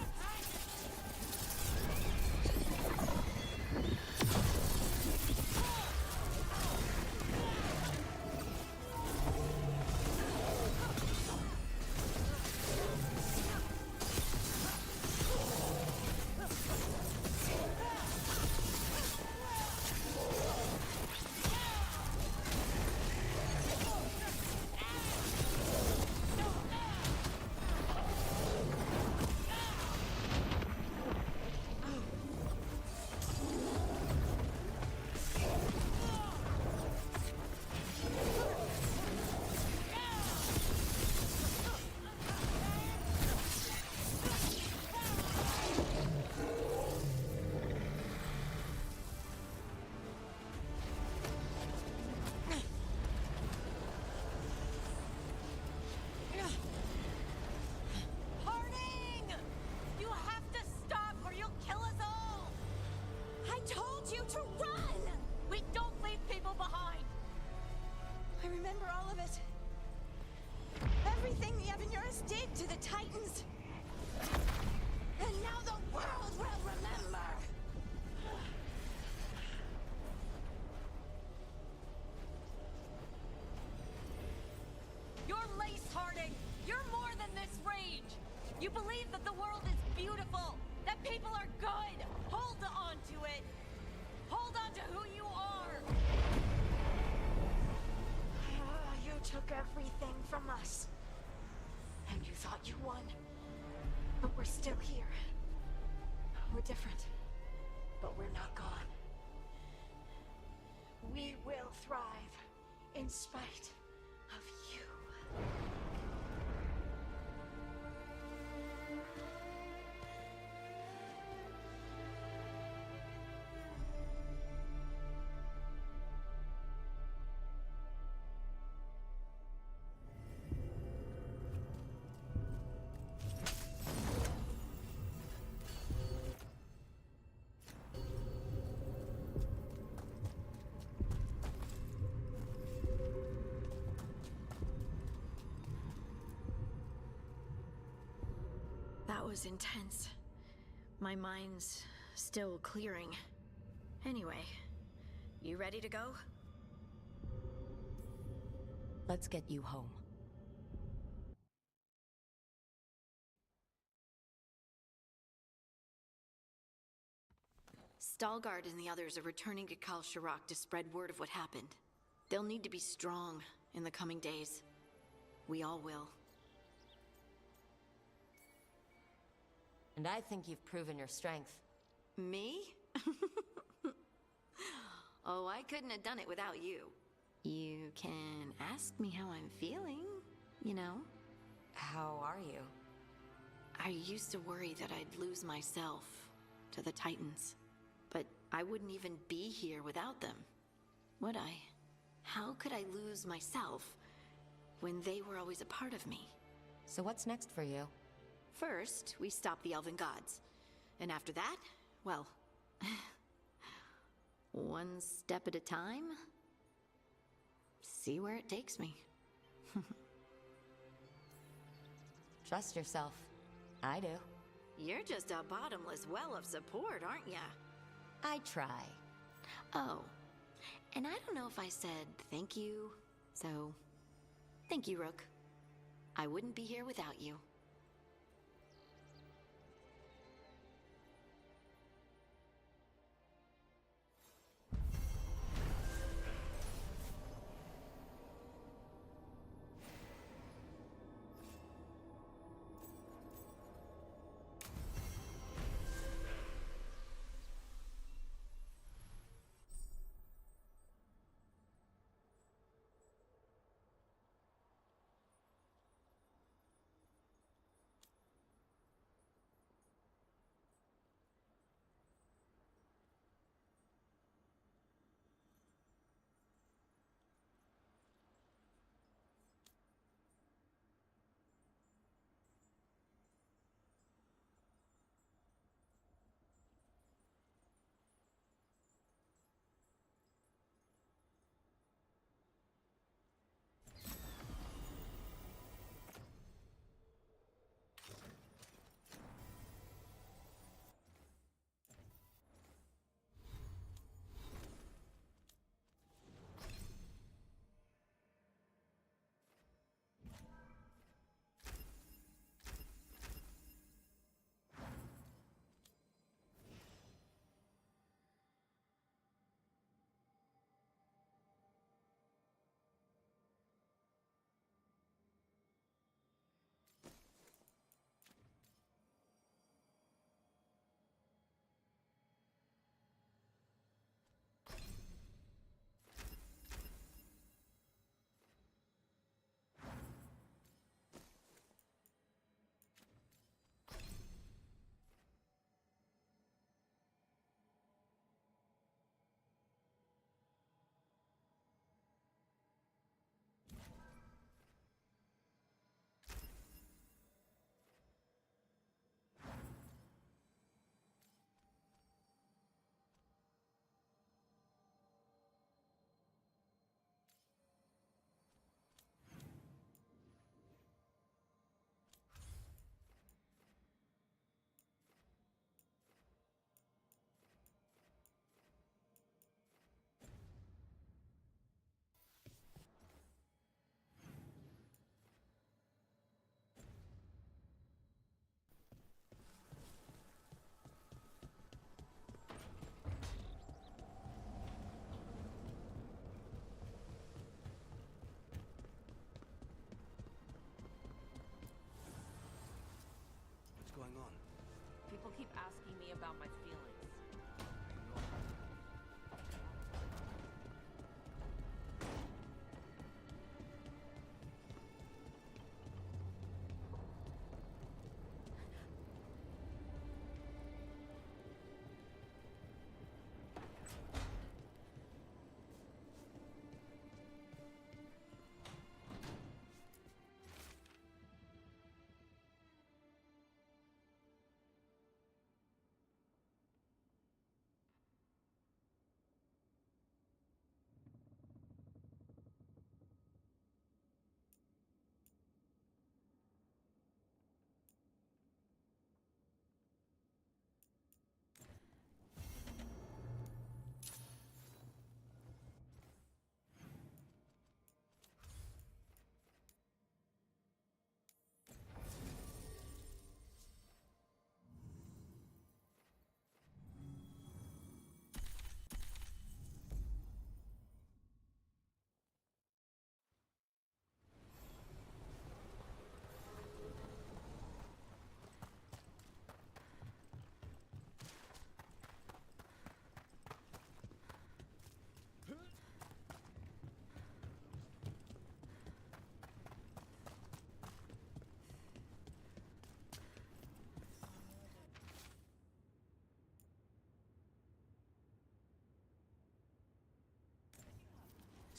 Harding! You have to stop or you'll kill us all! I told you to run! We don't leave people behind! I remember all of it. Everything the Avenurus did to the Titans. And now the world will remember. You're laced, Harding! You're more than this rage! You believe that the world is beautiful, that people are good! Hold on to it! Hold on to who you are! You took everything from us. And you thought you won. But we're still here. We're different. But we're not gone. We will thrive in spite of you. That was intense. My mind's still clearing. Anyway, you ready to go? Let's get you home. Stalgard and the others are returning to Kal Shirak to spread word of what happened. They'll need to be strong in the coming days. We all will. And I think you've proven your strength. Me? Oh, I couldn't have done it without you. You can ask me how I'm feeling, you know? How are you? I used to worry that I'd lose myself to the Titans. But I wouldn't even be here without them, would I? How could I lose myself when they were always a part of me? So what's next for you? First, we stop the Elven Gods. And after that, well... one step at a time. See where it takes me. Trust yourself. I do. You're just a bottomless well of support, aren't ya? I try. Oh, and I don't know if I said thank you, so... Thank you, Rook. I wouldn't be here without you.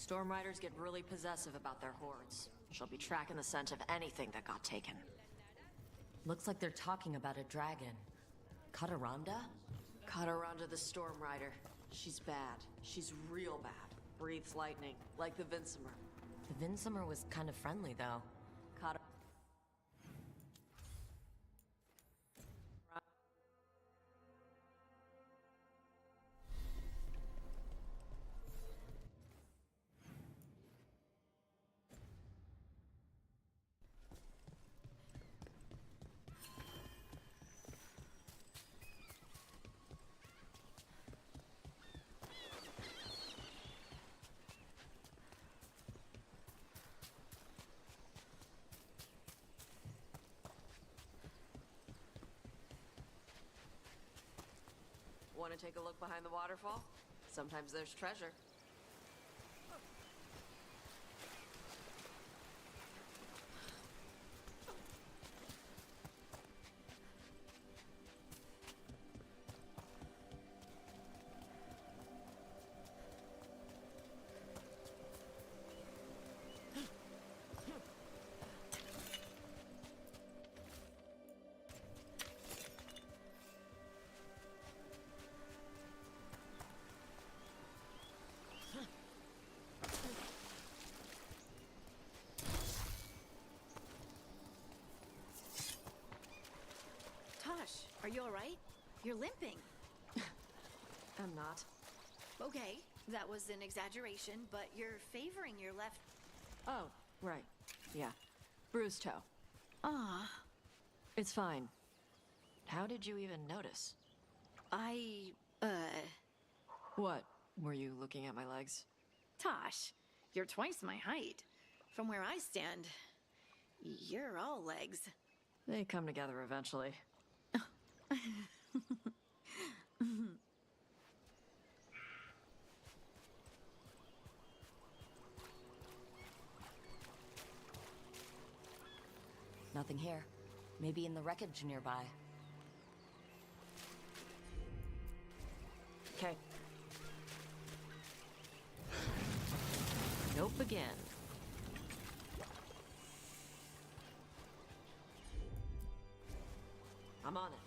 Storm Riders get really possessive about their hordes. She'll be tracking the scent of anything that got taken. Looks like they're talking about a dragon. Kataranda? Kataranda the Storm Rider. She's bad. She's real bad. Breathes lightning, like the Vinsimer. The Vinsimer was kind of friendly, though. Want to take a look behind the waterfall? Sometimes there's treasure. Tosh, are you alright? You're limping. I'm not. Okay, that was an exaggeration, but you're favoring your left... Oh, right. Yeah. Bruised toe. Ah. It's fine. How did you even notice? What? Were you looking at my legs? Tosh, you're twice my height. From where I stand, you're all legs. They come together eventually. Nothing here. Maybe in the wreckage nearby. Okay. Nope again. I'm on it.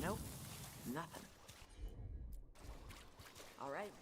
Nope. Nothing. All right.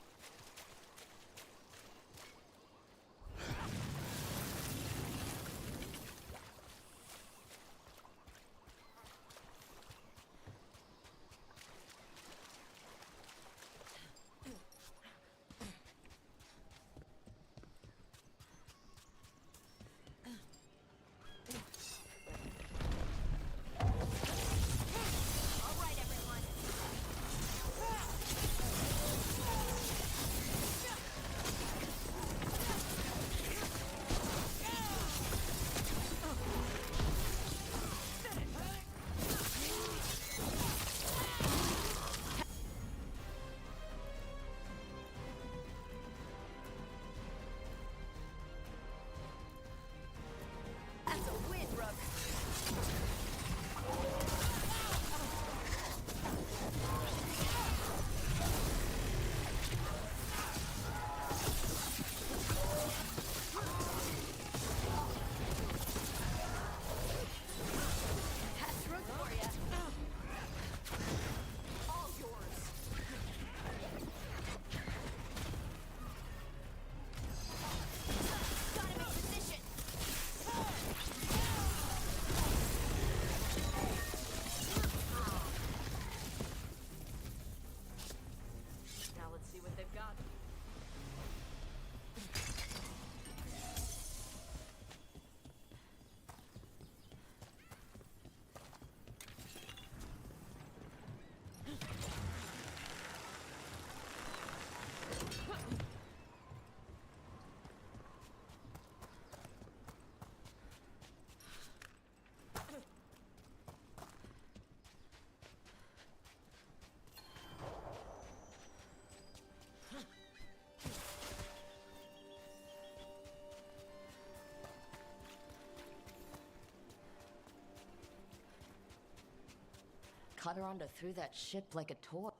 Kataranda threw that ship like a toy.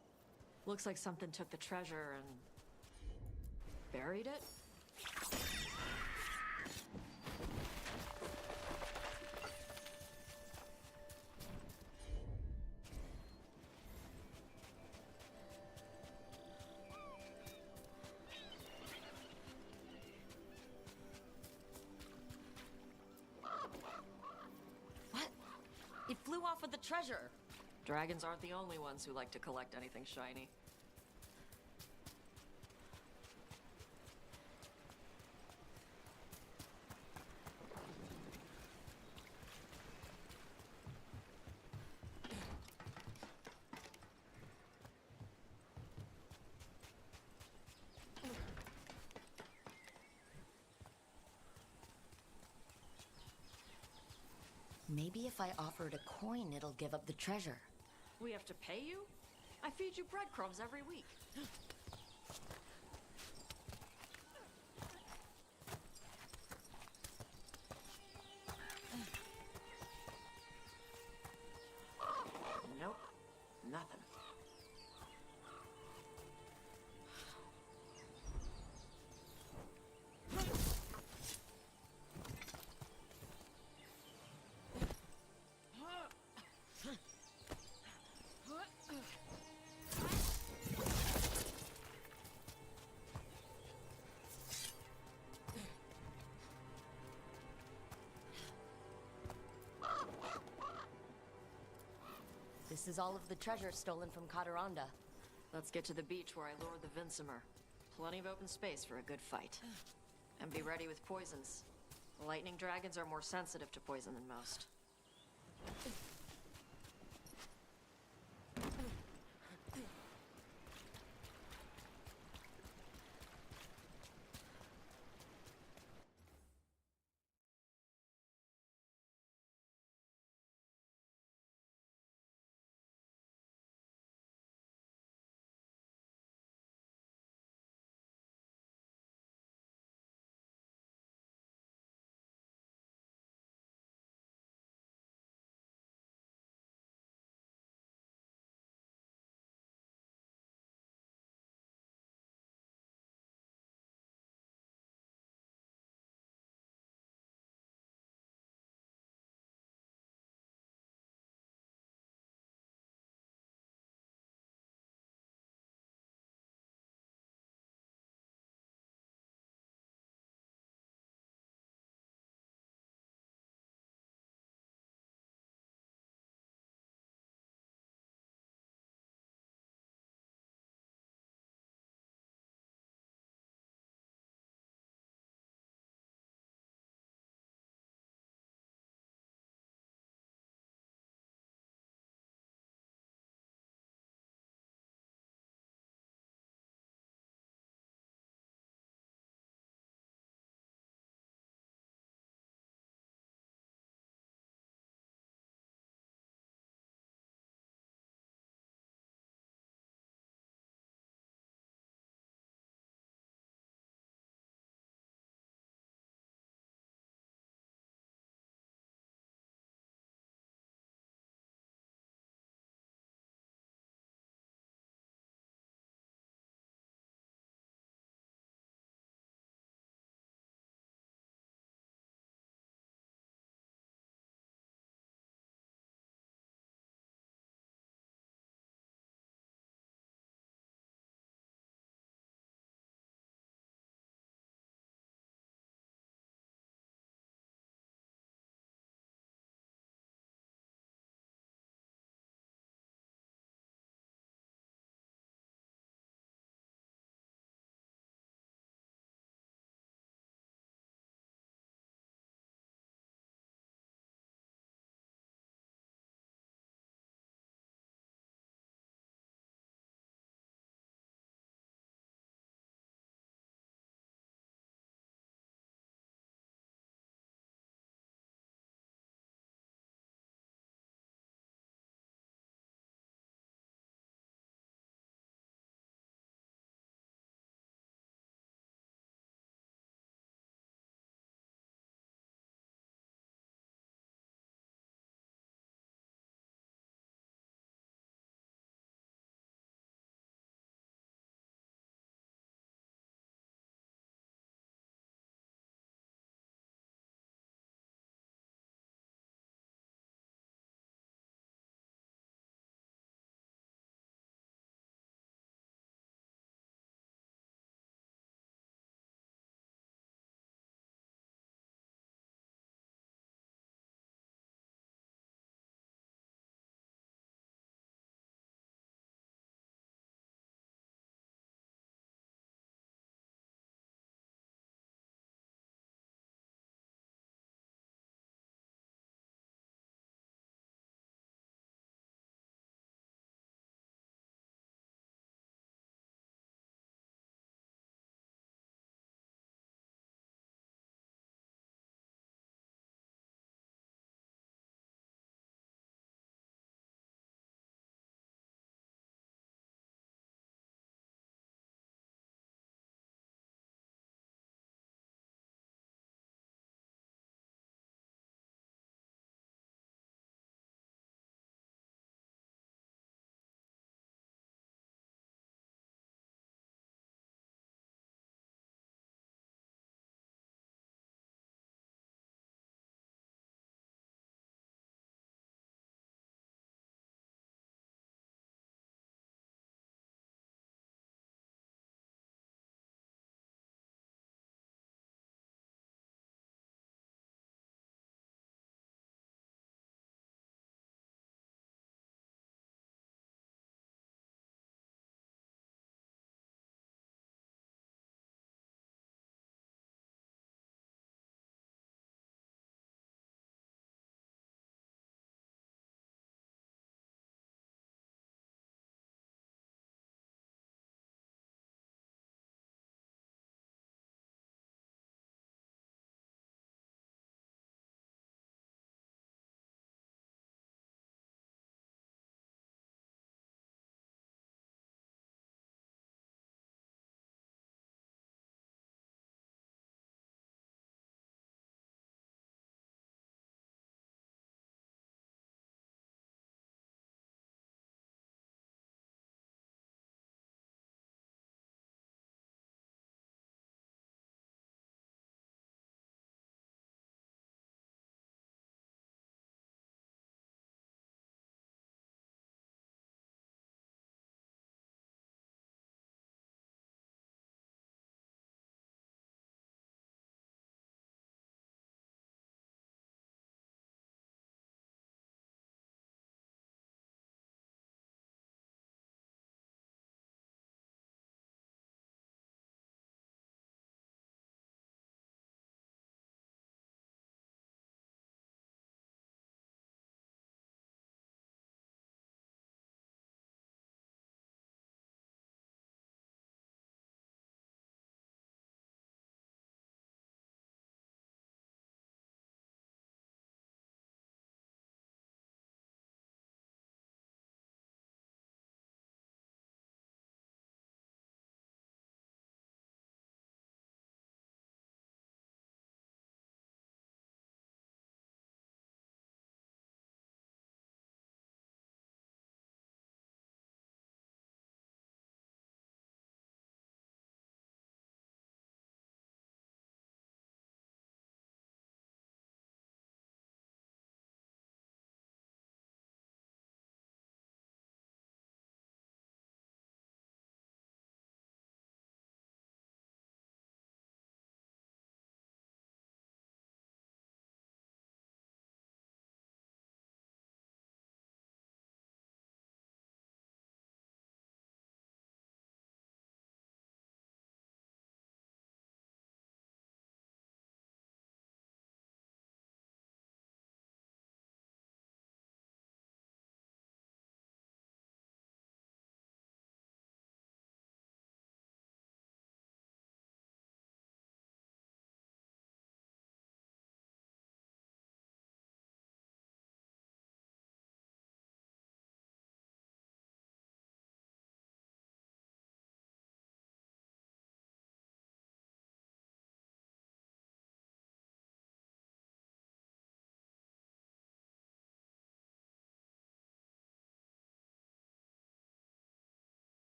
Looks like something took the treasure and buried it? What? It flew off with the treasure. Dragons aren't the only ones who like to collect anything shiny. Maybe if I offered a coin, it'll give up the treasure. We have to pay you? I feed you breadcrumbs every week. Nope, nothing. This is all of the treasure stolen from Kataranda. Let's get to the beach where I lured the Vincimer. Plenty of open space for a good fight. And be ready with poisons. Lightning dragons are more sensitive to poison than most.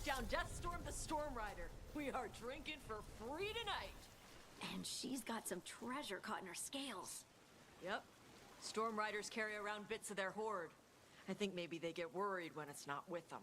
down Deathstorm the Storm Rider. We are drinking for free tonight. And she's got some treasure caught in her scales. Yep. Storm Riders carry around bits of their hoard. I think maybe they get worried when it's not with them.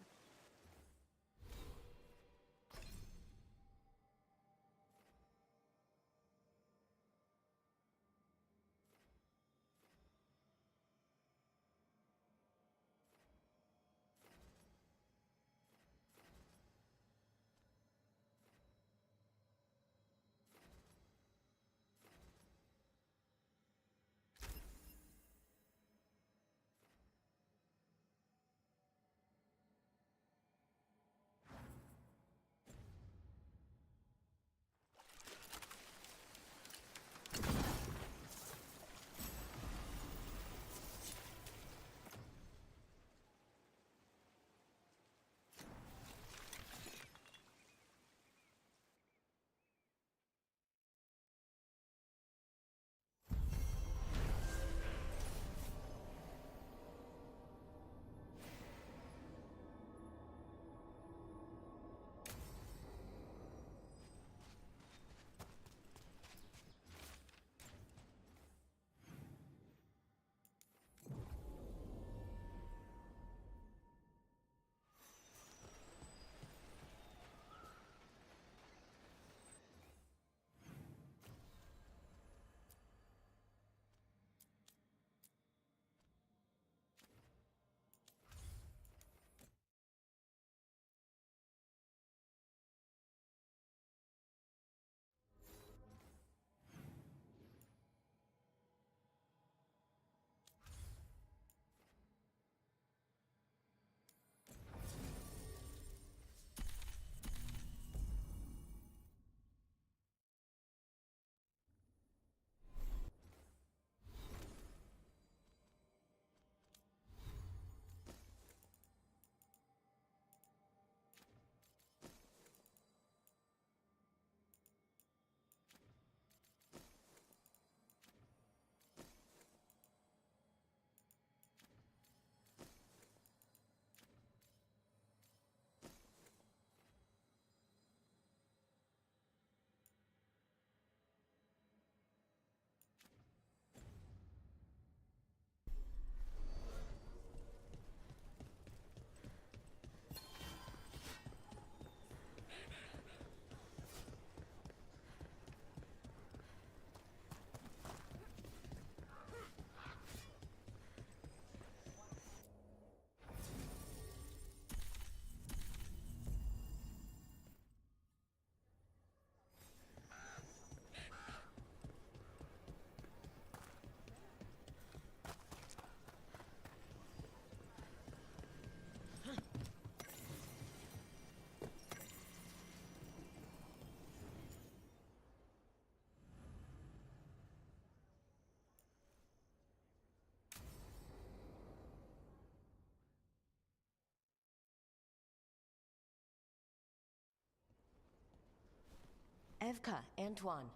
Evka, Antoine,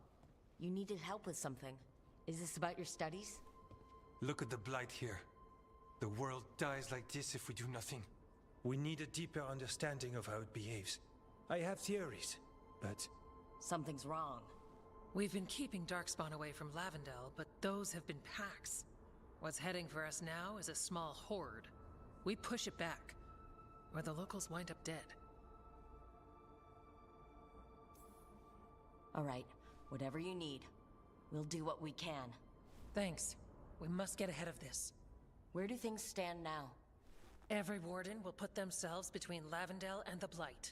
you needed help with something. Is this about your studies? Look at the blight here. The world dies like this if we do nothing. We need a deeper understanding of how it behaves. I have theories, but... Something's wrong. We've been keeping Darkspawn away from Lavendel, but those have been packs. What's heading for us now is a small horde. We push it back, or the locals wind up dead. All right, whatever you need. We'll do what we can. Thanks. We must get ahead of this. Where do things stand now? Every warden will put themselves between Lavendel and the Blight.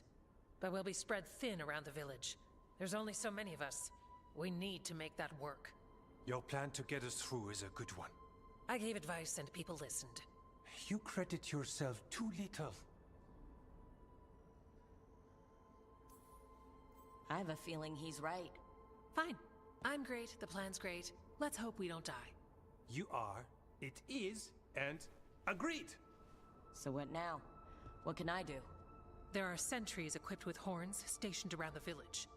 But we'll be spread thin around the village. There's only so many of us. We need to make that work. Your plan to get us through is a good one. I gave advice and people listened. You credit yourself too little. I have a feeling he's right. Fine. I'm great, the plan's great. Let's hope we don't die. You are, it is, and agreed! So what now? What can I do? There are sentries equipped with horns stationed around the village.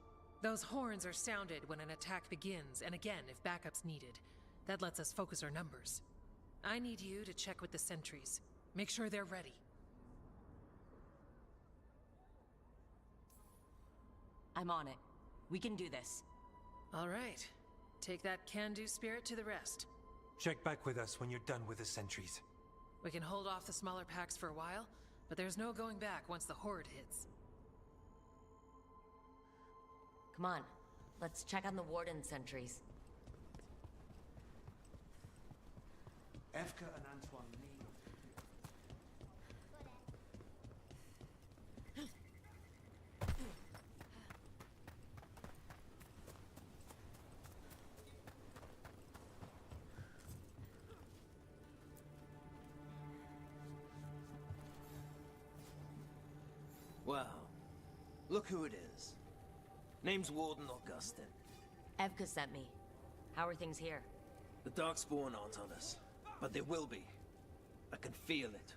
Those horns are sounded when an attack begins, and again if backup's needed. That lets us focus our numbers. I need you to check with the sentries. Make sure they're ready. I'm on it. We can do this. All right. Take that can-do spirit to the rest. Check back with us when you're done with the sentries. We can hold off the smaller packs for a while, but there's no going back once the horde hits. Come on. Let's check on the Warden sentries. Evka and Antoine need... Well, look who it is. Name's Warden Augustin. Evka sent me. How are things here? The Darkspawn aren't on us, but they will be. I can feel it.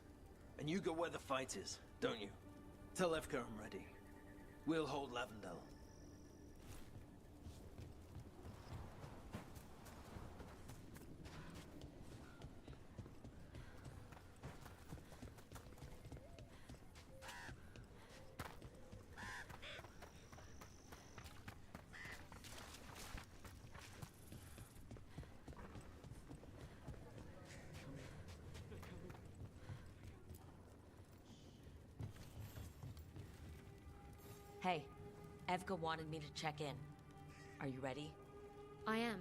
And you go where the fight is, don't you? Tell Evka I'm ready. We'll hold Lavendel. Hey, Evka wanted me to check in. Are you ready? I am.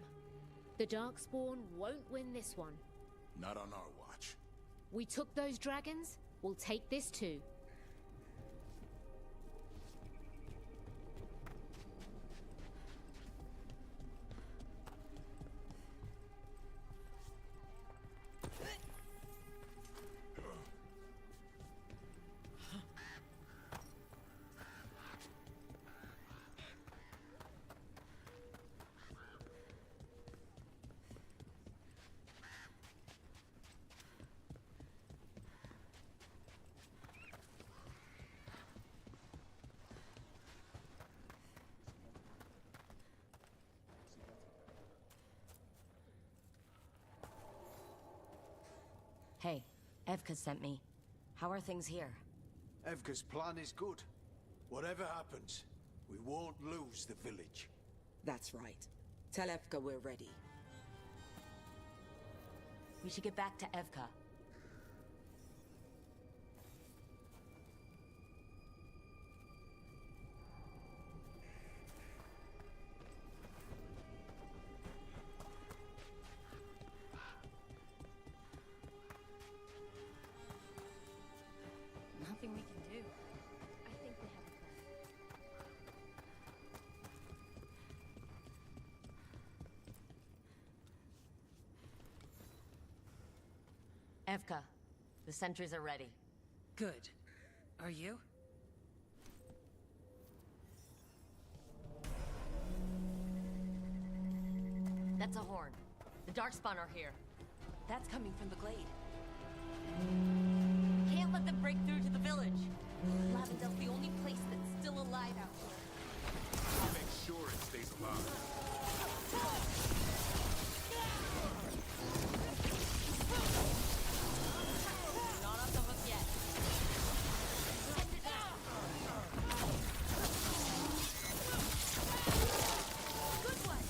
The Darkspawn won't win this one. Not on our watch. We took those dragons, we'll take this too. Hey, Evka sent me. How are things here? Evka's plan is good. Whatever happens, we won't lose the village. That's right. Tell Evka we're ready. We should get back to Evka. Nothing we can do. I think we have a plan. Evka, the sentries are ready. Good. Are you? That's a horn. The Darkspawn are here. That's coming from the glade. Can't let them break through to the village. Lavendel's the only place that's still alive out here. I'll make sure it stays alive. Not off the hook yet. Good one.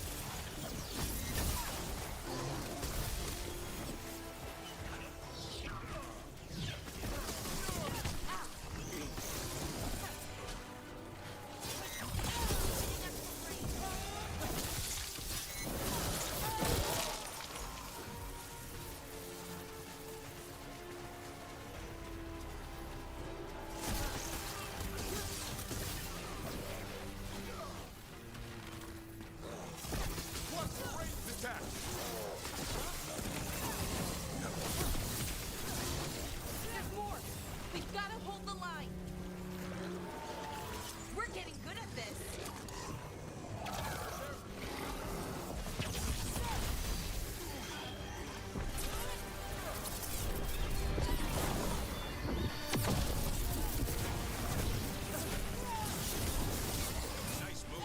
There's more. We gotta hold the line. We're getting good at this. Nice move.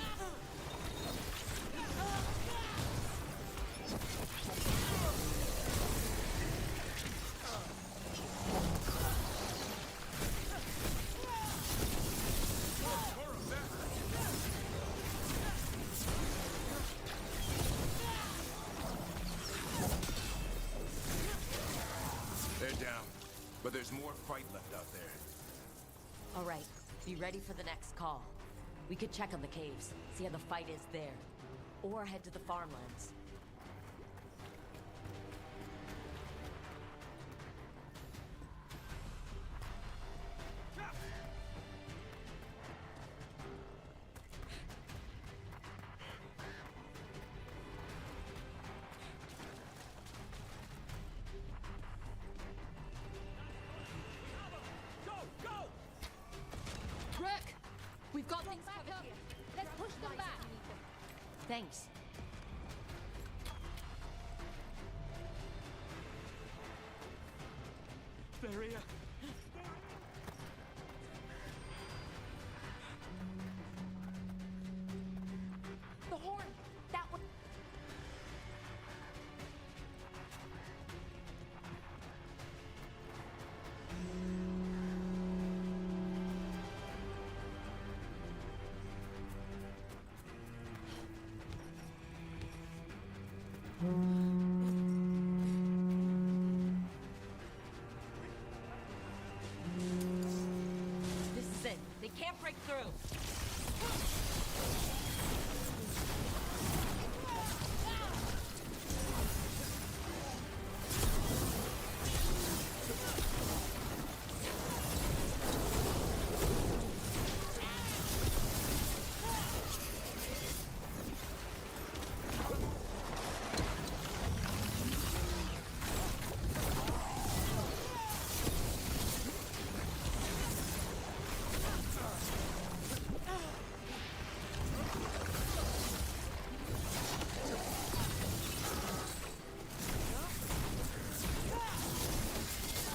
there's more fight left out there. All right, be ready for the next call. We could check on the caves, see how the fight is there. Or head to the farmlands. Rick! We've got things covered here. Let's push them back. Thanks. Barrier. The horn! That one! This is it. They can't break through.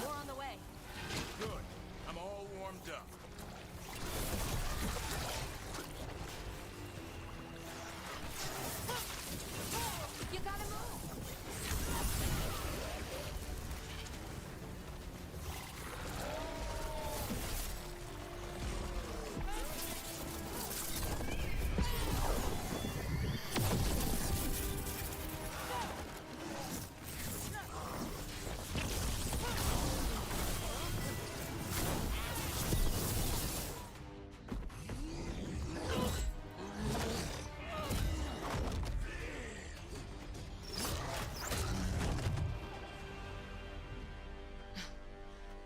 More on the way. Good. I'm all warmed up. You gotta move!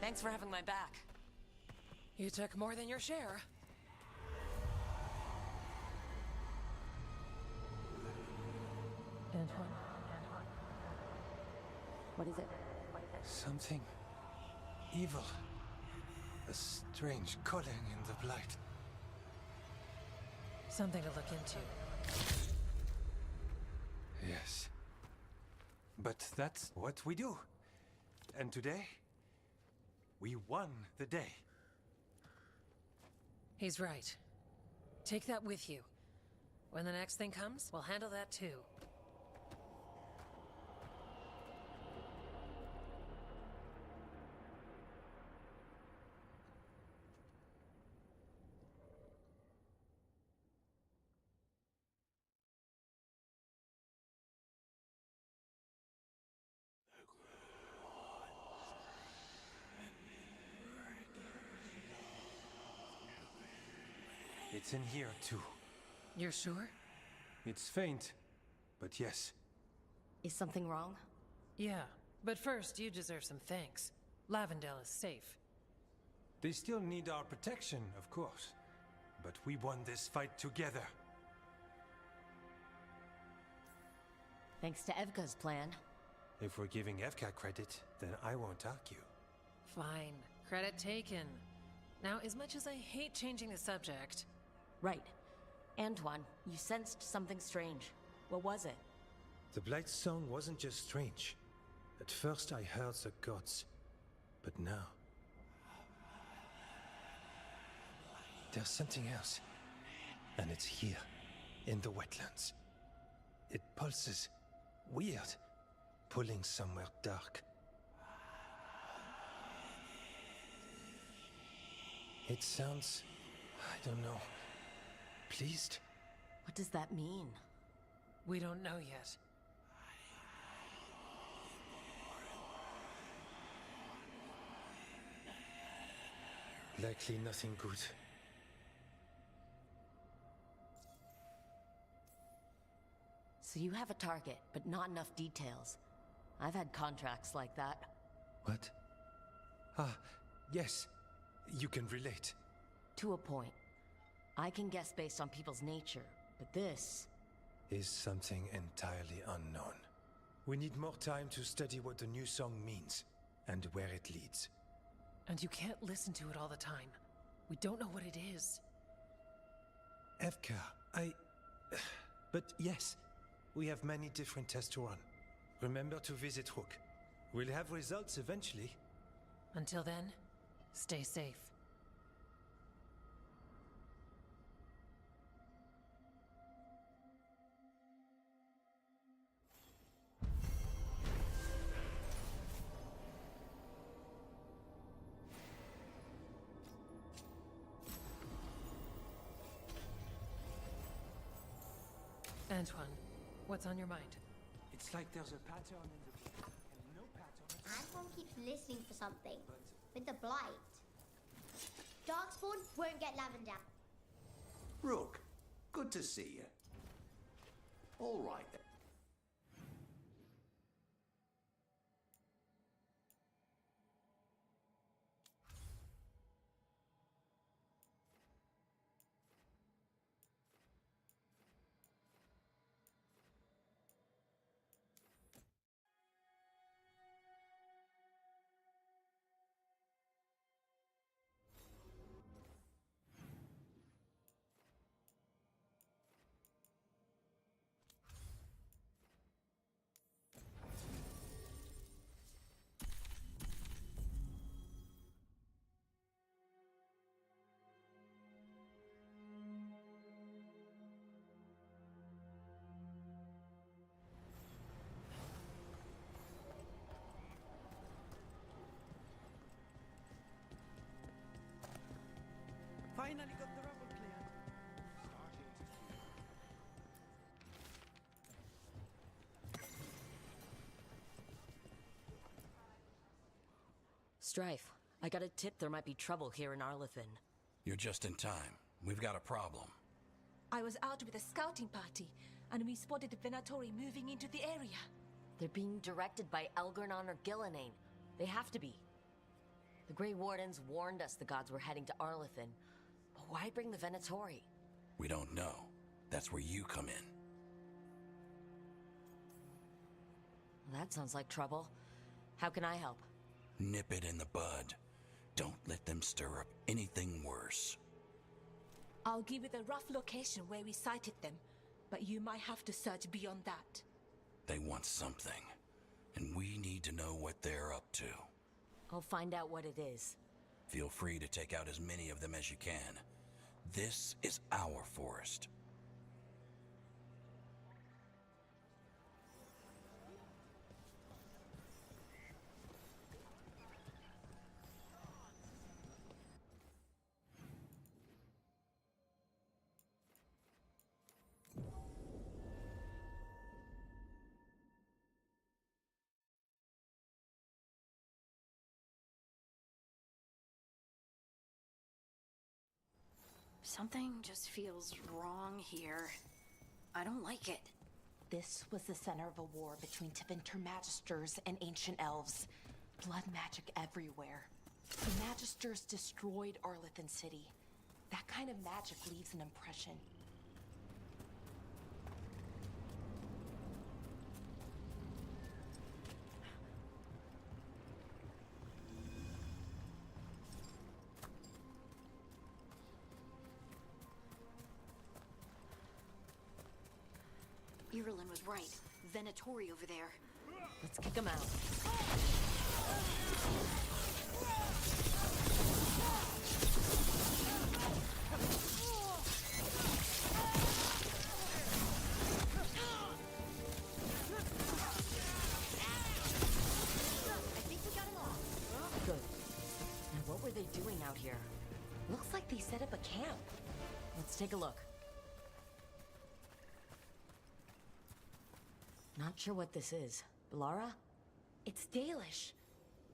Thanks for having my back. You took more than your share. Antoine. What is it? Something evil. A strange calling in the blight. Something to look into. Yes. But that's what we do. And today, we won the day. He's right. Take that with you. When the next thing comes, we'll handle that too. It's in here too. You're sure? It's faint, but yes. Is something wrong? Yeah, but first you deserve some thanks. Lavendale is safe. They still need our protection, of course. But we won this fight together. Thanks to Evka's plan. If we're giving Evka credit, then I won't argue. Fine. Credit taken. Now, as much as I hate changing the subject... Right. Antoine, you sensed something strange. What was it? The Blight's song wasn't just strange. At first I heard the gods. But now... there's something else. And it's here, in the wetlands. It pulses. Weird. Pulling somewhere dark. It sounds... I don't know. Pleased? What does that mean? We don't know yet. Likely nothing good. So you have a target, but not enough details. I've had contracts like that. What? Ah, yes. You can relate. To a point. I can guess based on people's nature, but this... is something entirely unknown. We need more time to study what the new song means, and where it leads. And you can't listen to it all the time. We don't know what it is. Evka, But yes, we have many different tests to run. Remember to visit Rook. We'll have results eventually. Until then, stay safe. Antoine, what's on your mind? It's like there's a pattern in the book, and no pattern. Antoine keeps listening for something. With the blight. Darkspawn won't get Lavender. Rook, good to see you. All right then. Finally got the rubble cleared. Strife, I got a tip there might be trouble here in Arlethan. You're just in time. We've got a problem. I was out with a scouting party, and we spotted the Venatori moving into the area. They're being directed by Elgarnon or Gillenane. They have to be. The Grey Wardens warned us the gods were heading to Arlethan. But why bring the Venatori? We don't know. That's where you come in. That sounds like trouble. How can I help? Nip it in the bud. Don't let them stir up anything worse. I'll give you the rough location where we sighted them, but you might have to search beyond that. They want something, and we need to know what they're up to. I'll find out what it is. Feel free to take out as many of them as you can. This is our forest. Something just feels wrong here. I don't like it. This was the center of a war between Tevinter Magisters and ancient elves. Blood magic everywhere. The Magisters destroyed Arlethan City. That kind of magic leaves an impression. Irulan was right. Venatori over there. Let's kick him out. I think we got him all. Good. And what were they doing out here? Looks like they set up a camp. Let's take a look. Not sure what this is. Lara? It's Dalish.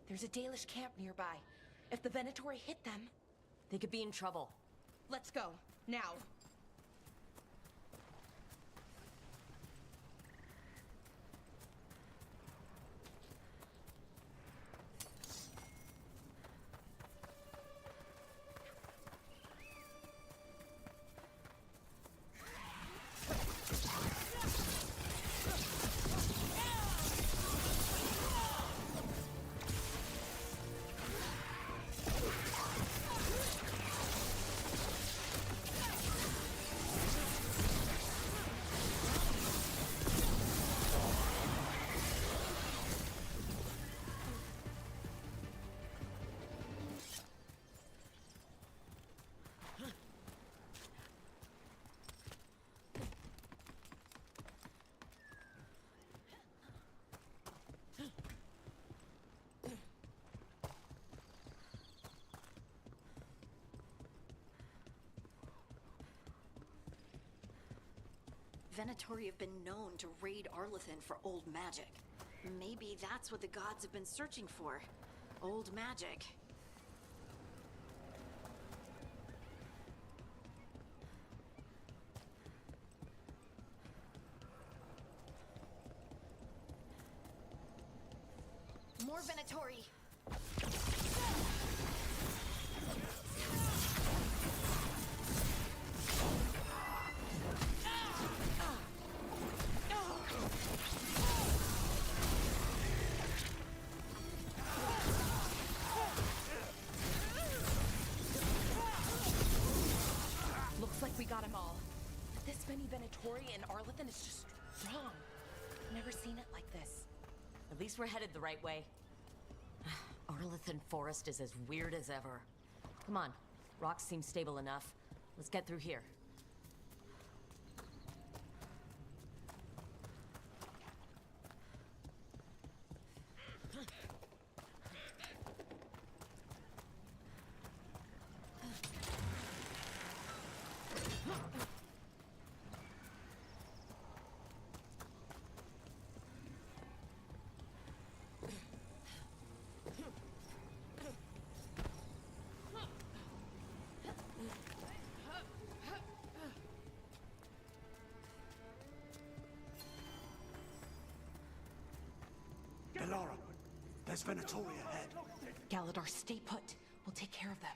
There's a Dalish camp nearby. If the Venatori hit them... They could be in trouble. Let's go. Now. Venatori have been known to raid Arlethan for old magic. Maybe that's what the gods have been searching for. Old magic. More Venatori! Looks like we got them all. This many Venatori in Arlethan is just wrong. Never seen it like this. At least we're headed the right way. Arlethan Forest is as weird as ever. Come on, rocks seem stable enough. Let's get through here. Elara, there's Venatori ahead. Galadar, stay put. We'll take care of them.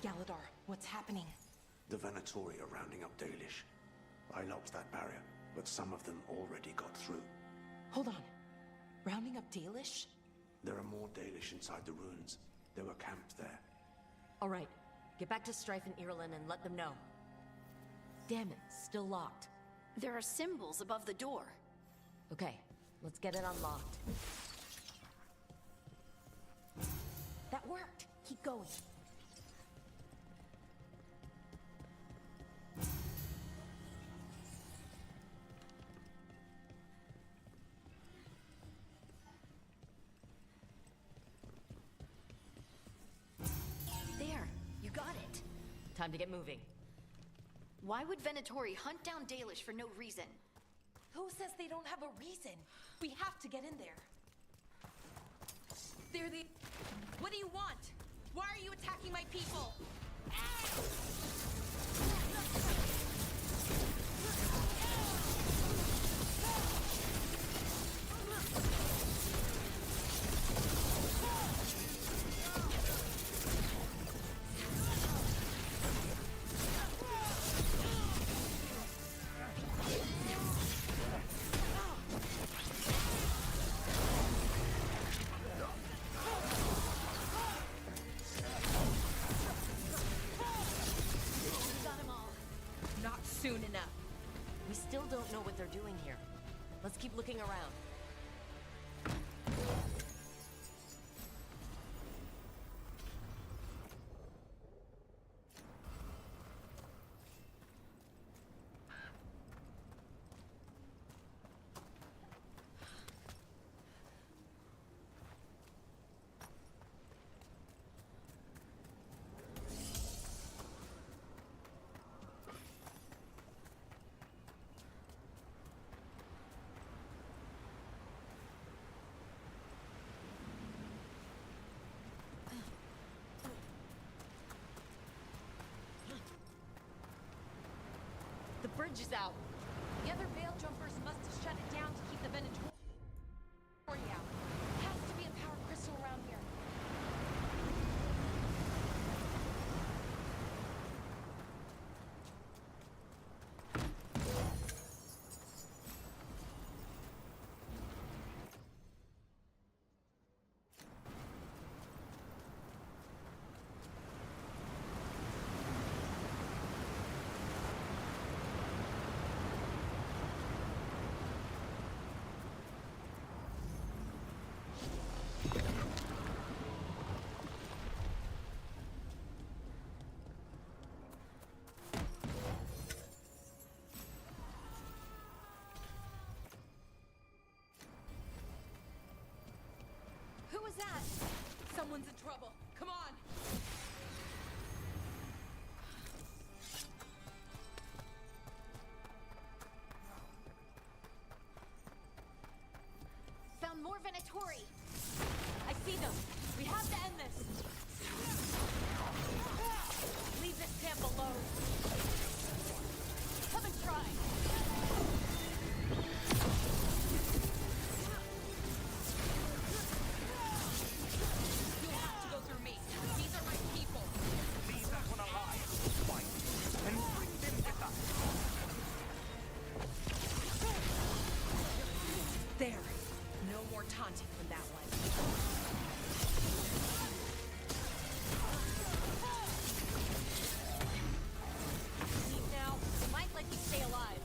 Galadar, what's happening? The Venatori are rounding up Dalish. I locked that barrier, but some of them already got through. Hold on. Rounding up Dalish? There are more Dalish inside the ruins. They were camped there. All right, get back to Strife and Irulan and let them know. Damn it, still locked. There are symbols above the door. Okay, let's get it unlocked. That worked. Keep going. There, you got it. Time to get moving. Why would Venatori hunt down Dalish for no reason? Who says they don't have a reason? We have to get in there. They're the... What do you want? Why are you attacking my people? Soon enough. We still don't know what they're doing here. Let's keep looking around. bridge is out. The other Veil jumpers must have shut it down to keep the Venatori out. Has to be a power crystal around here. Who was that? Someone's in trouble. Come on! Found more Venatori. I see them. We have to end this. Leave this camp alone. Come and try. You have to go through me. These are my people. Leave that one alive, fight, and bring them with us. There. No more taunting from that one. See now? They might let you stay alive.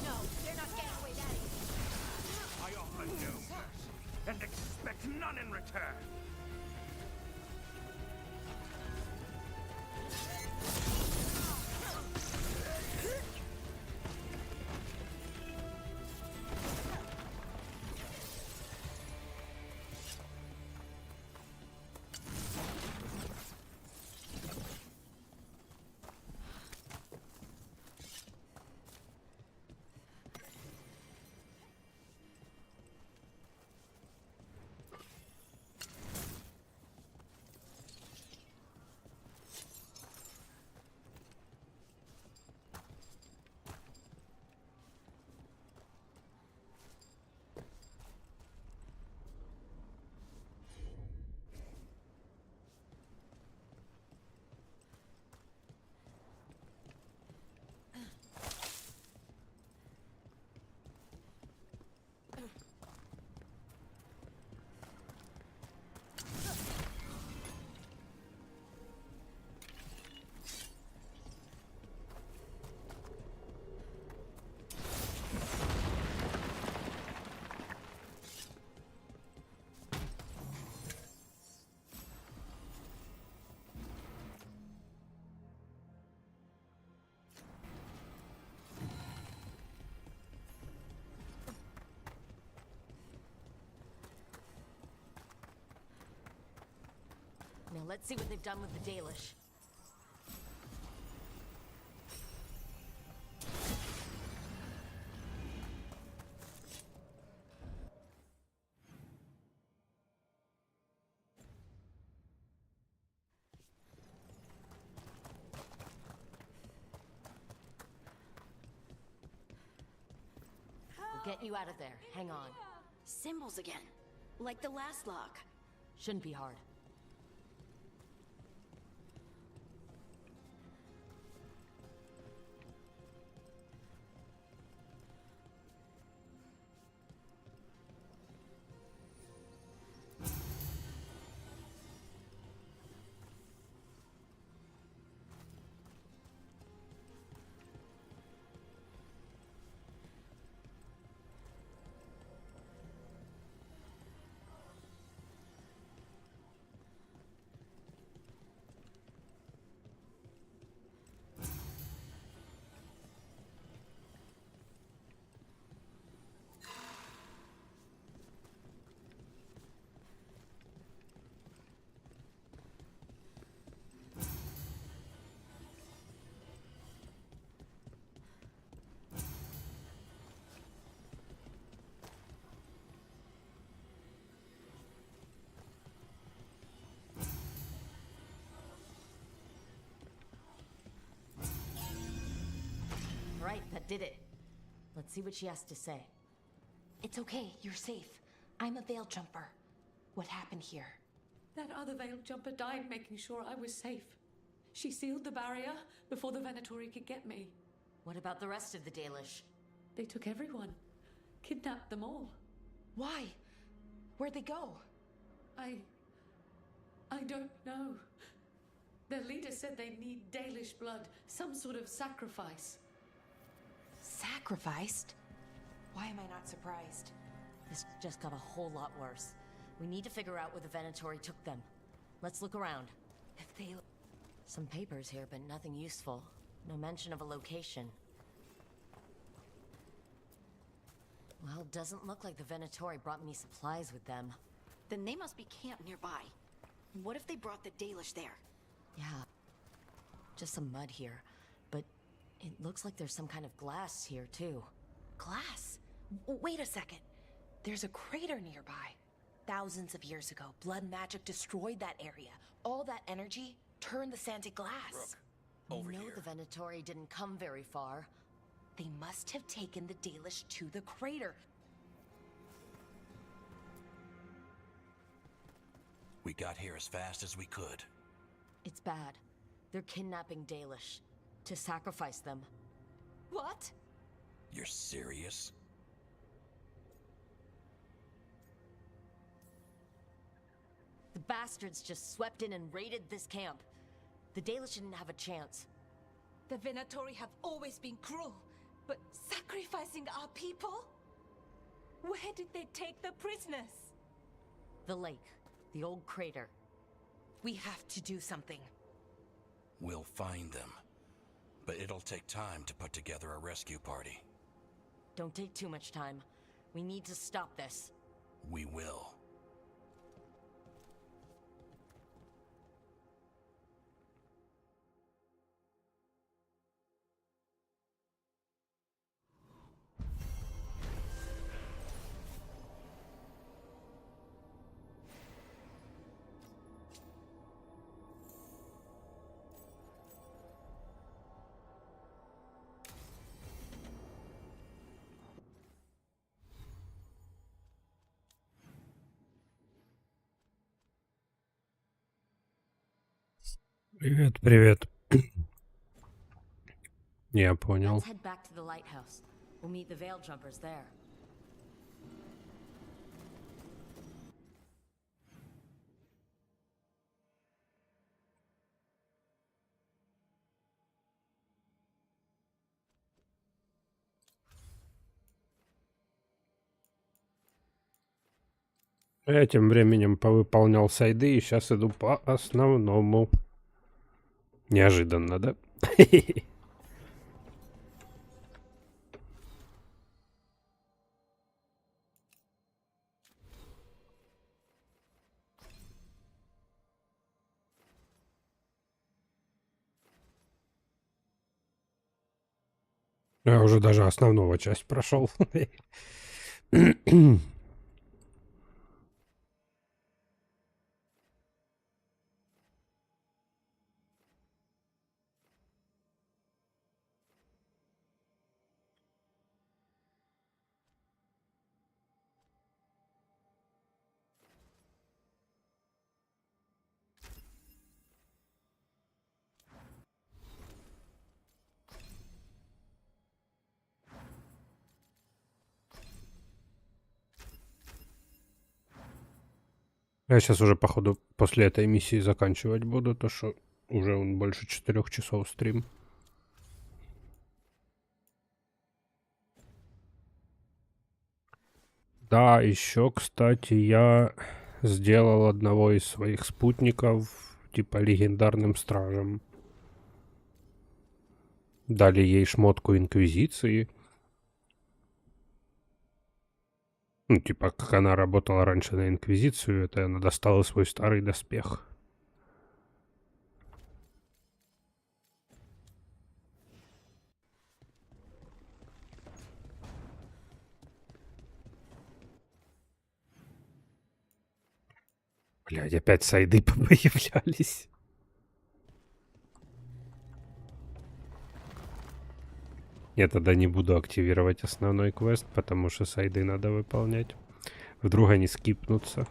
No, they're not getting away that easy. I offer no mercy, and expect none in return. Now let's see what they've done with the Dalish. We'll get you out of there. Hang on. Symbols again. Like the last lock. Shouldn't be hard. did it. Let's see what she has to say. It's okay, you're safe. I'm a veil jumper. What happened here? That other veil jumper died making sure I was safe. She sealed the barrier before the Venatori could get me. What about the rest of the Dalish? They took everyone. Kidnapped them all. Why? Where'd they go? I don't know. Their leader said they need Dalish blood, some sort of sacrifice. Sacrificed? Why am I not surprised? This just got a whole lot worse. We need to figure out where the Venatori took them. Let's look around. If they... Some papers here, but nothing useful. No mention of a location. Well, doesn't look like the Venatori brought many supplies with them. Then they must be camped nearby. What if they brought the Dalish there? Yeah. Just some mud here. But it looks like there's some kind of glass here, too. Glass? Wait a second. There's a crater nearby. Thousands of years ago, blood magic destroyed that area. All that energy turned the sand to glass. We know the Venatori didn't come very far. They must have taken the Dalish to the crater. We got here as fast as we could. It's bad. They're kidnapping Dalish to sacrifice them. What? You're serious? The bastards just swept in and raided this camp. The Dalish didn't have a chance. The Venatori have always been cruel, but sacrificing our people? Where did they take the prisoners? The lake. The old crater. We have to do something. We'll find them. But it'll take time to put together a rescue party. Don't take too much time. We need to stop this. We will. Привет, привет. Я понял. Let's head back to the lighthouse. We'll meet the veil jumpers there. Я тем временем повыполнял сайды и сейчас иду по основному. Неожиданно, да? Я уже даже основного часть прошел. Я сейчас уже, походу, после этой миссии заканчивать буду, то что уже больше 4 часов стрим. Да, еще, кстати, я сделал одного из своих спутников, типа, легендарным стражем. Дали ей шмотку Инквизиции. Ну, типа, как она работала раньше на Инквизицию, это она достала свой старый доспех. Блядь, опять сайды Я тогда не буду активировать основной квест, потому что сайды надо выполнять. Вдруг они скипнутся.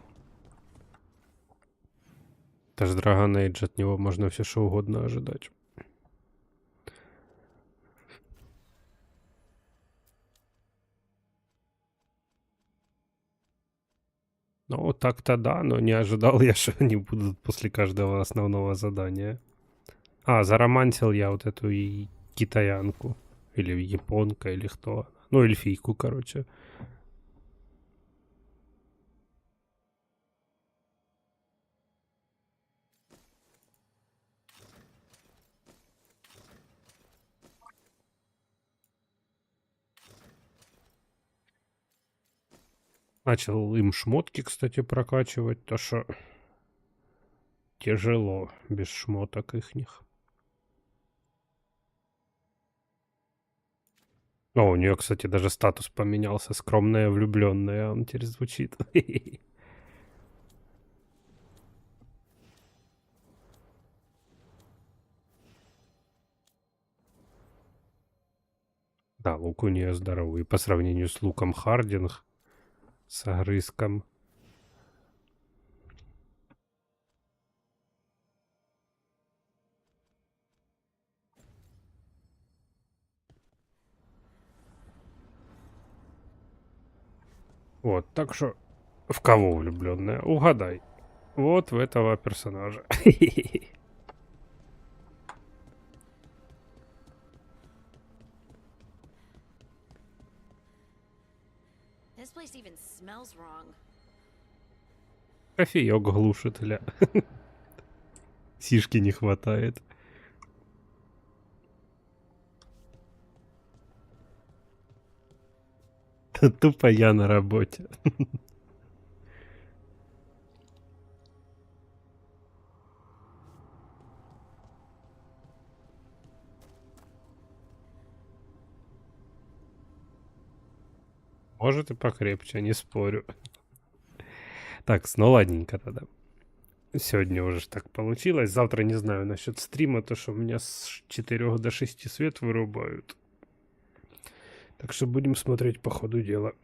Даже Dragon Age, от него можно все что угодно ожидать. Ну, так-то да, но не ожидал я, что они будут после каждого основного задания. А, заромантил я вот эту и китаянку. Или японка, или кто. Ну, эльфийку, короче. Начал им шмотки, кстати, прокачивать. То, что тяжело без шмоток ихних. О, у нее, кстати, даже статус поменялся. Скромная влюбленная, он теперь звучит. Да, лук у нее здоровый. По сравнению с луком Хардинг, с огрызком. Вот, так что в кого влюбленная? Угадай. Вот в этого персонажа. This place even smells wrong. Кофеек глушит, ля. Сишки не хватает. Тупо я на работе. Может и покрепче, не спорю. Так, ну ладненько тогда. Сегодня уже так получилось. Завтра не знаю насчет стрима, то что у меня с 4 до 6 свет вырубают. Так что будем смотреть по ходу дела.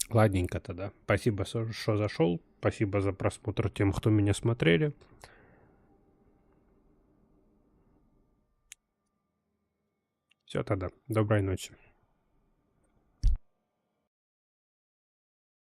Ладненько тогда. Спасибо, что зашел. Спасибо за просмотр тем, кто меня смотрели. Все тогда. Доброй ночи.